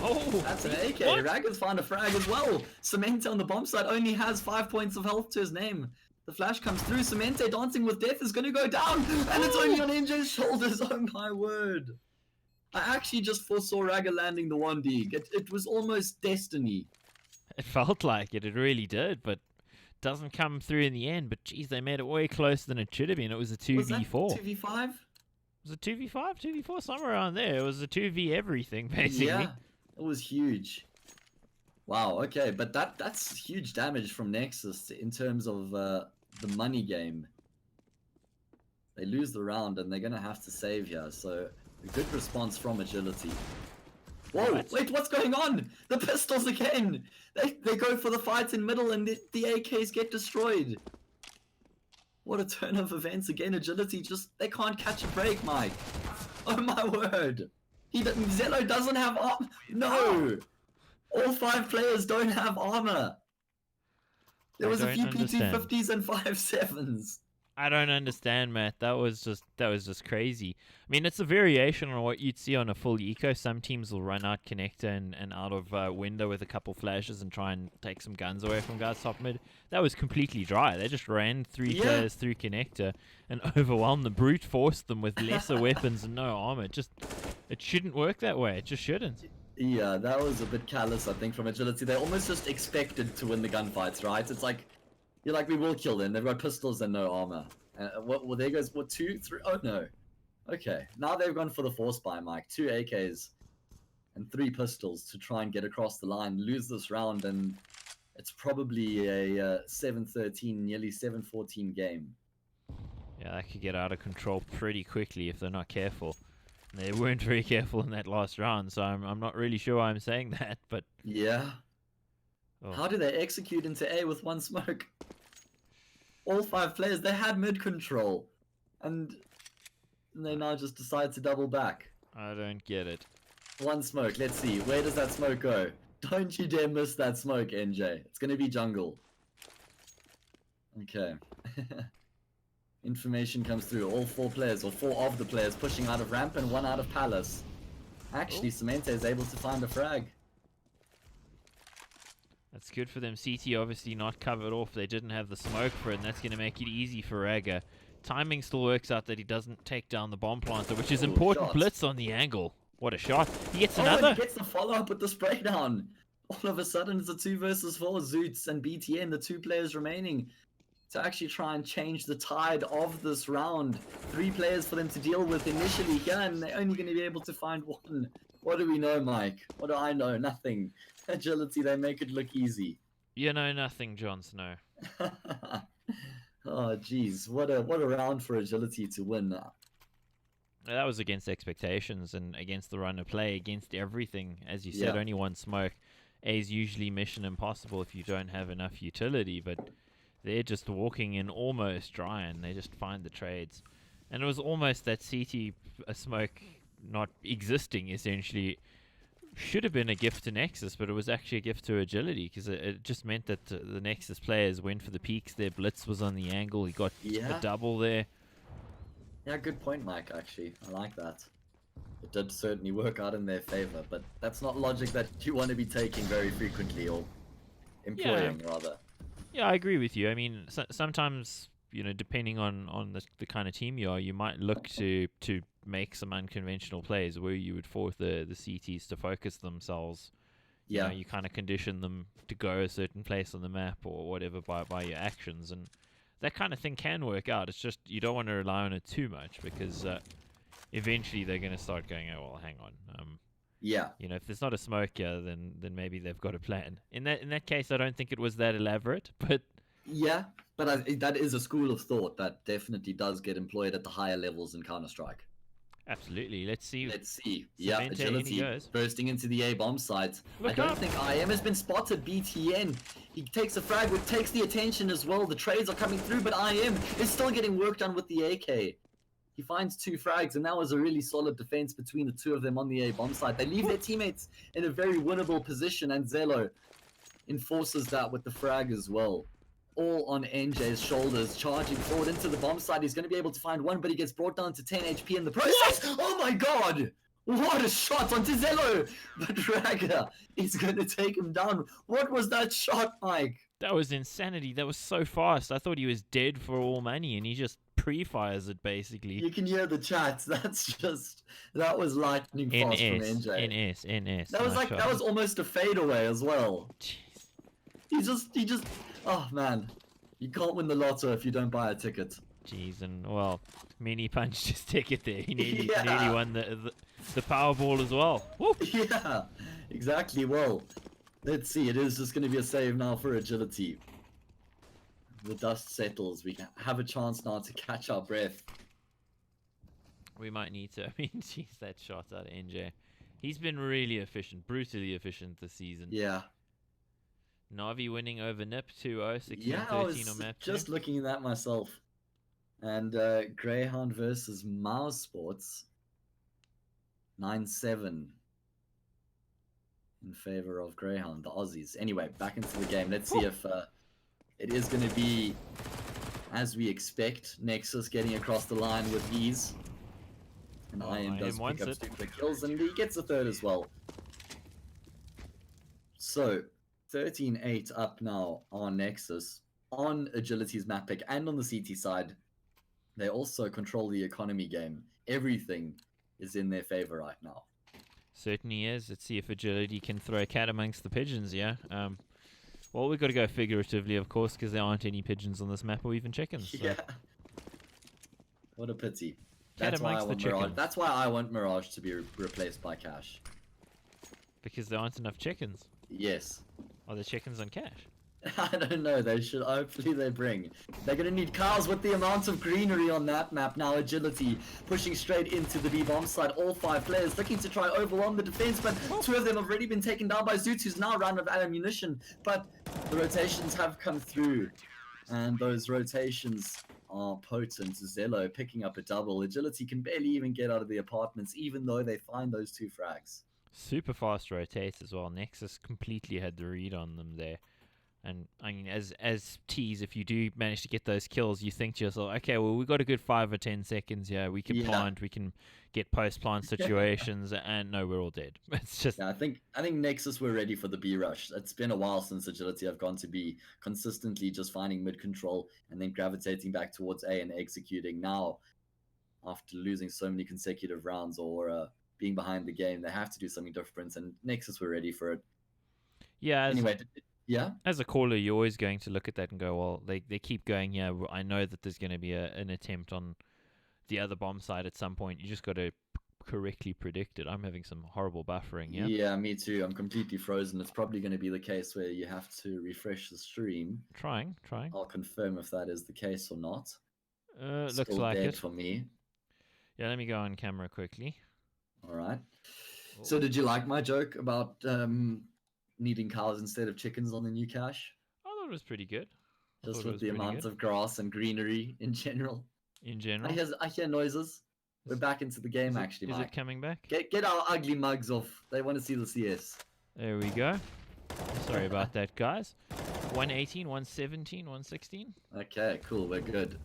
Oh, That's an AK. What? Raggar's found a frag as well. Cemente on the bomb site only has 5 points of health to his name. The flash comes through. Cemente dancing with death is going to go down, and it's only on NJ's shoulders. Oh my word. I actually just foresaw Raggar landing the 1D. It was almost destiny. It felt like it. It really did, but doesn't come through in the end. But geez, they made it way closer than it should have been. It was a 2v4. Was that 2v5? Was it 2v5? 2v4? Somewhere around there. It was a 2v everything, basically. Yeah, it was huge. Wow, okay, but that's huge damage from Nexus in terms of the money game. They lose the round, and they're going to have to save here, so a good response from Agility. Whoa, What? wait, what's going on? The pistols again! They go for the fight in middle, and the AKs get destroyed. What a turn of events again. Agility they can't catch a break, Mike. Oh my word. Zelo doesn't have armor. No. All 5 players don't have armor. There was a few PT50s and 5.7s. I don't understand, Matt. That was just crazy. I mean, it's a variation on what you'd see on a full eco. Some teams will run out connector and out of window with a couple flashes and try and take some guns away from guys top mid. That was completely dry. They just ran 3 players through connector and overwhelmed them, brute forced them with lesser weapons and no armor. It shouldn't work that way. It just shouldn't. Yeah, that was a bit callous, I think, from Agility. They almost just expected to win the gunfights, right? It's like, you're like, we will kill them. They've got pistols and no armor. Well, there goes, 2, 3? Oh, no. Okay, now they've gone for the force buy, Mike. 2 AKs and 3 pistols to try and get across the line, lose this round, and it's probably a 7-13, nearly 7-14 game. Yeah, that could get out of control pretty quickly if they're not careful. They weren't very careful in that last round, so I'm not really sure why I'm saying that, but... Yeah. Oh. How do they execute into A with 1 smoke? All 5 players, they had mid control. And they now just decide to double back. I don't get it. 1 smoke, let's see. Where does that smoke go? Don't you dare miss that smoke, NJ. It's going to be jungle. Okay. Information comes through. All 4 players, or 4 of the players, pushing out of ramp and 1 out of palace. Actually, Cemente is able to find a frag. That's good for them. CT obviously not covered off. They didn't have the smoke for it, and that's going to make it easy for Raggar. Timing still works out that he doesn't take down the bomb planter, which is important. Shot. Blitz on the angle. What a shot. He gets And another. he gets the follow-up with the spray down. All of a sudden, it's a 2 versus 4. Zoots and BTN, the 2 players remaining. to actually try and change the tide of this round. 3 players for them to deal with initially here, and they're only going to be able to find 1. What do we know, Mike? What do I know? Nothing. Agility, they make it look easy. You know nothing, Jon Snow. Oh, geez. What a round for Agility to win. That was against expectations and against the run of play, against everything. As you said, Yeah. only 1 smoke. A is usually mission impossible if you don't have enough utility, but they're just walking in almost dry and they just find the trades. And it was almost that CT smoke not existing, essentially. Should have been a gift to Nexus, but it was actually a gift to Agility, because it just meant that the Nexus players went for the peaks. Their Blitz was on the angle. He got a double there. Yeah, good point, Mike, actually. I like that. It did certainly work out in their favor, but that's not logic that you want to be taking very frequently, or employing, rather. Yeah, I agree with you. I mean, sometimes, depending on the kind of team you are, you might look to make some unconventional plays where you would force the CTs to focus themselves. Yeah. You kind of condition them to go a certain place on the map or whatever by your actions, and that kind of thing can work out. It's just you don't want to rely on it too much, because eventually they're going to start going, oh, well, hang on. Yeah. If there's not a smoke here, then maybe they've got a plan. In that case, I don't think it was that elaborate, but Yeah, but that is a school of thought that definitely does get employed at the higher levels in Counter-Strike. absolutely. Let's see. Yeah, Samantha, in he Agility goes. bursting into the A bomb site. Look I don't up. think IM has been spotted. BTN. He takes a frag, which takes the attention as well. The trades are coming through, but IM is still getting work done with the AK. He finds 2 frags, and that was a really solid defense between the 2 of them on the A bomb site. They leave their teammates in a very winnable position, and Zelo enforces that with the frag as well. All on NJ's shoulders, charging forward into the bomb site. He's going to be able to find 1, but he gets brought down to 10 HP in the process. Oh my god! What a shot onto Zello! But Raga is going to take him down. What was that shot, Mike? That was insanity. That was so fast. I thought he was dead for all money, and he just pre-fires it, basically. You can hear the chats. That was lightning fast from NS, NJ. NS. That was nice shot. that was almost a fadeaway as well. Jeez. He just, oh man. You can't win the lotto if you don't buy a ticket. Jeez, and well, Mini punched his ticket there. He nearly Yeah. won the Powerball as well. Woo! Yeah, exactly. Well, let's see. It is just going to be a save now for Agility. The dust settles. We have a chance now to catch our breath. We might need to. I mean, jeez, that shot out of NJ. He's been really efficient, brutally efficient this season. Yeah. Navi winning over Nip 2-0, 16-13 Yeah, I was on map just 2. looking at that myself. And Greyhound versus Mouse Sports. 9-7 in favor of Greyhound, the Aussies. Anyway, back into the game. Let's see if it is going to be as we expect. Nexus getting across the line with ease. And IM does IM wants pick up it. 2 quick kills, and he gets a 3rd as well. So, 13-8 up now on Nexus, on Agility's map pick, and on the CT side. They also control the economy game. Everything is in their favor right now. Certainly is. Let's see if Agility can throw a cat amongst the pigeons, yeah? Well, we've got to go figuratively, of course, because there aren't any pigeons on this map or even chickens. So. Yeah. What a pity. Cat That's why I amongst the want Mirage. chickens. That's why I want Mirage to be replaced by Cash. Because there aren't enough chickens. Yes. Are there chickens on Cash? I don't know. They should. Hopefully they bring. They're gonna need cows with the amount of greenery on that map now. Agility pushing straight into the B bomb side. All 5 players looking to try overwhelm the defense, but 2 of them have already been taken down by Zoot, who's now run out of ammunition. But the rotations have come through, and those rotations are potent. Zello picking up a double. Agility can barely even get out of the apartments, even though they find those 2 frags. Super fast rotates as well. Nexus completely had the read on them there. And I mean, as T's, if you do manage to get those kills, you think to yourself, okay, well, we got a good 5 or 10 seconds here. We can plant, we can get post-plant situations, and no, we're all dead. It's just... Yeah, I think Nexus were ready for the B rush. It's been a while since Agility have gone to B, consistently just finding mid control and then gravitating back towards A and executing. Now, after losing so many consecutive rounds or being behind the game, they have to do something different, and Nexus were ready for it. Yeah, Anyway, Yeah. As a caller, you're always going to look at that and go, well, they keep going here. I know that there's going to be an attempt on the other bomb side at some point. You just got to correctly predict it. I'm having some horrible buffering, yeah? Yeah, me too. I'm completely frozen. It's probably going to be the case where you have to refresh the stream. Trying. I'll confirm if that is the case or not. Looks Still like dead it. for me. Yeah, let me go on camera quickly. All right. So did you like my joke about needing cows instead of chickens on the new cache? I thought it was pretty good. Just with the amount of grass and greenery in general. In general. I hear noises. We're back into the game, actually, Is Mike. it coming back? Get our ugly mugs off. They want to see the CS. There we go. Sorry about that, guys. 118, 117, 116. Okay, cool. We're good.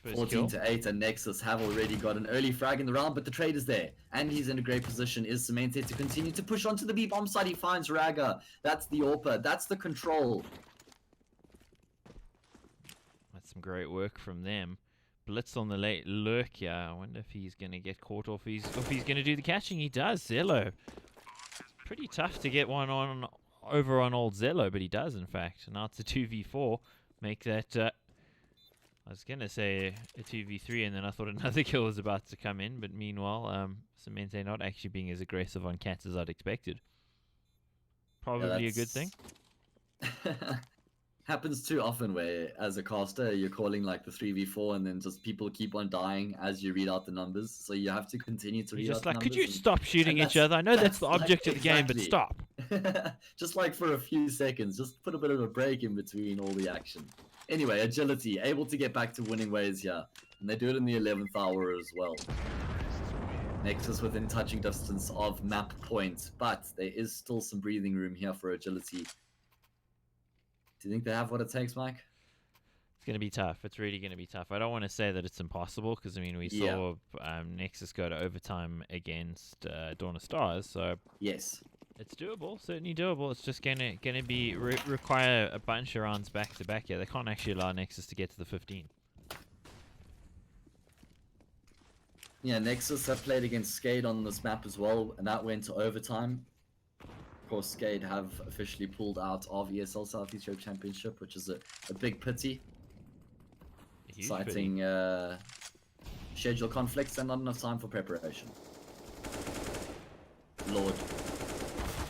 First 14 kill. to 8, and Nexus have already got an early frag in the round, but the trade is there. And he's in a great position. Is cemented to continue to push onto the B bomb side. He finds Raga. That's the AWPer. That's the control. That's some great work from them. Blitz on the late lurk here. I wonder if he's going to get caught off. If he's going to do the catching. He does. Zello. Pretty tough to get one on over on old Zello, but he does, in fact. Now it's a 2v4. Make that... I was going to say a 2v3, and then I thought another kill was about to come in. But meanwhile, Cemente not actually being as aggressive on cats as I'd expected. Probably a good thing. Happens too often where, as a caster, you're calling like the 3v4 and then just people keep on dying as you read out the numbers. So you have to continue to read You're out just the like, numbers. could you stop shooting each other? I know that's the object of the game, but stop. Just like for a few seconds, just put a bit of a break in between all the action. Anyway, agility, able to get back to winning ways here. And they do it in the 11th hour as well. Nexus within touching distance of map point, but there is still some breathing room here for agility. Do you think they have what it takes, Mike? It's going to be tough. It's really going to be tough. I don't want to say that it's impossible because, I mean, we saw Nexus go to overtime against Dawn of Stars, so... Yes. It's doable, certainly doable. It's just gonna be require a bunch of rounds back to back here. They can't actually allow Nexus to get to the 15. Yeah, Nexus have played against Skade on this map as well, and that went to overtime. Of course, Skade have officially pulled out of ESL Southeast Europe Championship, which is a big pity. Citing schedule conflicts and not enough time for preparation. Lord.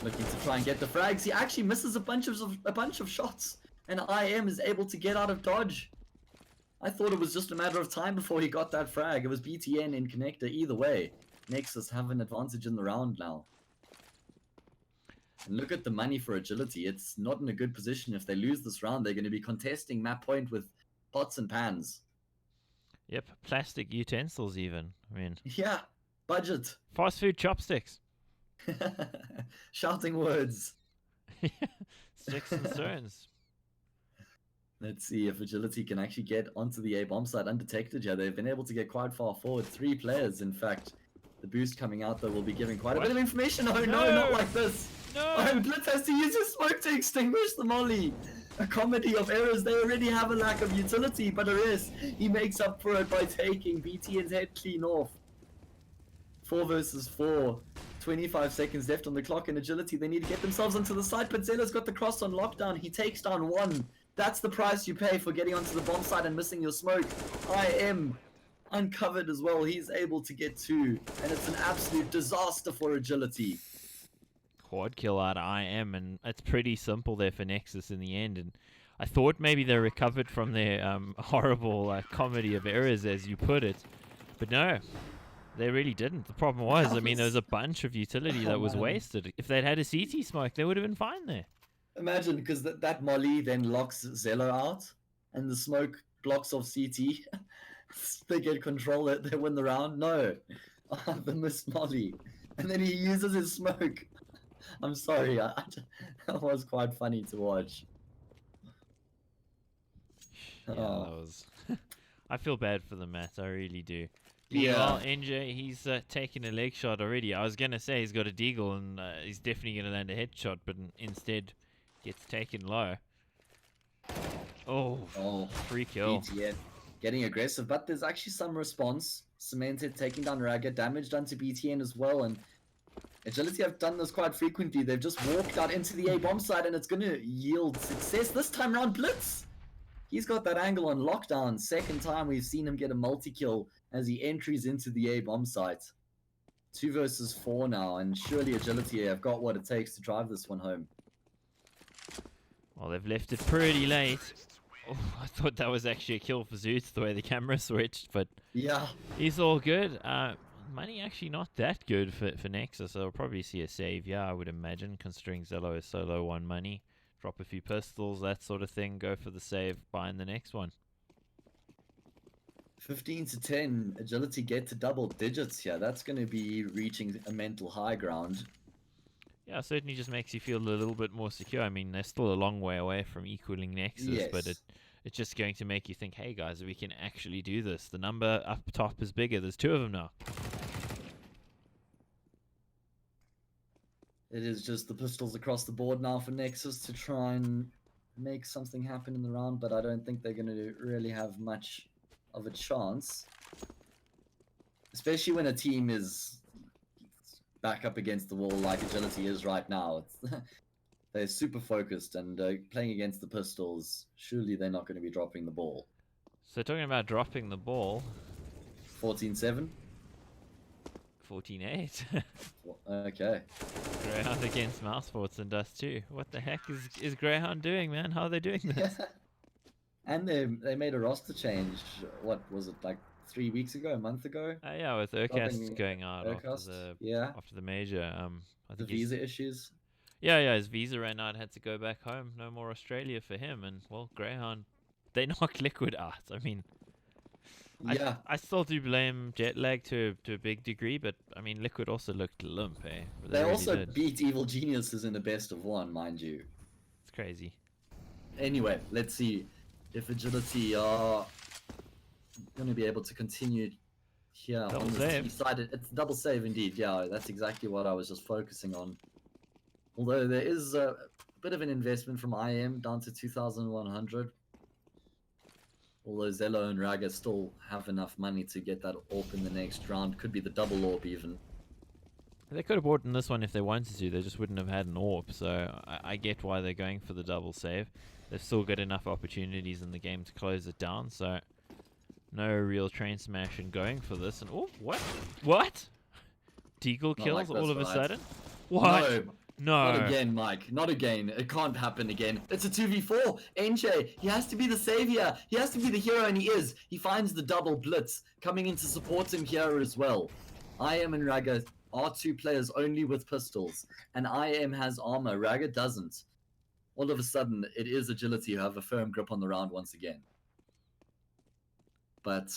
Looking to try and get the frags. He actually misses a bunch of shots, and IM is able to get out of dodge. I thought it was just a matter of time before he got that frag. It was BTN in connector either way. Nexus have an advantage in the round now. And look at the money for agility. It's not in a good position. If they lose this round, they're going to be contesting map point with pots and pans. Yep, plastic utensils even. I mean, yeah, budget. Fast food chopsticks. Shouting words. Sticks and stones. Let's see if agility can actually get onto the A bomb site undetected here. They've been able to get quite far forward. 3 players, in fact. The boost coming out, though, will be giving quite a bit of information. Oh, no, not like this. No. Oh, Blitz has to use his smoke to extinguish the molly. A comedy of errors. They already have a lack of utility, but Aris, he makes up for it by taking BTN's head clean off. 4 versus 4. 25 seconds left on the clock in agility. They need to get themselves onto the site, but Zella's got the cross on lockdown. He takes down 1. That's the price you pay for getting onto the bomb site and missing your smoke. IM uncovered as well. He's able to get 2, and it's an absolute disaster for agility. Quad kill out of IM, and it's pretty simple there for Nexus in the end. And I thought maybe they recovered from their horrible comedy of errors, as you put it, but no. They really didn't. The problem was, I mean, there was a bunch of utility that was wasted. If they'd had a CT smoke, they would have been fine there. Imagine, because that molly then locks Zello out, and the smoke blocks off CT. They get control, they win the round. No. The missed molly. And then he uses his smoke. I'm sorry, that was quite funny to watch. Yeah, that was... I feel bad for the Matt, I really do. Yeah. Well, NJ, he's taken a leg shot already. I was going to say he's got a deagle and he's definitely going to land a headshot, but instead gets taken low. Oh, free kill. BTN getting aggressive, but there's actually some response. Cemented taking down Raga, damage done to BTN as well, and Agility have done this quite frequently. They've just walked out into the A bomb site and it's going to yield success. This time around, Blitz. He's got that angle on lockdown. Second time we've seen him get a multi-kill as he entries into the A bomb site. 2 versus 4 now, and surely Agility have got what it takes to drive this one home. Well, they've left it pretty late. Oh, I thought that was actually a kill for Zoots the way the camera switched, but Yeah. he's all good. Money actually not that good for Nexus. I'll probably see a save, yeah, I would imagine, considering Zello is solo 1 money. Drop a few pistols, that sort of thing, go for the save, buy in the next one. 15 to 10, Agility get to double digits here. That's going to be reaching a mental high ground. Yeah, it certainly just makes you feel a little bit more secure. I mean, they're still a long way away from equaling Nexus, but it's just going to make you think, hey guys, we can actually do this. The number up top is bigger. There's 2 of them now. It is just the pistols across the board now for Nexus to try and make something happen in the round, but I don't think they're going to really have much of a chance. Especially when a team is back up against the wall like Agility is right now. They're super focused and playing against the pistols. Surely they're not going to be dropping the ball. So talking about dropping the ball, 14-7? 14-8. Okay. Greyhound against Mousesports and Dust 2. What the heck is Greyhound doing, man? How are they doing this? And they made a roster change. What was it, like 3 weeks ago, a month ago? Yeah, with Urcast going out Urcast, after the major. I The think he's- visa issues. Yeah, his visa ran out, had to go back home. No more Australia for him. And, well, Greyhound, they knocked Liquid out. I mean, Yeah. I still do blame jet lag to a big degree, but, I mean, Liquid also looked limp, eh? They really also did. beat Evil Geniuses in the best of 1, mind you. It's crazy. Anyway, let's see if Agility are going to be able to continue here Double on the save. C side. It's double save indeed. Yeah, that's exactly what I was just focusing on. Although there is a bit of an investment from IM down to 2,100. Although Zello and Raga still have enough money to get that AWP in the next round. Could be the double AWP even. They could have bought in this one if they wanted to. They just wouldn't have had an AWP. So I get why they're going for the double save. They've still got enough opportunities in the game to close it down. So no real train smash and going for this. And oh, what? Deagle Not kills like all this, of a right? sudden? What? No. Not again, Mike. Not again. It can't happen again. It's a 2v4. NJ, he has to be the savior. He has to be the hero, and he is. He finds the double blitz coming in to support him here as well. IM and Raga are 2 players only with pistols, and IM has armor. Raga doesn't. All of a sudden, it is Agility who have a firm grip on the round once again. But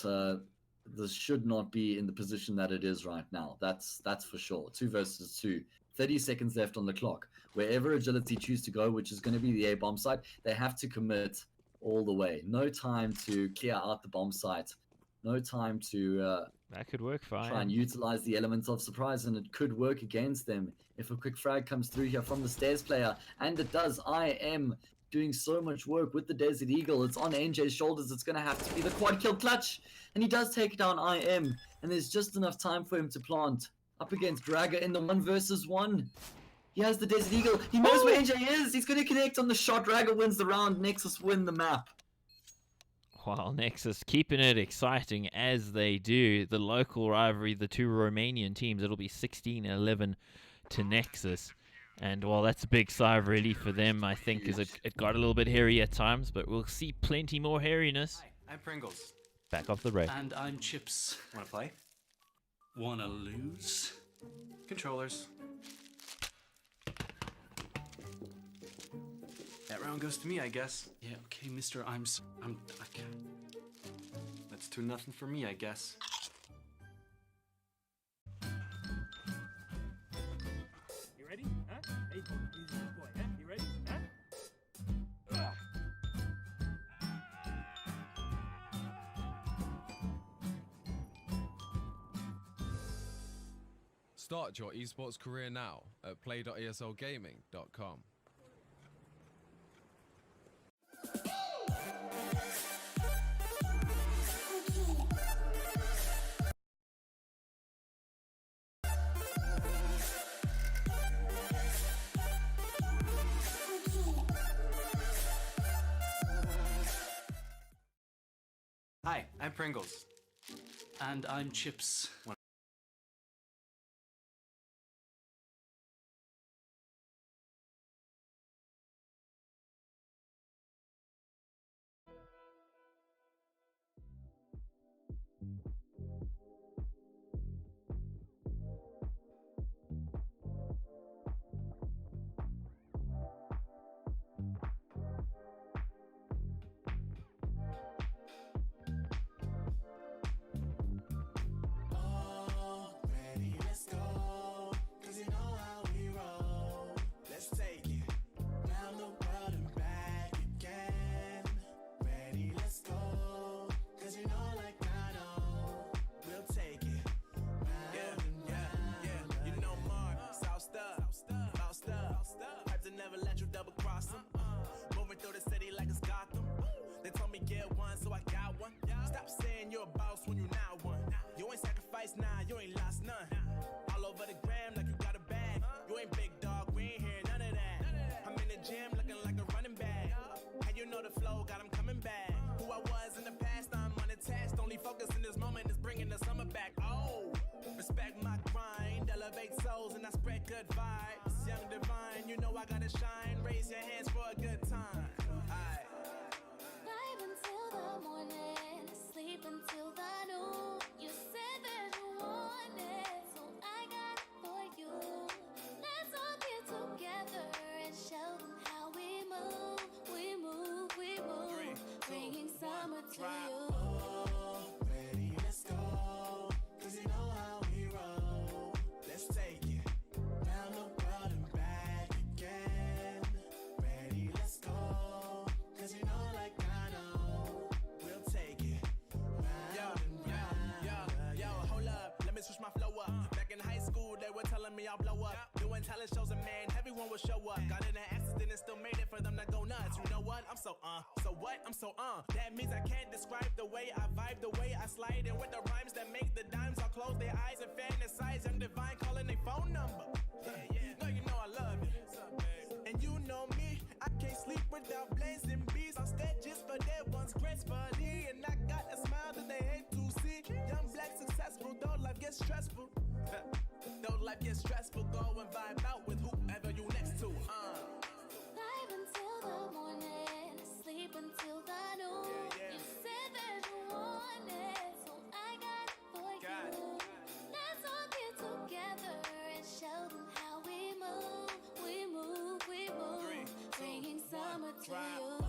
this should not be in the position that it is right now. That's for sure. 2 versus 2. 30 seconds left on the clock. Wherever Agility choose to go, which is going to be the A bomb site, they have to commit all the way. No time to clear out the bomb site. No time to That could work fine. try and utilize the elements of surprise, and it could work against them if a quick frag comes through here from the stairs player. And it does. I am doing so much work with the Desert Eagle. It's on NJ's shoulders. It's going to have to be the quad kill clutch. And he does take down IM. And there's just enough time for him to plant up against Raga in the 1 versus 1. He has the Desert Eagle. He knows where NJ is. He's going to connect on the shot. Raga wins the round. Nexus win the map. While Nexus keeping it exciting as they do. The local rivalry, the 2 Romanian teams, it'll be 16-11 to Nexus. And while that's a big sigh of relief for them, I think, is it got a little bit hairy at times, but we'll see plenty more hairiness. Hi, I'm Pringles. Back off the break. And I'm Chips. Wanna play? Wanna lose? Controllers. That round goes to me, I guess. Yeah, okay, mister, I can't. That's 2-0 for me, I guess. You ready? Huh? Hey, easy boy, huh? You ready? Huh? Start your esports career now at play.eslgaming.com. Hi, I'm Pringles. And I'm Chips. Vibe until the morning, sleep until the noon. You said that you want it, so I got it for you. Let's all get together and show them how we move. We move, we move, bringing summer to you. Shows a man, everyone will show up. Got in an accident and still made it for them to go nuts. You know what? I'm so what? I'm so That means I can't describe the way I vibe, the way I slide. And with the rhymes that make the dimes, I'll close their eyes and fantasize. Young Divine calling their phone number. No, you know I love you. And you know me, I can't sleep without blazing beats. On stages for their ones gracefully. And I got a smile that they hate to see. Young, black, successful, though life gets stressful. Though life gets stressful, go and vibe out with whoever you next to. Vibe until the morning, sleep until the noon. You said that you want it, so I got it for you. Let's all get together and show them how we move. We move, we move, bringing summer to you.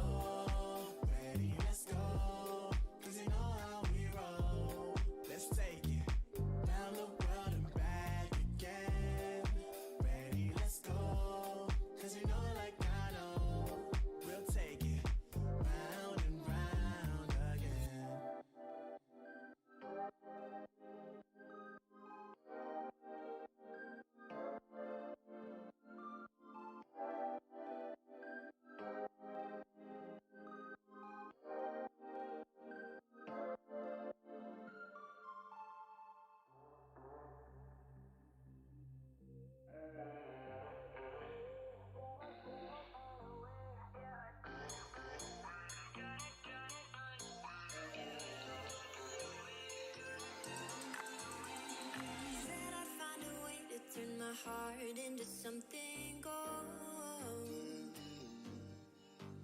Turn my heart into something gold.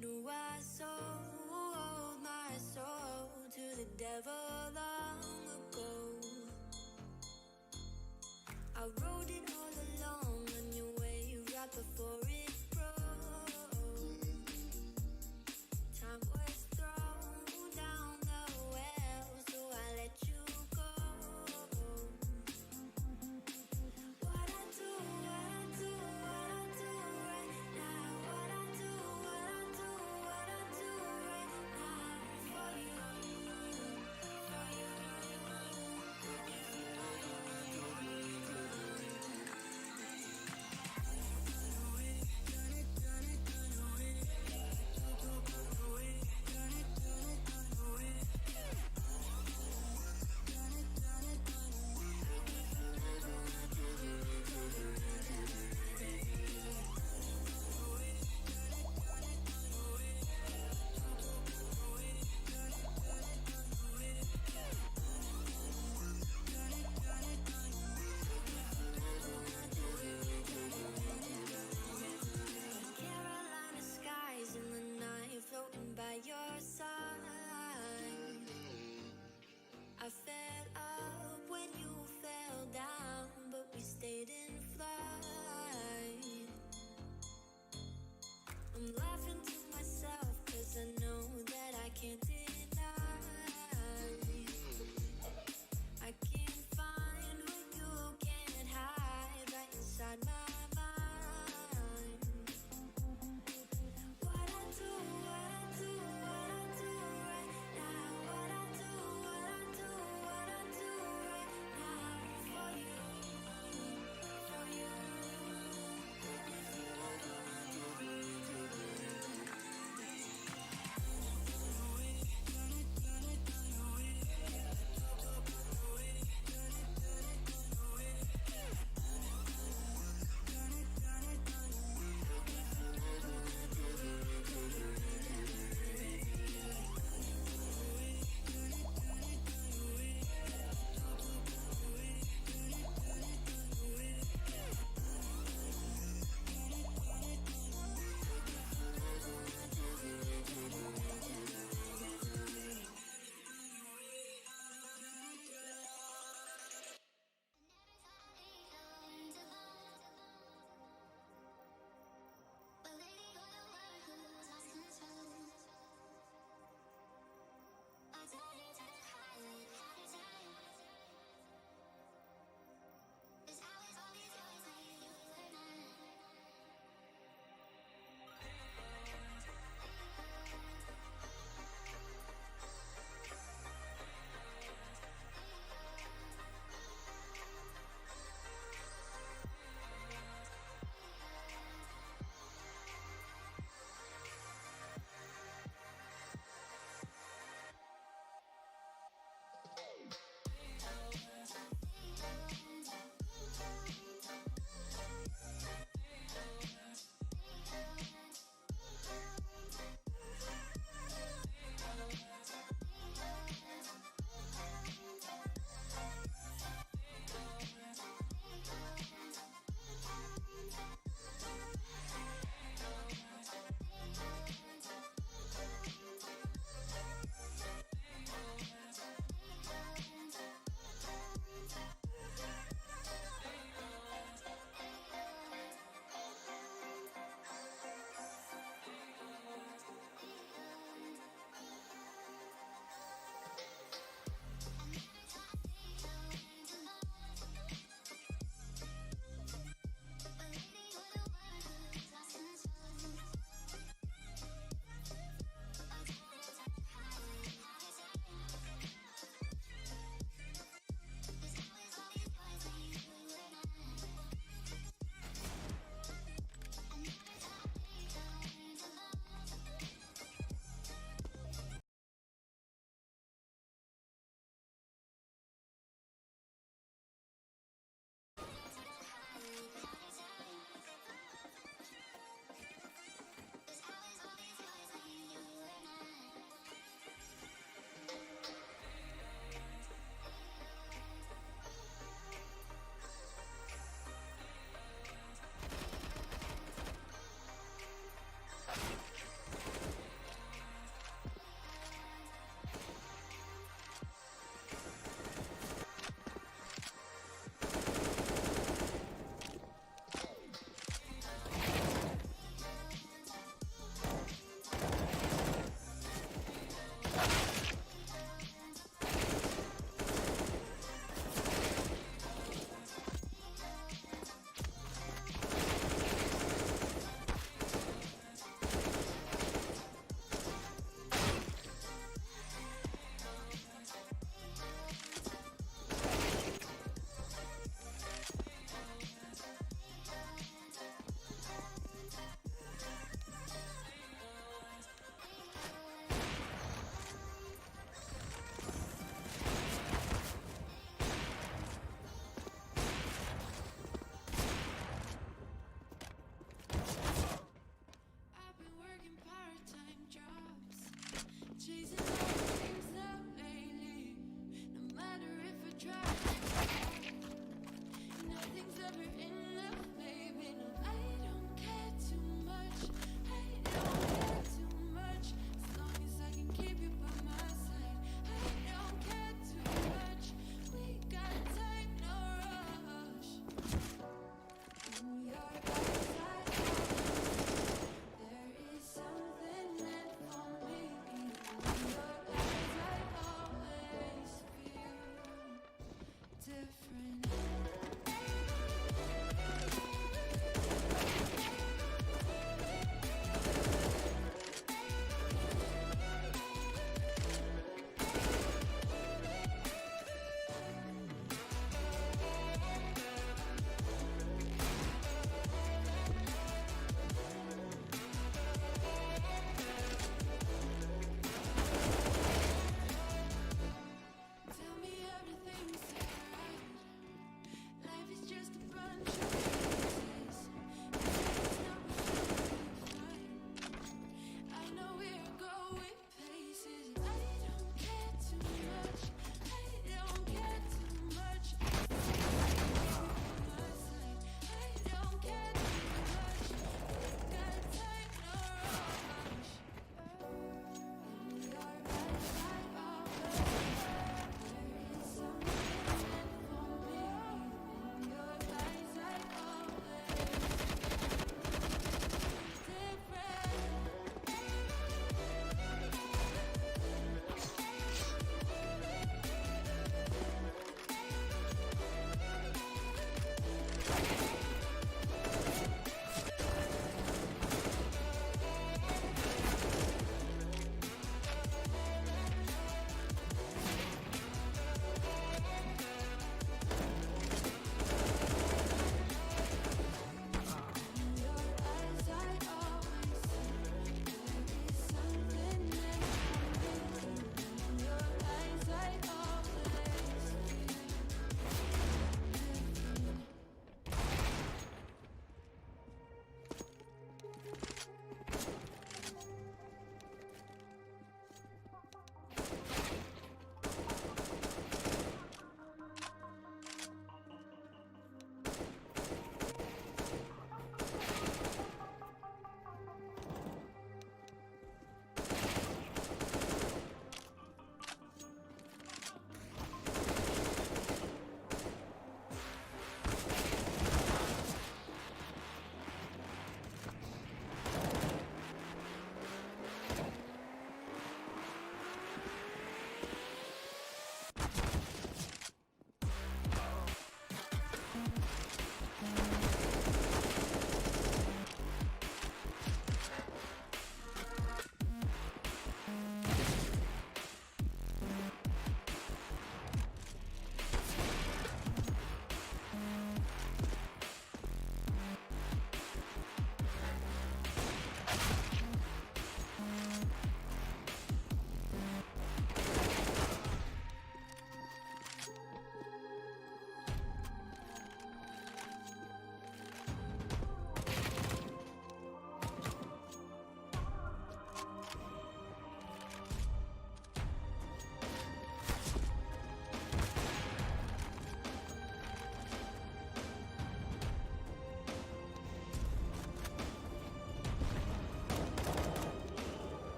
No, I sold my soul to the devil long ago. I rode it all along on your wave right before it broke. Time was thrown down the well, so I let you go.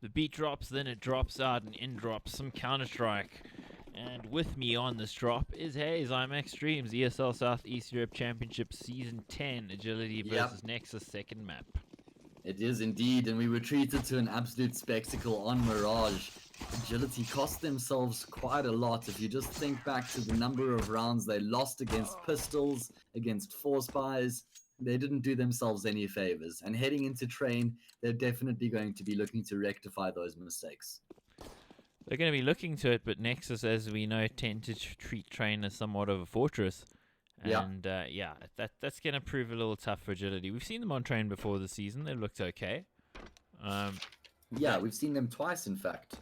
The beat drops, then it drops out, and in drops some Counter-Strike. And with me on this drop is Hayes, IMAX Streams, ESL Southeast Europe Championship Season 10, Agility versus Nexus second map. It is indeed, and we were treated to an absolute spectacle on Mirage. Agility cost themselves quite a lot. If you just think back to the number of rounds they lost against Pistols, against Force Spies, they didn't do themselves any favors. And heading into Train, they're definitely going to be looking to rectify those mistakes. They're going to be looking to it, but Nexus, as we know, tend to treat Train as somewhat of a fortress. And that's going to prove a little tough for Agility. We've seen them on Train before this season. They looked okay. We've seen them twice, in fact.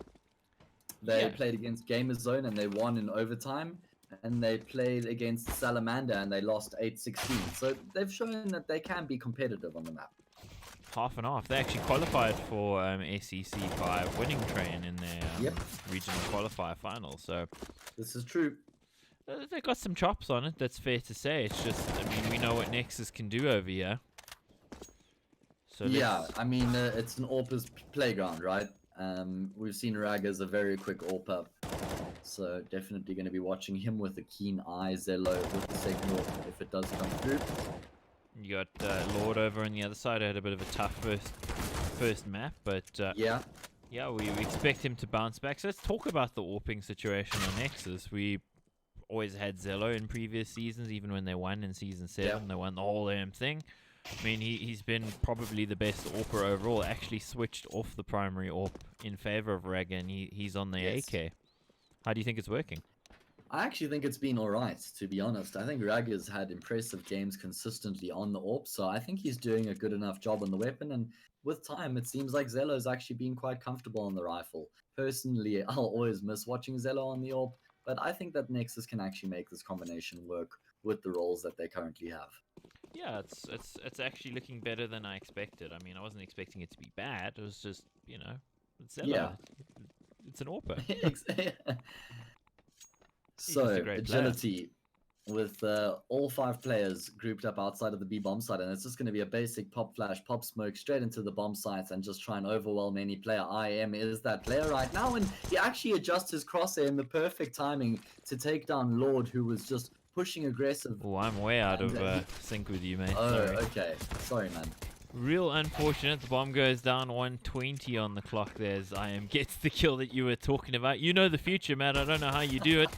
They played against Gamer Zone and they won in overtime. And they played against Salamander and they lost 8-16. So they've shown that they can be competitive on the map. Half and half. They actually qualified for SEC by winning Train in their regional qualifier final. So this is true. They got some chops on it, that's fair to say. It's just, I mean, we know what Nexus can do over here. So I mean, it's an AWPer's playground, right? We've seen Rag as a very quick AWPer. So definitely going to be watching him with a keen eye. Zello with the second AWP if it does come through. You got Lord over on the other side. I had a bit of a tough first map, but we expect him to bounce back. So let's talk about the AWPing situation on Nexus. We always had Zello in previous seasons, even when they won in Season 7. They won the whole damn thing. I mean, he's been probably the best AWPer overall. Actually switched off the primary AWP in favor of Rag, and he's on the AK. How do you think it's working? I actually think it's been alright, to be honest. I think Rag has had impressive games consistently on the AWP, so I think he's doing a good enough job on the weapon, and with time, it seems like Zello's actually been quite comfortable on the rifle. Personally, I'll always miss watching Zello on the AWP, but I think that Nexus can actually make this combination work with the roles that they currently have. Yeah, it's actually looking better than I expected. I mean, I wasn't expecting it to be bad. It was just, it's Zello. Yeah. It's an AWPer. So, Agility with all 5 players grouped up outside of the B bomb site, and it's just going to be a basic pop flash, pop smoke straight into the bomb sites and just try and overwhelm any player. IM is that player right now, and he actually adjusts his crosshair in the perfect timing to take down Lord, who was just pushing aggressive. Oh, I'm way out of sync with you, mate. Oh, Sorry. okay. Sorry, man. Real unfortunate. The bomb goes down 120 on the clock. There's IM gets the kill that you were talking about. You know the future, Matt. I don't know how you do it.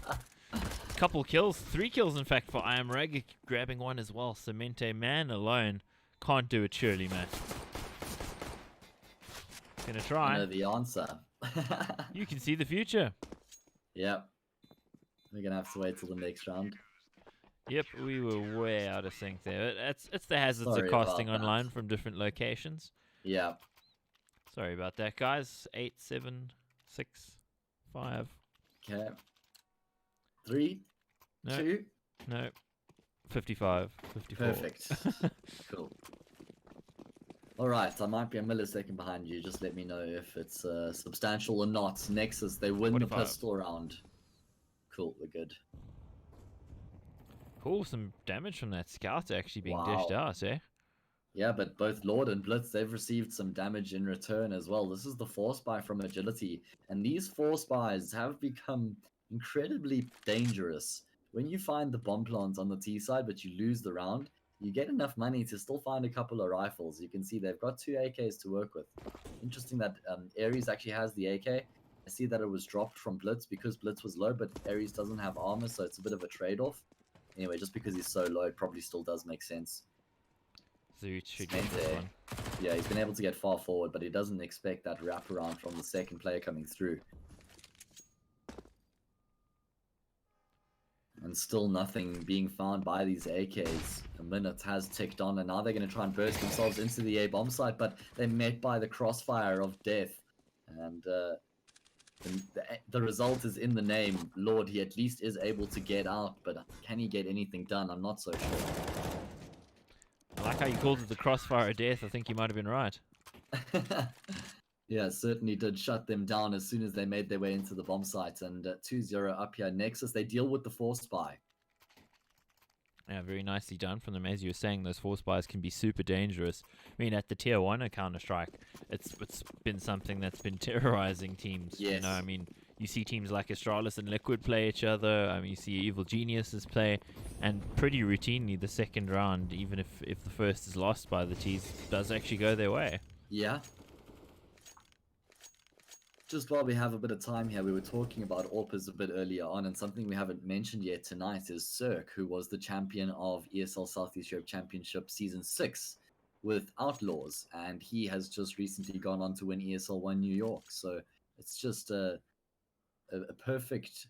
Couple kills, 3 kills in fact for IM. Rag grabbing one as well. Cemente, man alone can't do it surely, Matt. Gonna try. I know the answer. You can see the future. Yep. We're gonna have to wait till the next round. Yep, we were way out of sync there. It's the hazards of casting online from different locations. Yeah. Sorry about that, guys. 8, 7, 6, 5. Okay. 3, 2. No. 55, 54. Perfect. Cool. Alright, I might be a millisecond behind you. Just let me know if it's substantial or not. Nexus, they win 45. The pistol round. Cool, we're good. Cool, some damage from that scout actually being dished out, eh? Yeah, but both Lord and Blitz, they've received some damage in return as well. This is the Force Spy from Agility, and these Force Spies have become incredibly dangerous. When you find the bomb plant on the T side, but you lose the round, you get enough money to still find a couple of rifles. You can see they've got 2 AKs to work with. Interesting that Ares actually has the AK. I see that it was dropped from Blitz because Blitz was low, but Ares doesn't have armor, so it's a bit of a trade-off. Anyway, just because he's so low, it probably still does make sense. So you should get this one. Yeah, he's been able to get far forward, but he doesn't expect that wraparound from the second player coming through. And still nothing being found by these AKs. A minute has ticked on, and now they're going to try and burst themselves into the A bomb site, but they're met by the crossfire of death. And the result is in the name. Lord, he at least is able to get out, but can he get anything done? I'm not so sure. I like how you called it the crossfire of death. I think you might have been right. Yeah, certainly did shut them down as soon as they made their way into the bomb site. And 2-0 up here. Nexus, they deal with the Force Spy. Yeah, very nicely done from them. As you were saying, those force buys can be super dangerous. I mean, at the tier 1 of Counter-Strike, it's been something that's been terrorizing teams. You Yes. know, I mean, you see teams like Astralis and Liquid play each other. I mean, you see Evil Geniuses play, and pretty routinely the second round, even if the first is lost by the T's, does actually go their way. Yeah. Just while we have a bit of time here, we were talking about AWPers a bit earlier on, and something we haven't mentioned yet tonight is Cirque, who was the champion of ESL Southeast Europe Championship Season 6 with Outlaws, and he has just recently gone on to win ESL 1 New York. So it's just a perfect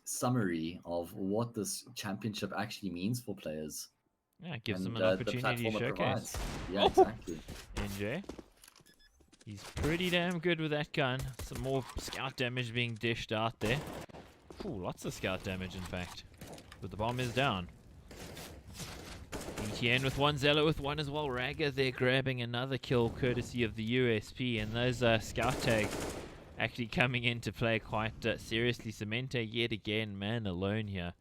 summary of what this championship actually means for players. Yeah, it gives and, them an the opportunity platform to it showcase. provides. Yeah, Oh! exactly. NJ. He's pretty damn good with that gun. Some more scout damage being dished out there. Ooh, lots of scout damage, in fact. But the bomb is down. ETN with one, Zella with one as well. Raga there grabbing another kill courtesy of the USP. And those scout tags actually coming into play quite seriously. Cemente yet again, man alone here.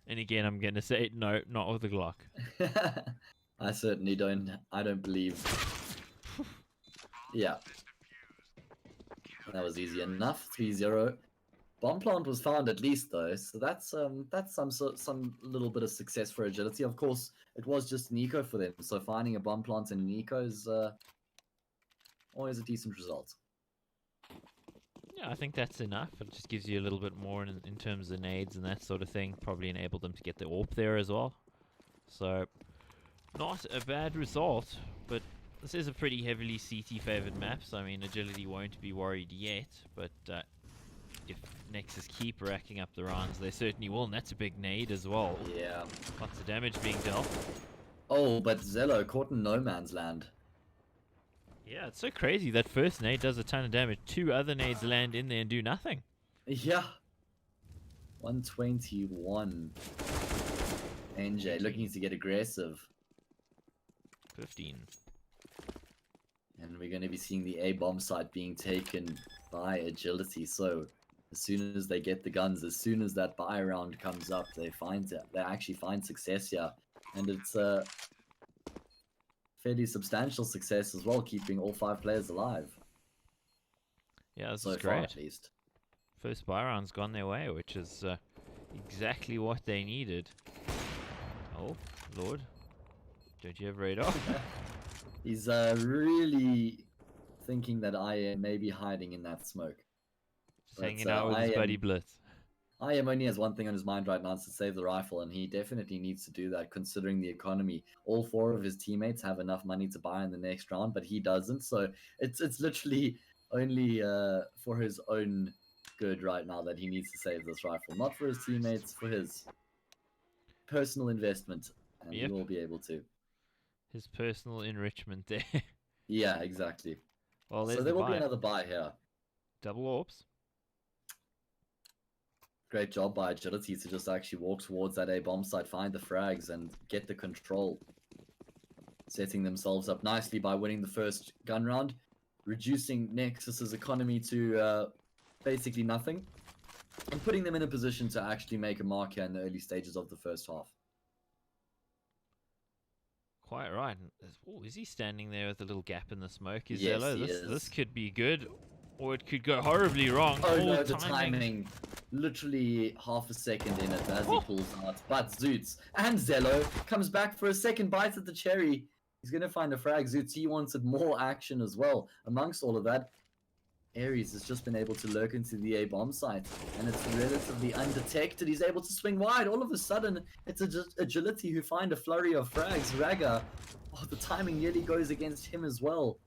And again, I'm going to say, no, not with the Glock. I certainly don't. I don't believe. Yeah. That was easy enough. 3-0. Bomb plant was found at least though, so that's some little bit of success for Agility. Of course, it was just an eco for them, so finding a bomb plant and an eco is always a decent result. Yeah, I think that's enough. It just gives you a little bit more in terms of nades and that sort of thing. Probably enabled them to get the AWP there as well. So, not a bad result, but this is a pretty heavily CT favored map, so I mean, Agility won't be worried yet, but if Nexus keep racking up the rounds, they certainly will, and that's a big nade as well. Yeah. Lots of damage being dealt. Oh, but Zello caught in no man's land. Yeah, it's so crazy. That first nade does a ton of damage. 2 other nades land in there and do nothing. Yeah. 121. NJ looking to get aggressive. 15. And we're going to be seeing the A bomb site being taken by Agility. So as soon as they get the guns, as soon as that buy round comes up, they actually find success here. And it's a fairly substantial success as well, keeping all 5 players alive. Yeah, this So is far, great. at least. First buy round's gone their way, which is exactly what they needed. Oh, Lord. Don't you have radar? He's really thinking that I may be hiding in that smoke. Just hanging out with his buddy Blitz. I am only has one thing on his mind right now, it's to save the rifle, and he definitely needs to do that considering the economy. All 4 of his teammates have enough money to buy in the next round, but he doesn't, so it's literally only for his own good right now that he needs to save this rifle. Not for his teammates, for his personal investment, and Yep. he will be able to. His personal enrichment there. Yeah, exactly. Well, So there's there the will be buy. another buy here. Double AWPs. Great job by Agility to just actually walk towards that A bomb site, find the frags, and get the control. Setting themselves up nicely by winning the first gun round, reducing Nexus's economy to basically nothing, and putting them in a position to actually make a mark here in the early stages of the first half. Quite right. Oh, is he standing there with a little gap in the smoke? Is Yes, Zello? he This is. could be good, or it could go horribly wrong. Oh no, the timing. Literally half a second in it as he pulls out. But Zoots and Zello comes back for a second bite at the cherry. He's going to find a frag. Zoots, he wanted more action as well. Amongst all of that, Ares has just been able to lurk into the A bomb site, and it's relatively undetected. He's able to swing wide. All of a sudden, it's Agility who find a flurry of frags. Raga, oh, the timing nearly goes against him as well.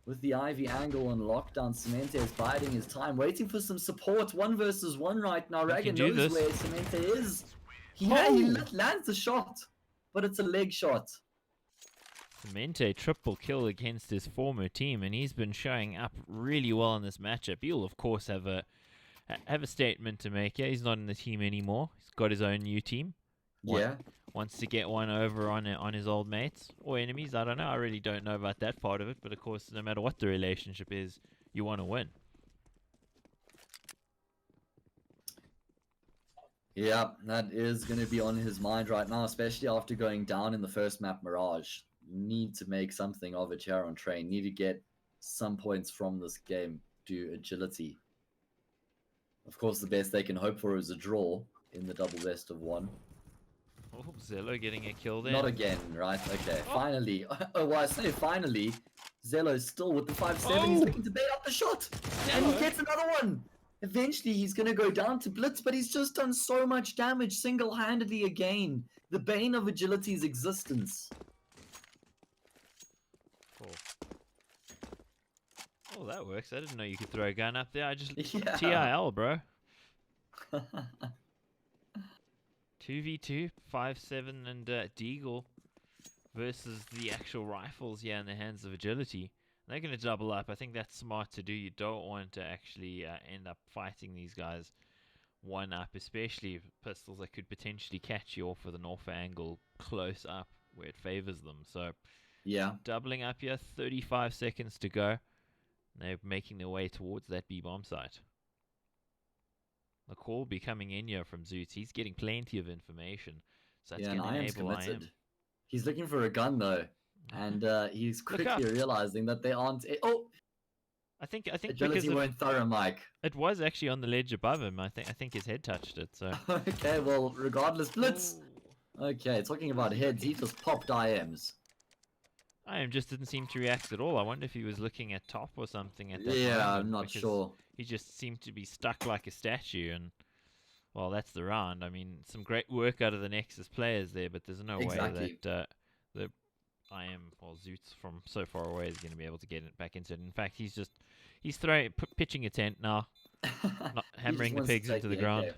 With the Ivy angle on lockdown, Cemente is biding his time, waiting for some support. 1 versus 1 right now. Raga can do knows this. where Cemente is. He Oh! lands the shot, but it's a leg shot. Cemente triple kill against his former team, and he's been showing up really well in this matchup. He'll of course have a statement to make. Yeah, he's not in the team anymore. He's got his own new team. Yeah. Wants to get one over on his old mates or enemies. I don't know. I really don't know about that part of it. But of course, no matter what the relationship is, you want to win. Yeah, that is going to be on his mind right now, especially after going down in the first map, Mirage. Need to make something of it here on train. Need to get some points from this game. Do agility. Of course, the best they can hope for is a draw in the double best of one. Oh, Zello getting a kill there. Not again, right? Okay, finally. Oh, well, I say finally. Zello's still with the 5-7. He's looking to bait up the shot. And he gets another one. Eventually, he's going to go down to Blitz, but he's just done so much damage single-handedly again. The bane of agility's existence. Cool. Oh, that works. I didn't know you could throw a gun up there. I just... Yeah. TIL, bro. 2v2, 5-7 and Deagle versus the actual rifles here in the hands of agility. They're going to double up. I think that's smart to do. You don't want to actually end up fighting these guys one up, especially pistols that could potentially catch you off with an off angle close up where it favors them. So yeah, doubling up here, 35 seconds to go. They're making their way towards that B bomb site. The call be coming in here from Zoots. He's getting plenty of information. So that's going to enable IM. He's looking for a gun though. And he's quickly realizing that they aren't. I think agility won't throw him, Mike. It was actually on the ledge above him. I think his head touched it. So okay, well, regardless, Blitz. Ooh. Okay, talking about heads, he just popped IMs. IM just didn't seem to react at all. I wonder if he was looking at top or something at that moment. Yeah, I'm not sure. He just seemed to be stuck like a statue, and well, that's the round. I mean, some great work out of the Nexus players there, but there's no way that the Zoots from so far away is going to be able to get it back into it. In fact, he's pitching a tent now, not hammering the pigs into the ground.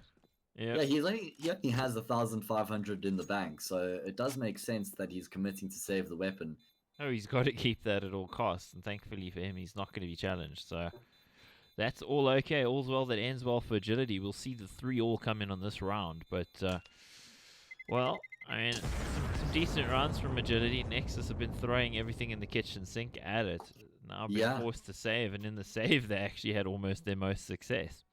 Yeah, he only has 1,500 in the bank, so it does make sense that he's committing to save the weapon. Oh, he's got to keep that at all costs, and thankfully for him, he's not going to be challenged. So that's all okay. All's well that ends well for agility. We'll see the 3-all come in on this round, but well, I mean, some decent runs from agility. Nexus have been throwing everything in the kitchen sink at it. Now being forced to save, and in the save, they actually had almost their most success.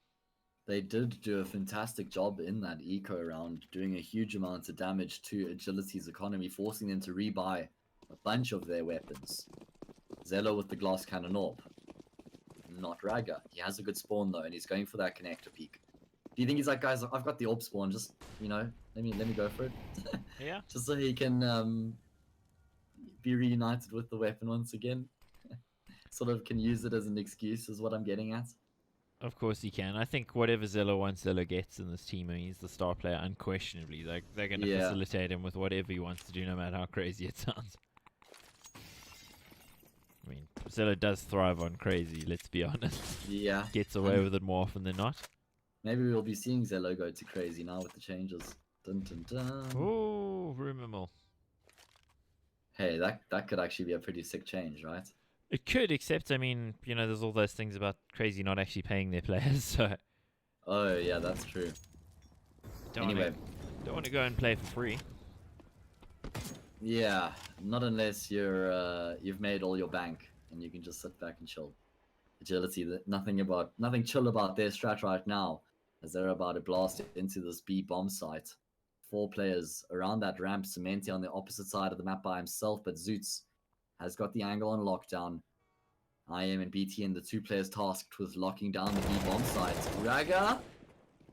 They did do a fantastic job in that eco round, doing a huge amount of damage to agility's economy, forcing them to rebuy a bunch of their weapons. Zello with the glass cannon orb. Not Raga. He has a good spawn though, and he's going for that connector peak. Do you think he's like, guys, I've got the orb spawn, just, you know, let me go for it? Yeah. Just so he can be reunited with the weapon once again. Sort of can use it as an excuse, is what I'm getting at. Of course he can. I think whatever Zello wants, Zello gets in this team. I mean, he's the star player, unquestionably. They're going to facilitate him with whatever he wants to do, no matter how crazy it sounds. I mean, Zello does thrive on crazy, let's be honest. Yeah. Gets away with it more often than not. Maybe we'll be seeing Zello go to crazy now with the changes. Dun, dun, dun. Oh, rumor mill. Hey, that could actually be a pretty sick change, right? It could, except, I mean, you know, there's all those things about crazy not actually paying their players, so... Oh, yeah, that's true. Don't want to go and play for free. Yeah, not unless you've made all your bank and you can just sit back and chill. Agility, nothing chill about their strat right now, as they're about to blast into this B bomb site. 4 players around that ramp, Cementi on the opposite side of the map by himself, but Zoots has got the angle on lockdown. IM and BT and the 2 players tasked with locking down the B bomb site. Raga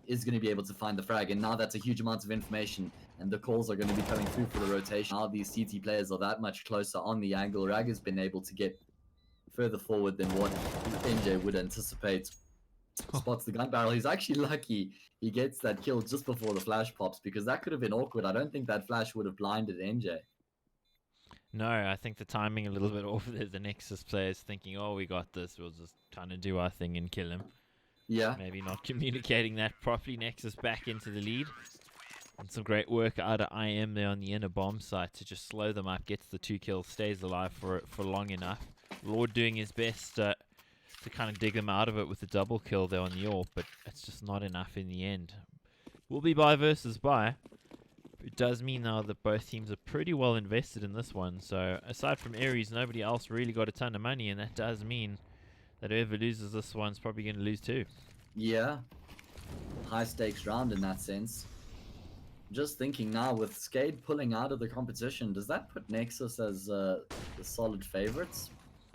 is going to be able to find the frag, and now that's a huge amount of information, and the calls are going to be coming through for the rotation. Now these CT players are that much closer on the angle. Raga's been able to get further forward than what NJ would anticipate. Spots the gun barrel. He's actually lucky he gets that kill just before the flash pops, because that could have been awkward. I don't think that flash would have blinded NJ. No, I think the timing a little bit off there. The Nexus players thinking, oh, we got this. We'll just kind of do our thing and kill him. Yeah. Maybe not communicating that properly. Nexus back into the lead. And some great work out of IM there on the inner bomb site to just slow them up, gets the 2 kills, stays alive for long enough. Lord doing his best to kind of dig them out of it with the double kill there on the AWP, but it's just not enough in the end. Will be buy versus buy. It does mean now that both teams are pretty well invested in this one. So aside from Ares, nobody else really got a ton of money, and that does mean that whoever loses this one's probably going to lose too. Yeah. High stakes round in that sense. Just thinking now, with Skade pulling out of the competition, does that put Nexus as the solid favorites?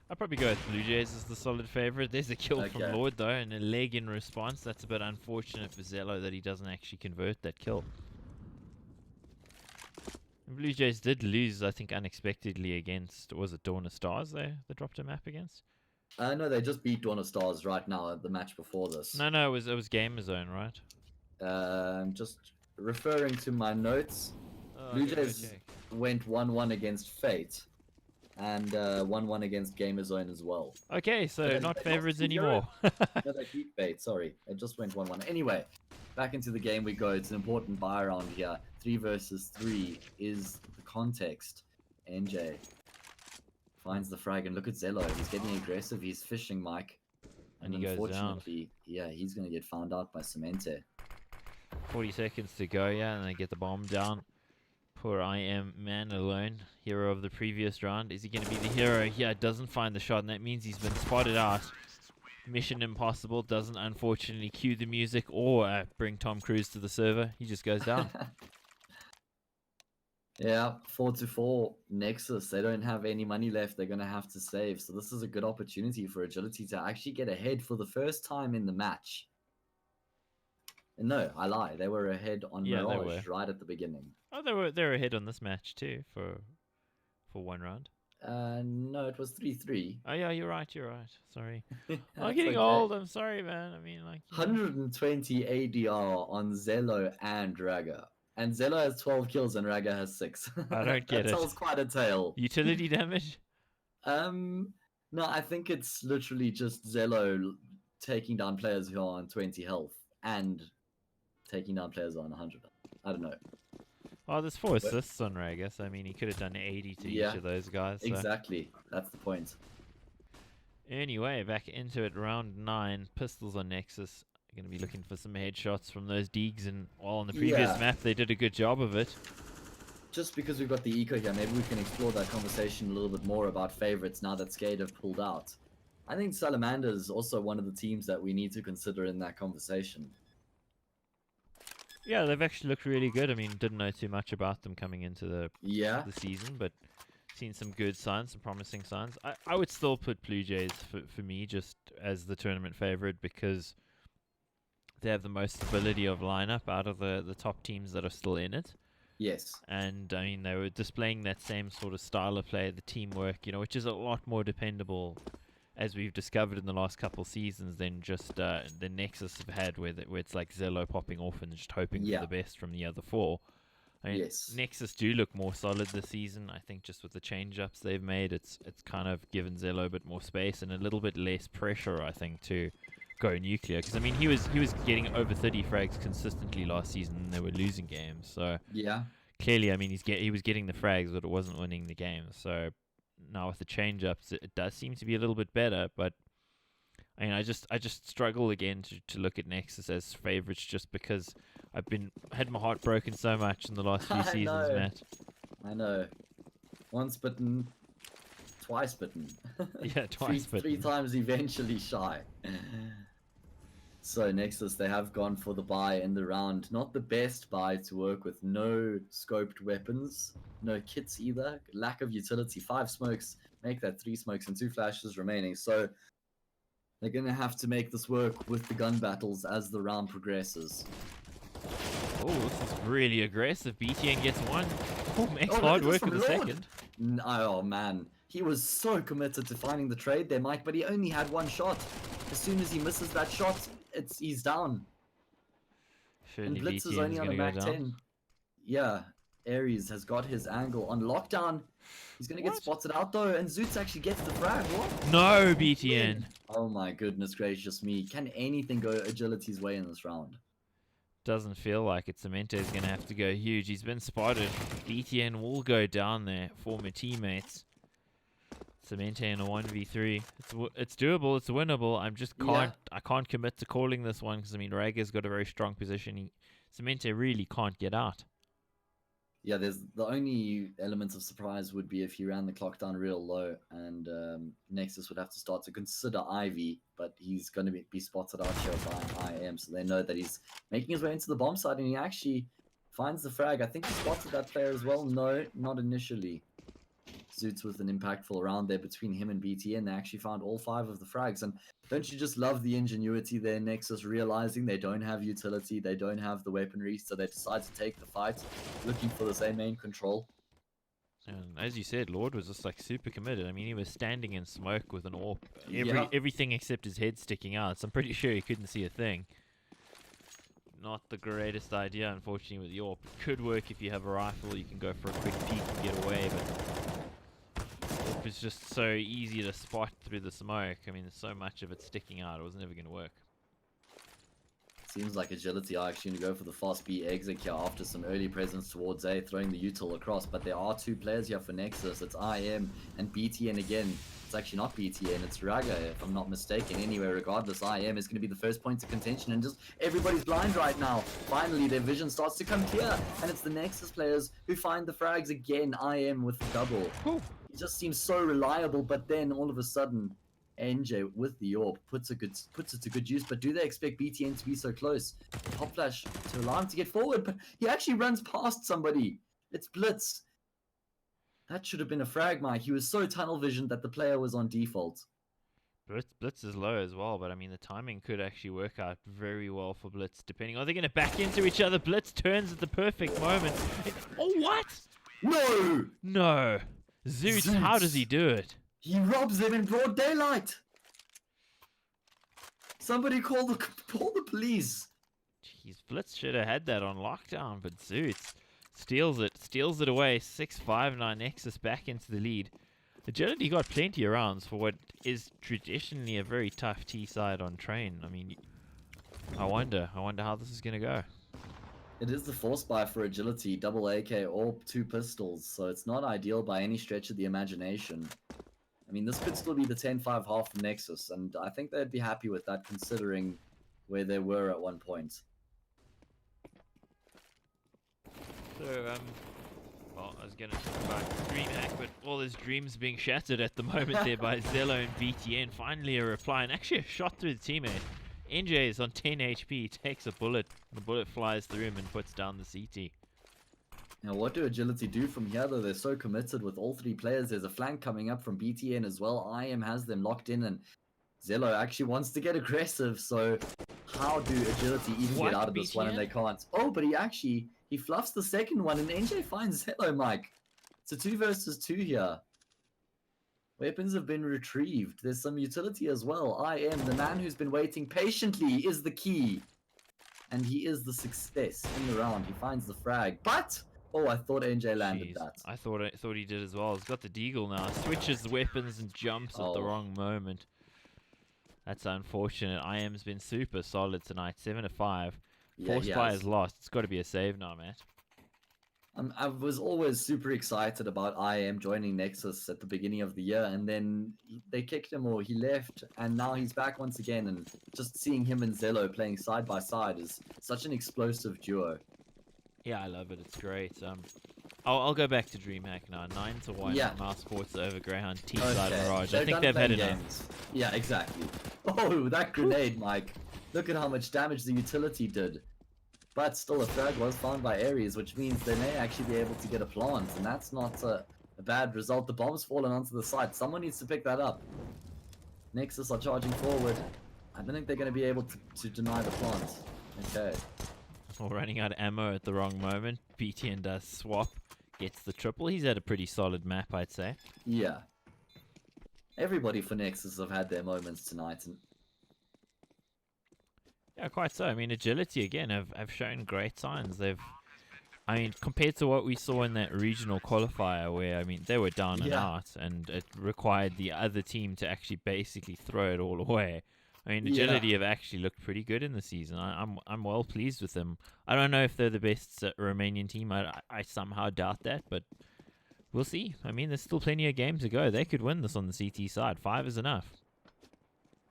I'd probably go with Blue Jays as the solid favorite. There's a kill from Okay. Lord, though, and a leg in response. That's a bit unfortunate for Zello that he doesn't actually convert that kill. And Blue Jays did lose, I think, unexpectedly against, was it Dawn of Stars they dropped a map against? No, they just beat Dawn of Stars right now at the match before this. No, it was Gamer Zone, right? Just referring to my notes, Oh, Blue I gotta go Jays check. went 1-1 against Fate, and 1-1 against Gamer Zone as well. Okay, so But not they favorites lost 2-0. anymore. No, they beat Fate, sorry. It just went 1-1. Anyway, back into the game we go. It's an important buy round here. 3 versus 3 is the context. NJ finds the frag, and look at Zello. He's getting aggressive. He's fishing Mike. And he goes down. Unfortunately, yeah, he's going to get found out by Cemente. 40 seconds to go, yeah, and they get the bomb down. Poor IM man alone, hero of the previous round. Is he going to be the hero? Yeah, doesn't find the shot, and that means he's been spotted out. Mission impossible, doesn't unfortunately cue the music or bring Tom Cruise to the server. He just goes down. Yeah, 4-4 Nexus. They don't have any money left. They're going to have to save. So this is a good opportunity for Agility to actually get ahead for the first time in the match. And no, I lie. They were ahead on Yeah, they Mirage were. right at the beginning. Oh, they were ahead on this match too for one round. No, it was 3-3. Oh yeah, you're right. Sorry. I'm That's getting okay. old. I'm sorry, man. I mean, like, 120 ADR on Zello and Raga. And Zello has 12 kills and Raga has 6. I don't get that it. tells quite a tale. Utility damage. No, I think it's literally just Zello taking down players who are on 20 health and taking down players on 100. I don't know. Oh, there's 4 assists on Ragus. I mean, he could have done 80 to Yeah, each of those guys. So. Exactly. That's the point. Anyway, back into it. Round 9. Pistols on Nexus. Going to be looking for some headshots from those Deegs. And while on the previous map, they did a good job of it. Just because we've got the eco here, maybe we can explore that conversation a little bit more about favorites now that Skade have pulled out. I think Salamander is also one of the teams that we need to consider in that conversation. Yeah, they've actually looked really good. I mean, didn't know too much about them coming into the season, but seen some good signs, some promising signs. I would still put Blue Jays for me just as the tournament favorite because they have the most stability of lineup out of the top teams that are still in it. Yes. And I mean, they were displaying that same sort of style of play, the teamwork, which is a lot more dependable, as we've discovered in the last couple seasons, than just the Nexus have had, where it's like Zello popping off and just hoping for the best from the other 4. I mean, Nexus do look more solid this season. I think just with the change-ups they've made, it's kind of given Zello a bit more space and a little bit less pressure, I think, to go nuclear. Because I mean, he was getting over 30 frags consistently last season, and they were losing games. So clearly, I mean, he was getting the frags, but it wasn't winning the game. So now with the change-ups, it does seem to be a little bit better. But I mean, I just struggle again to look at Nexus as favorites, just because I've had my heart broken so much in the last few seasons, Matt. I know. Once bitten, twice bitten. Yeah, twice bitten. 3 times eventually shy. So Nexus, they have gone for the buy in the round. Not the best buy to work with. No scoped weapons. No kits either. Lack of utility. 5 smokes. Make that 3 smokes and 2 flashes remaining. So they're going to have to make this work with the gun battles as the round progresses. Oh, this is really aggressive. BTN gets 1. Oh, makes Oh, hard look work at this of the from Lord. second. Oh, man. He was so committed to finding the trade there, Mike, but he only had 1 shot. As soon as he misses that shot, he's down. Surely And Blitz is BTN's only on a gonna Mac go down. 10. Yeah, Ares has got his angle on lockdown. He's going to get spotted out, though, and Zoots actually gets the frag. What? No, BTN. Oh, my goodness gracious me. Can anything go Agility's way in this round? Doesn't feel like it. Cemente is going to have to go huge. He's been spotted. BTN will go down there. Former teammates. Cemente in a 1v3. It's doable. It's winnable. I can't commit to calling this one because I mean Raga's got a very strong position. Cemente really can't get out. Yeah, there's the only elements of surprise would be if he ran the clock down real low, and Nexus would have to start to consider Ivy, but he's going to be spotted out here by IM, so they know that he's making his way into the bomb site, and he actually Finds the frag. I think he spotted that player as well. No, not initially. Zoots with an impactful round there between him and BTN. They actually found all 5 of the frags. And don't you just love the ingenuity there, Nexus, realizing they don't have utility, they don't have the weaponry, so they decide to take the fight, looking for the same main control. And as you said, Lord was just like super committed. I mean, he was standing in smoke with an AWP. Everything except his head sticking out. So I'm pretty sure he couldn't see a thing. Not the greatest idea, unfortunately, with the AWP. It could work if you have a rifle. You can go for a quick peek and get away, but AWP is just so easy to spot through the smoke. I mean, there's so much of it sticking out. It was never going to work. Seems like Agility are actually going to go for the fast B exit here after some early presence towards A, throwing the util across. But there are 2 players here for Nexus. It's IM and BTN again. It's actually not BTN, it's Raga, if I'm not mistaken. Anyway, regardless, IM is going to be the first point of contention, and just everybody's blind right now. Finally, their vision starts to come clear, and it's the Nexus players who find the frags again. IM with the double. Whew. He just seems so reliable, but then all of a sudden, NJ with the AWP puts it to good use. But do they expect BTN to be so close? Hot flash to allow him to get forward, but he actually runs past somebody. It's Blitz. That should have been a frag, Mike. He was so tunnel visioned that the player was on default. Blitz is low as well, but I mean, the timing could actually work out very well for Blitz, depending. Are they going to back into each other? Blitz turns at the perfect moment. Oh, what? No! No. Zoots, how does he do it? He robs them in broad daylight. Somebody call the police. Jeez, Blitz should have had that on lockdown, but Zoots steals it away. 6-5 now, Nexus back into the lead. Agility got plenty of rounds for what is traditionally a very tough T side on train. I mean, I wonder how this is gonna go. It is the force buy for Agility, double AK or 2 pistols, so it's not ideal by any stretch of the imagination. I mean, this could still be the 10-5 half for Nexus, and I think they'd be happy with that considering where they were at one point. So, well, I was going to talk about DreamHack, but all his dreams being shattered at the moment there by Zello and BTN. Finally a reply, and actually a shot through the teammate. NJ is on 10 HP, takes a bullet. The bullet flies through him and puts down the CT. Now, what do Agility do from here, though? They're so committed with all 3 players. There's a flank coming up from BTN as well. IM has them locked in, and Zello actually wants to get aggressive. So how do Agility even get out of this one? And they can't. Oh, but he fluffs the second one, and NJ finds Zello, Mike. It's a 2 versus 2 here. Weapons have been retrieved. There's some utility as well. IM, the man who's been waiting patiently, is the key. And he is the success in the round. He finds the frag. But oh, I thought NJ landed that. I thought he did as well. He's got the deagle now. Switches the weapons and jumps at the wrong moment. That's unfortunate. IM's been super solid tonight. 7-5. Force buy is lost. It's got to be a save now, Matt. I was always super excited about IM joining Nexus at the beginning of the year, and then they kicked him or he left, and now he's back once again, and just seeing him and Zello playing side by side is such an explosive duo. Yeah, I love it. It's great. I'll go back to DreamHack now. 9-1. Yeah. Mouse Sports over Greyhound T-side Mirage. I think They've they've had games. enough. Yeah, exactly. Oh, that grenade, Mike. Look at how much damage the utility did. But still, a frag was found by Ares, which means they may actually be able to get a plant, and that's not a bad result. The bomb's fallen onto the side. Someone needs to pick that up. Nexus are charging forward. I don't think they're going to be able to deny the plant. Okay. Well, running out of ammo at the wrong moment. BTN does swap. Gets the triple. He's had a pretty solid map, I'd say. Yeah. Everybody for Nexus have had their moments tonight. And yeah, quite so. I mean, Agility, again, have shown great signs. I mean, compared to what we saw in that regional qualifier where, I mean, they were down and out, and it required the other team to actually basically throw it all away. I mean, Agility have actually looked pretty good in the season. I'm well pleased with them. I don't know if they're the best Romanian team. I somehow doubt that, but we'll see. I mean, there's still plenty of games to go. They could win this on the CT side. 5 is enough.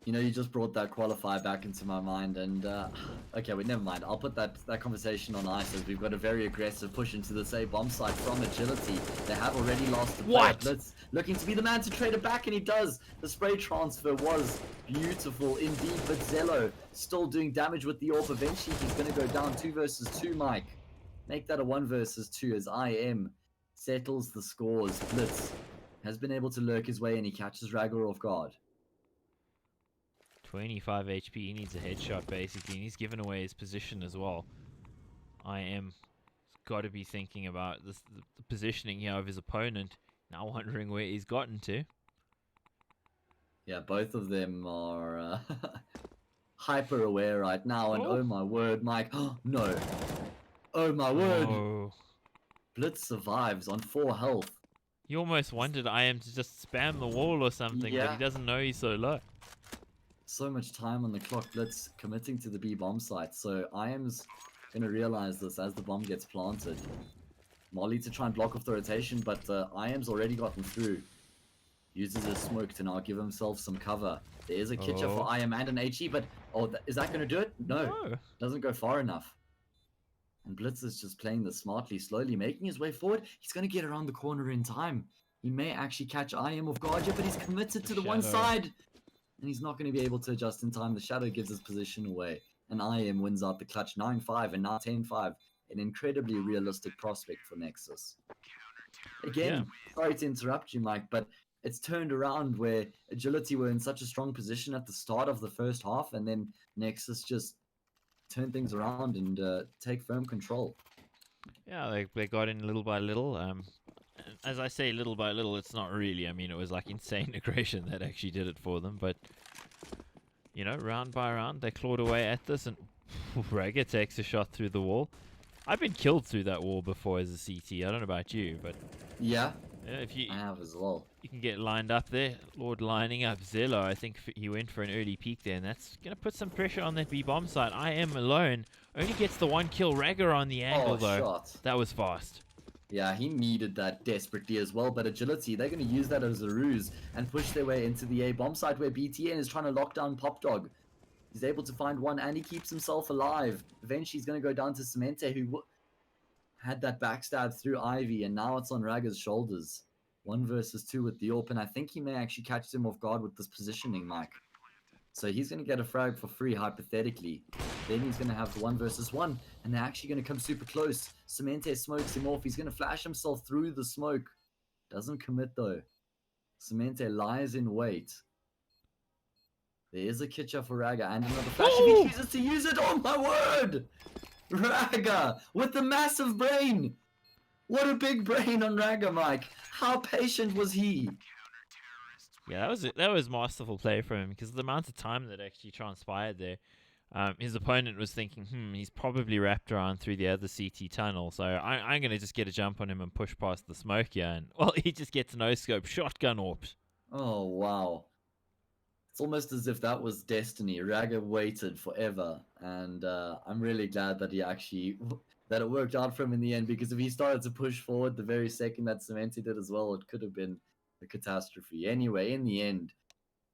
you know, you just brought that qualifier back into my mind, and okay, wait, never mind. I'll put that conversation on ice as we've got a very aggressive push into the save bomb site from Agility. They have already lost the player. Blitz looking to be the man to trade it back, and he does. The spray transfer was beautiful indeed, but Zello still doing damage with the AWP. Eventually, he's going to go down 2 versus 2, Mike. make that a 1 versus 2 as IM settles the scores. Blitz has been able to lurk his way and he catches Ragger off guard. 25 HP, he needs a headshot basically, and he's given away his position as well. IM got to be thinking about the positioning here of his opponent, now wondering where he's gotten to. Yeah, both of them are hyper aware right now, and oh my word, Mike, no. Oh my word. Oh. Blitz survives on 4 health. You almost wanted IM to just spam the wall or something, but Yeah. he doesn't know he's so low. So much time on the clock. Blitz committing to the B bomb site, so IM's going to realize this as the bomb gets planted. Molly to try and block off the rotation, but IM's already gotten through. Uses his smoke to now give himself some cover. There is a kitcher for IM and an HE, but is that going to do it? No. Doesn't go far enough. And Blitz is just playing this smartly, slowly making his way forward. He's going to get around the corner in time. He may actually catch IM off guard, but he's committed to the one side. And he's not going to be able to adjust in time. The shadow gives his position away. And IM wins out the clutch 9-5 and now 10-5. An incredibly realistic prospect for Nexus. Again, sorry to interrupt you, Mike, but it's turned around where Agility were in such a strong position at the start of the first half, and then Nexus just turn things around and take firm control. Yeah, they got in little by little. As I say, little by little, it's not really. I mean, it was like insane aggression that actually did it for them. But, you know, round by round, they clawed away at this, and Ragger takes a shot through the wall. I've been killed through that wall before as a CT. I don't know about you, but... Yeah, if you, I have as well. You can get lined up there. Lord lining up Zillow. I think he went for an early peek there, and that's going to put some pressure on that B-bomb side. IM alone only gets the 1 kill. Ragger on the angle, though. Shot. That was fast. Yeah, he needed that desperately as well, but Agility, they're going to use that as a ruse and push their way into the A bomb site where BTN is trying to lock down Pop Dog. He's able to find one and he keeps himself alive. Eventually, he's going to go down to Cemente, who had that backstab through Ivy, and now it's on Ragger's shoulders. 1 versus 2 with the AWP, and I think he may actually catch him off guard with this positioning, Mike. So he's going to get a frag for free, hypothetically. Then he's going to have the 1 versus 1, and they're actually going to come super close. Cemente smokes him off. He's going to flash himself through the smoke. Doesn't commit, though. Cemente lies in wait. There is a kitcher for Ragger, and another flash if he chooses to use it. Oh, my word! Ragger with the massive brain. What a big brain on Ragger, Mike. How patient was he? Yeah, that was masterful play from him, because the amount of time that actually transpired there. His opponent was thinking, he's probably wrapped around through the other CT tunnel, so I'm going to just get a jump on him and push past the smoke here. And, well, he just gets no-scope shotgun AWPs. Oh, wow. It's almost as if that was destiny. Ragger waited forever, and I'm really glad that that it worked out for him in the end, because if he started to push forward the very second that Cemente did as well, it could have been a catastrophe. Anyway, in the end,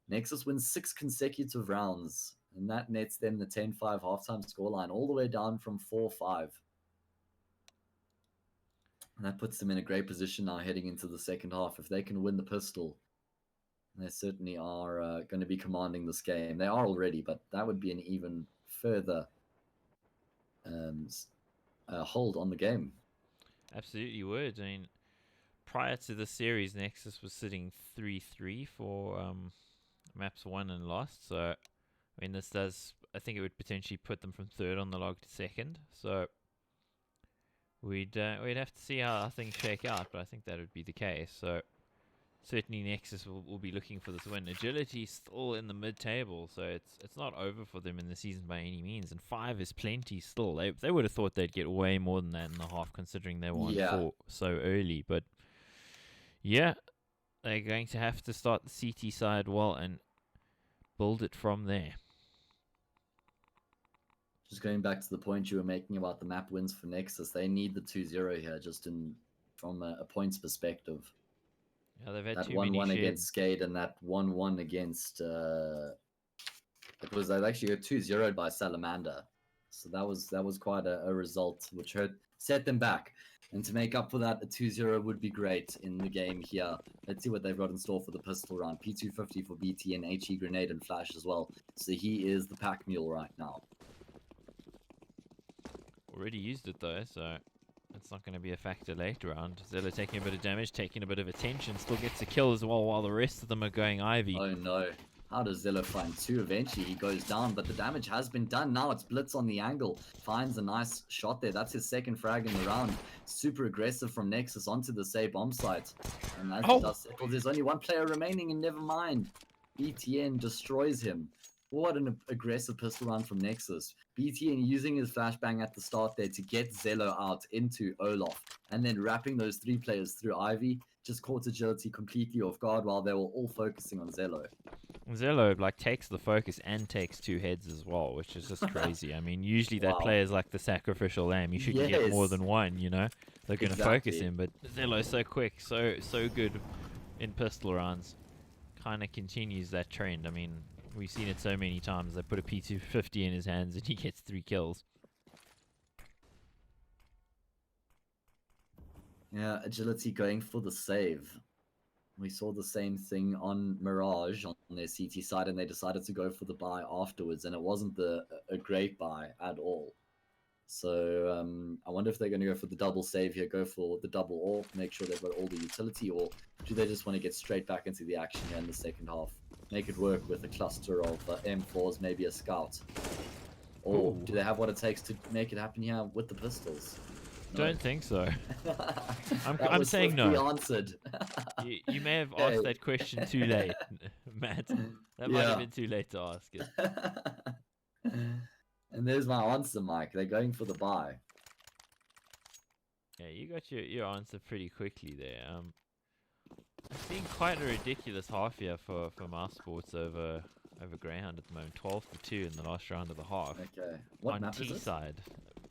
Nexus wins 6 consecutive rounds, and that nets them the 10-5 halftime scoreline, all the way down from 4-5. And that puts them in a great position now heading into the second half. If they can win the pistol, they certainly are going to be commanding this game. They are already, but that would be an even further hold on the game. Absolutely would. I mean, prior to the series, Nexus was sitting 3-3 for maps won and lost. So, I mean, this does... I think it would potentially put them from 3rd on the log to 2nd. So, we'd have to see how things shake out, but I think that would be the case. So, certainly Nexus will be looking for this win. Agility still in the mid-table, so it's not over for them in the season by any means. And 5 is plenty still. They would have thought they'd get way more than that in the half, considering they won 4 so early. But yeah, they're going to have to start the CT side well and build it from there. Just going back to the point you were making about the map wins for Nexus, they need the 2-0 here, just from a points perspective. Yeah, they've had that 1-1 against Skade and that 1-1 against they actually got 2-0'd by Salamander, so that was quite a result which set them back. And to make up for that, a 2-0 would be great in the game here. Let's see what they've got in store for the pistol round. P250 for BT and HE grenade and flash as well. So he is the pack mule right now. Already used it though, so it's not going to be a factor later round. Zilla taking a bit of damage, taking a bit of attention, still gets a kill as well while the rest of them are going Ivy. Oh no. How does Zillow find two? Eventually he goes down, but the damage has been done. Now it's Blitz on the angle. Finds a nice shot there. That's his second frag in the round. Super aggressive from Nexus onto the safe bomb site. And as he does, well, there's only one player remaining, and never mind. BTN destroys him. What an aggressive pistol round from Nexus. BTN using his flashbang at the start there to get Zello out into Olaf, and then wrapping those three players through Ivy. Just caught Agility completely off guard while they were all focusing on Zello. Zello like takes the focus and takes two heads as well, which is just crazy. I mean, usually that player's like the sacrificial lamb. You shouldn't get more than one, you know. They're going to focus him, but Zello's so quick, so good in pistol rounds. Kind of continues that trend. I mean, we've seen it so many times. They put a P250 in his hands and he gets 3 kills. Yeah, Agility going for the save. We saw the same thing on Mirage on their CT side, and they decided to go for the buy afterwards, and it wasn't a great buy at all. So I wonder if they're going to go for the double save here, go for the double AWP, make sure they've got all the utility, or do they just want to get straight back into the action here in the second half? Make it work with a cluster of M4s, maybe a scout. Or do they have what it takes to make it happen here with the pistols? No. Don't think so. I'm saying no. Answered. You may have asked that question too late, Matt. That might have been too late to ask it. And there's my answer, Mike. They're going for the buy. Yeah, you got your answer pretty quickly there. It's been quite a ridiculous half year for Mouse Sports over Greyhound at the moment. 12-2 in the last round of the half. Okay. What on map is T it? side,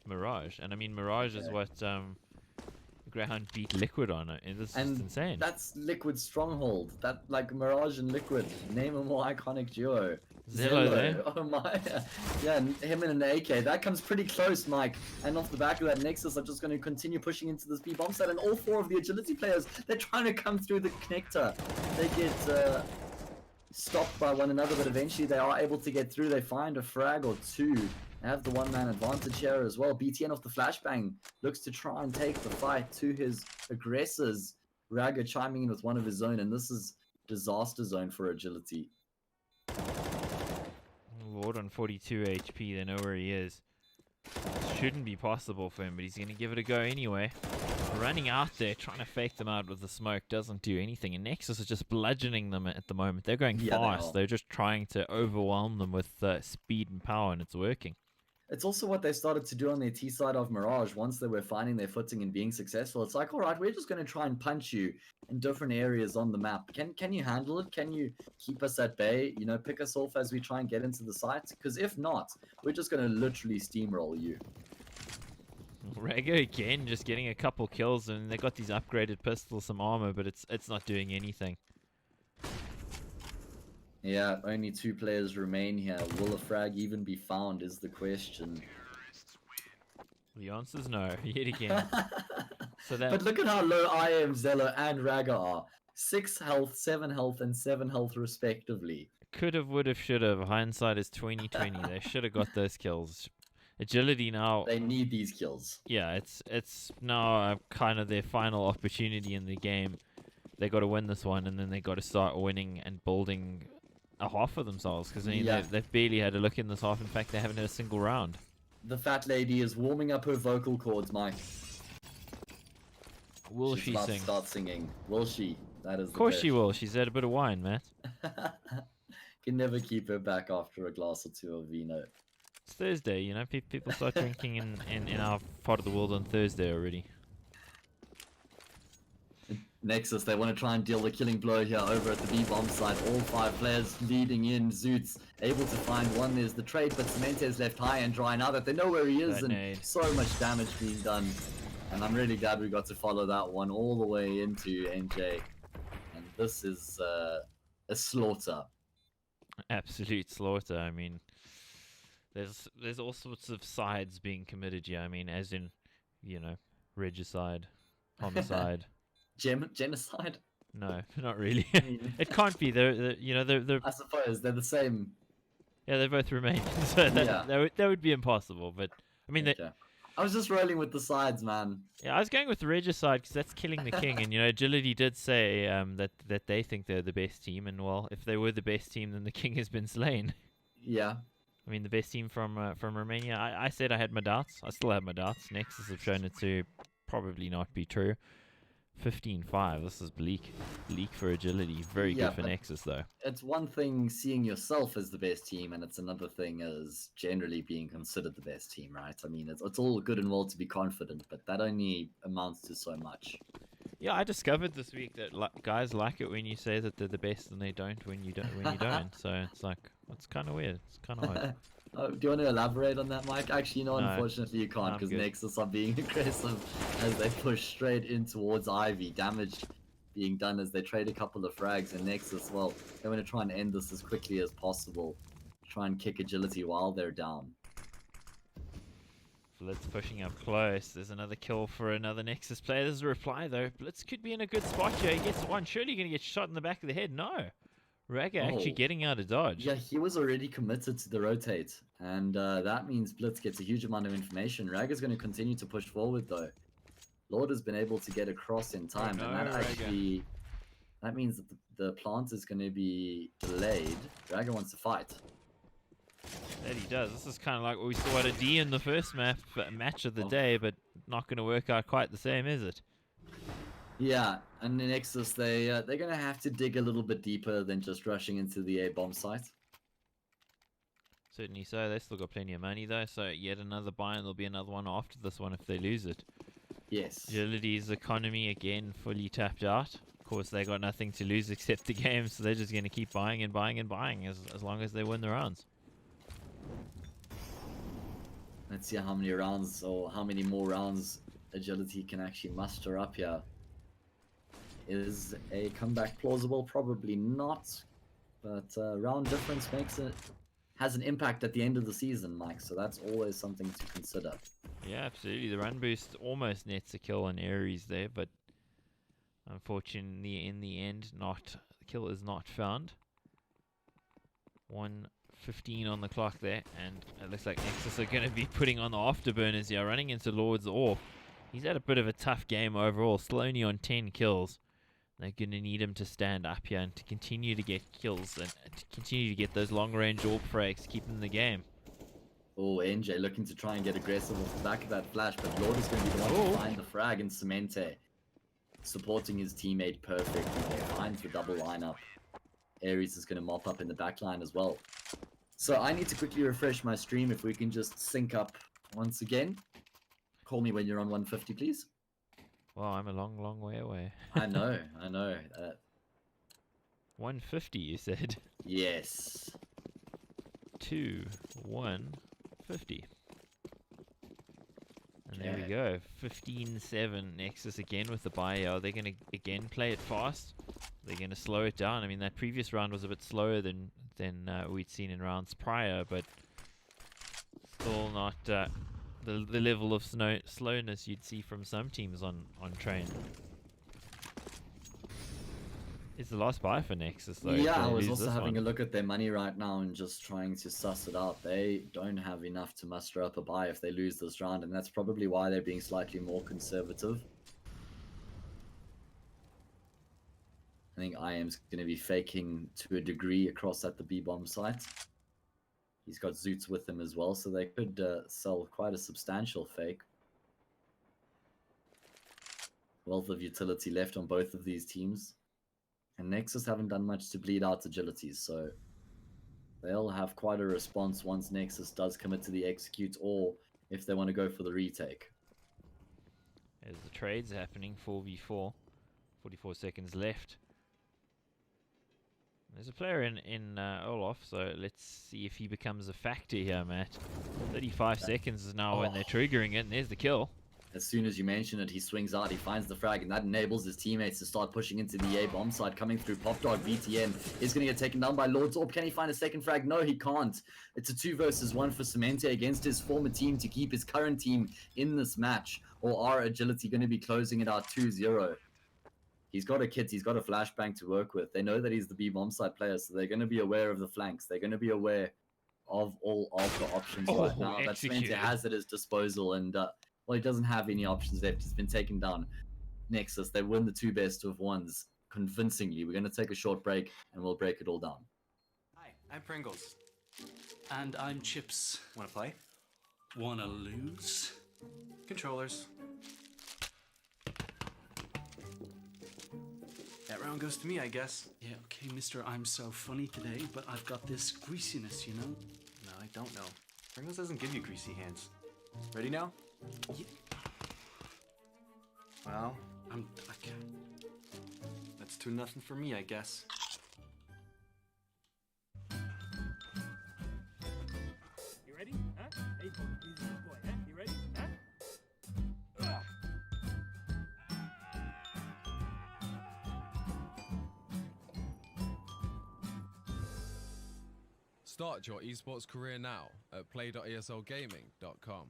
Mirage, and I mean Mirage is what Greyhound beat Liquid on. This is insane. That's Liquid's stronghold. That like Mirage and Liquid. Name a more iconic duo. Zello there. Oh my. Yeah, him and an AK. That comes pretty close, Mike. And off the back of that, Nexus are just going to continue pushing into this B bomb site, and all 4 of the Agility players, they're trying to come through the connector. They get stopped by one another, but eventually they are able to get through. They find a frag or 2. They have the one-man advantage here as well. BTN off the flashbang looks to try and take the fight to his aggressors. Raga chiming in with one of his own, and this is disaster zone for Agility. Lord on 42 HP, they know where he is. Shouldn't be possible for him, but he's going to give it a go anyway. Running out there, trying to fake them out with the smoke doesn't do anything, and Nexus is just bludgeoning them at the moment. They're going fast. They're just trying to overwhelm them with speed and power, and it's working. It's also what they started to do on their T side of Mirage once they were finding their footing and being successful. It's like, all right, we're just going to try and punch you in different areas on the map. Can you handle it? Can you keep us at bay? You know, pick us off as we try and get into the site? Because if not, we're just going to literally steamroll you. Raga again, just getting a couple kills, and they got these upgraded pistols, some armor, but it's not doing anything. Yeah, only 2 players remain here. Will a frag even be found is the question. The answer's no, yet again. But look at how low I am, Zello and Raga are. 6 health, 7 health, and 7 health respectively. Could have, would have, should have. Hindsight is 20/20. They should have got those kills. Agility now. They need these kills. Yeah, it's now kind of their final opportunity in the game. They got to win this one, and then they got to start winning and building a half for themselves, because they've barely had a look in this half. In fact, they haven't had a single round. The fat lady is warming up her vocal cords, Mike. Will she sing? Start singing. Will she? That is. Of course she will. She's had a bit of wine, Matt. Can never keep her back after a glass or 2 of vino. It's Thursday, you know. People start drinking in our part of the world on Thursday already. Nexus, they want to try and deal the killing blow here over at the B-bomb side. All 5 players leading in. Zoots able to find one. There's the trade, but Cementez left high and dry now that they know where he is, and so much damage being done. And I'm really glad we got to follow that one all the way into NJ. And this is a slaughter. Absolute slaughter. I mean, there's all sorts of sides being committed here. I mean, as in, you know, regicide, homicide. Genocide? No, not really. It can't be. They're I suppose they're the same. Yeah, they both remain. So that would be impossible. But I mean, I was just rolling with the sides, man. Yeah, I was going with the Regicide because that's killing the king, and Agility did say that they think they're the best team, and well, if they were the best team, then the king has been slain. Yeah. I mean, the best team from Romania. I said I had my doubts. I still have my doubts. Nexus have shown it to probably not be true. 15-5. This is bleak. Bleak for Agility. Very Yeah, good for but Nexus, though. it's one thing seeing yourself as the best team, and it's another thing as generally being considered the best team, right? I mean, it's all good and well to be confident, but that only amounts to so much. Yeah, I discovered this week that guys like it when you say that they're the best, and they don't when you don't. So it's like, it's kind of weird. It's kind of odd. Do you want to elaborate on that, Mike? Actually, no, No. unfortunately you can't, I'm because good. Nexus are being aggressive as they push straight in towards Ivy. Damage being done as they trade a couple of frags, and Nexus, well, they want to try and end this as quickly as possible. Try and kick Agility while they're down. Blitz pushing up close. There's another kill for another Nexus player. There's a reply, though. Blitz could be in a good spot here. He gets one. Surely going to get shot in the back of the head. No. Raga actually Oh. getting out of dodge. Yeah, he was already committed to the rotate, and that means Blitz gets a huge amount of information. Ragga's going to continue to push forward, though. Lord has been able to get across in time, no, and that Ragga. actually... That means that the plant is going to be delayed. Ragga wants to fight. That he does. This is kind of like what we saw at a D in the first match of the day, but not going to work out quite the same, is it? Yeah, and in Nexus, they're going to have to dig a little bit deeper than just rushing into the A bomb site. Certainly so. They still got plenty of money, though, so yet another buy, and there'll be another one after this one if they lose it. Yes. Agility's economy, again, fully tapped out. Of course, they got nothing to lose except the game, so they're just going to keep buying and buying and buying as long as they win the rounds. Let's see how many rounds or how many more rounds Agility can actually muster up here. Is a comeback plausible? Probably not. But round difference has an impact at the end of the season, Mike, so that's always something to consider. Yeah, absolutely. The run boost almost nets a kill on Ares there, but unfortunately, in the end, the kill is not found. 1:15 on the clock there, and it looks like Nexus are going to be putting on the afterburners here, running into Lord's Orb. He's had a bit of a tough game overall, still only on 10 kills. They're going to need him to stand up here and to continue to get kills and to continue to get those long-range Orb frags to keep him in the game. Oh, NJ looking to try and get aggressive off the back of that flash, but Lord is going to be the one to find the frag, and Cemente supporting his teammate perfectly. Finds the double lineup. Ares is going to mop up in the back line as well. So I need to quickly refresh my stream if we can just sync up once again. Call me when you're on 150, please. Well, I'm a long, long way away. I know. 150, you said? Yes. 2, 150. And there we Okay. go. 15-7. Nexus again with the buy. Are they going to again play it fast? They're going to slow it down. I mean, that previous round was a bit slower than we'd seen in rounds prior, but still not the level of slowness you'd see from some teams on train. It's the last buy for Nexus, though. Yeah, I was also having a look at their money right now and just trying to suss it out. They don't have enough to muster up a buy if they lose this round, and that's probably why they're being slightly more conservative. I think IM's going to be faking to a degree across at the B-bomb site. He's got Zoots with him as well, so they could sell quite a substantial fake. Wealth of utility left on both of these teams. And Nexus haven't done much to bleed out Agilities, so they'll have quite a response once Nexus does commit to the execute, or if they want to go for the retake. There's the trades happening, 4v4. 44 seconds left. There's a player in Olaf, so let's see if he becomes a factor here, Matt. 35 seconds is now when they're triggering it, and there's the kill. As soon as you mention it, he swings out, he finds the frag, and that enables his teammates to start pushing into the A bomb side, coming through. Pop Dog BTN is going to get taken down by Lord's Orb. Can he find a second frag? No, he can't. It's a 2 versus 1 for Cemente against his former team to keep his current team in this match. Or are Agility going to be closing it out 2-0? He's got a kit, he's got a flashbang to work with. They know that he's the B bomb side player, so they're going to be aware of the flanks. They're going to be aware of all of the options Oh, right now that Spencer executed. has at his disposal, and well, he doesn't have any options left. He's been taken down. Nexus, they win the 2 best of 1s convincingly. We're going to take a short break, and we'll break it all down. Hi, I'm Pringles. And I'm Chips. Want to play? Wanna lose? Controllers. That round goes to me, I guess. Yeah, okay, Mr. I'm so funny today, but I've got this greasiness, you know? No, I don't know. Pringles doesn't give you greasy hands. Ready now? Yeah. Well, I can't. that's 2-0 for me, I guess. You ready? Huh? Hey, boy, he's a good boy, huh? You ready? Huh? Start your esports career now at play.eslgaming.com.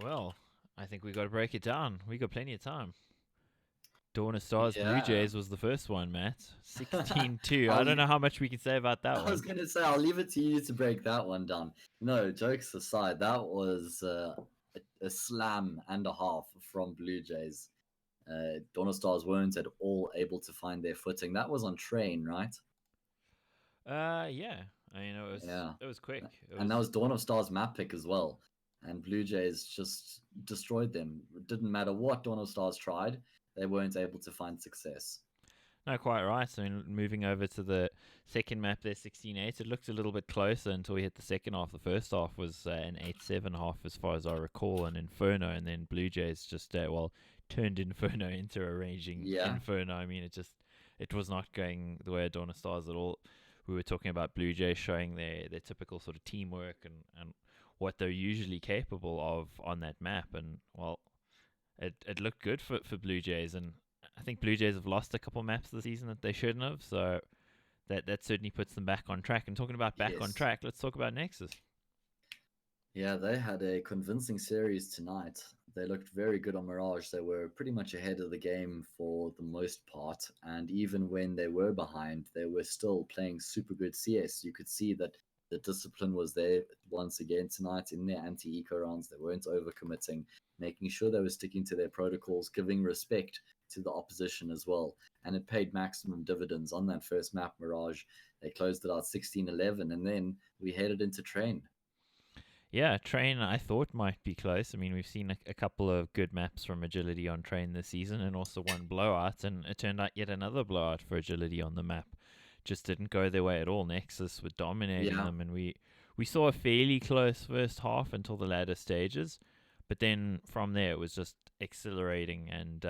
Well, I think we got to break it down. We got plenty of time. Dawn of Stars Blue Yeah. Jays was the first one, Matt. 16-2. I don't know how much we can say about that I was one. going to say, I'll leave it to you to break that one down. No, jokes aside, that was a slam and a half from Blue Jays. Dawn of Stars weren't at all able to find their footing. That was on train, right? Yeah. I mean, Yeah. it was quick. And that was Dawn of Stars map pick as well. And Blue Jays just destroyed them. It didn't matter what Dawn of Stars tried, they weren't able to find success. No, quite right. I mean, moving over to the second map there, 16-8, it looked a little bit closer until we hit the second half. The first half was an 8-7 half, as far as I recall, an Inferno, and then Blue Jays just, turned Inferno into a raging Inferno. I mean, it was not going the way of Dawn of Stars at all. We were talking about Blue Jays showing their typical sort of teamwork and what they're usually capable of on that map, and, well, it looked good for Blue Jays, and I think Blue Jays have lost a couple maps this season that they shouldn't have, so that certainly puts them back on track. And talking about back on track, let's talk about Nexus. Yeah, they had a convincing series tonight. They looked very good on Mirage. They were pretty much ahead of the game for the most part, and even when they were behind, they were still playing super good CS. You could see that the discipline was there once again tonight in their anti-eco rounds. They weren't overcommitting, making sure they were sticking to their protocols, giving respect to the opposition as well. And it paid maximum dividends on that first map, Mirage. They closed it out 16-11, and then we headed into Train. Yeah, Train I thought might be close. I mean, we've seen a couple of good maps from Agility on Train this season, and also one blowout, and it turned out yet another blowout for Agility on the map. Just didn't go their way at all. Nexus were dominating them, and we saw a fairly close first half until the latter stages, but then from there it was just accelerating and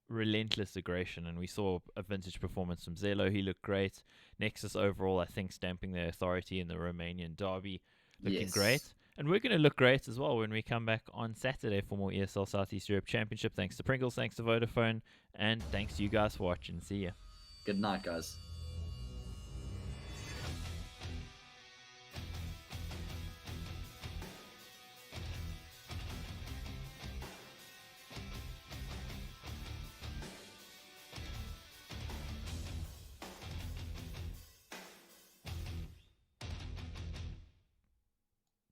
relentless aggression, and we saw a vintage performance from Zelo. He looked great. Nexus overall, I think, stamping their authority in the Romanian derby, looking great. And we're going to look great as well when we come back on Saturday for more ESL Southeast Europe Championship. Thanks to Pringles, thanks to Vodafone, and thanks to you guys for watching. See ya. Good night, guys.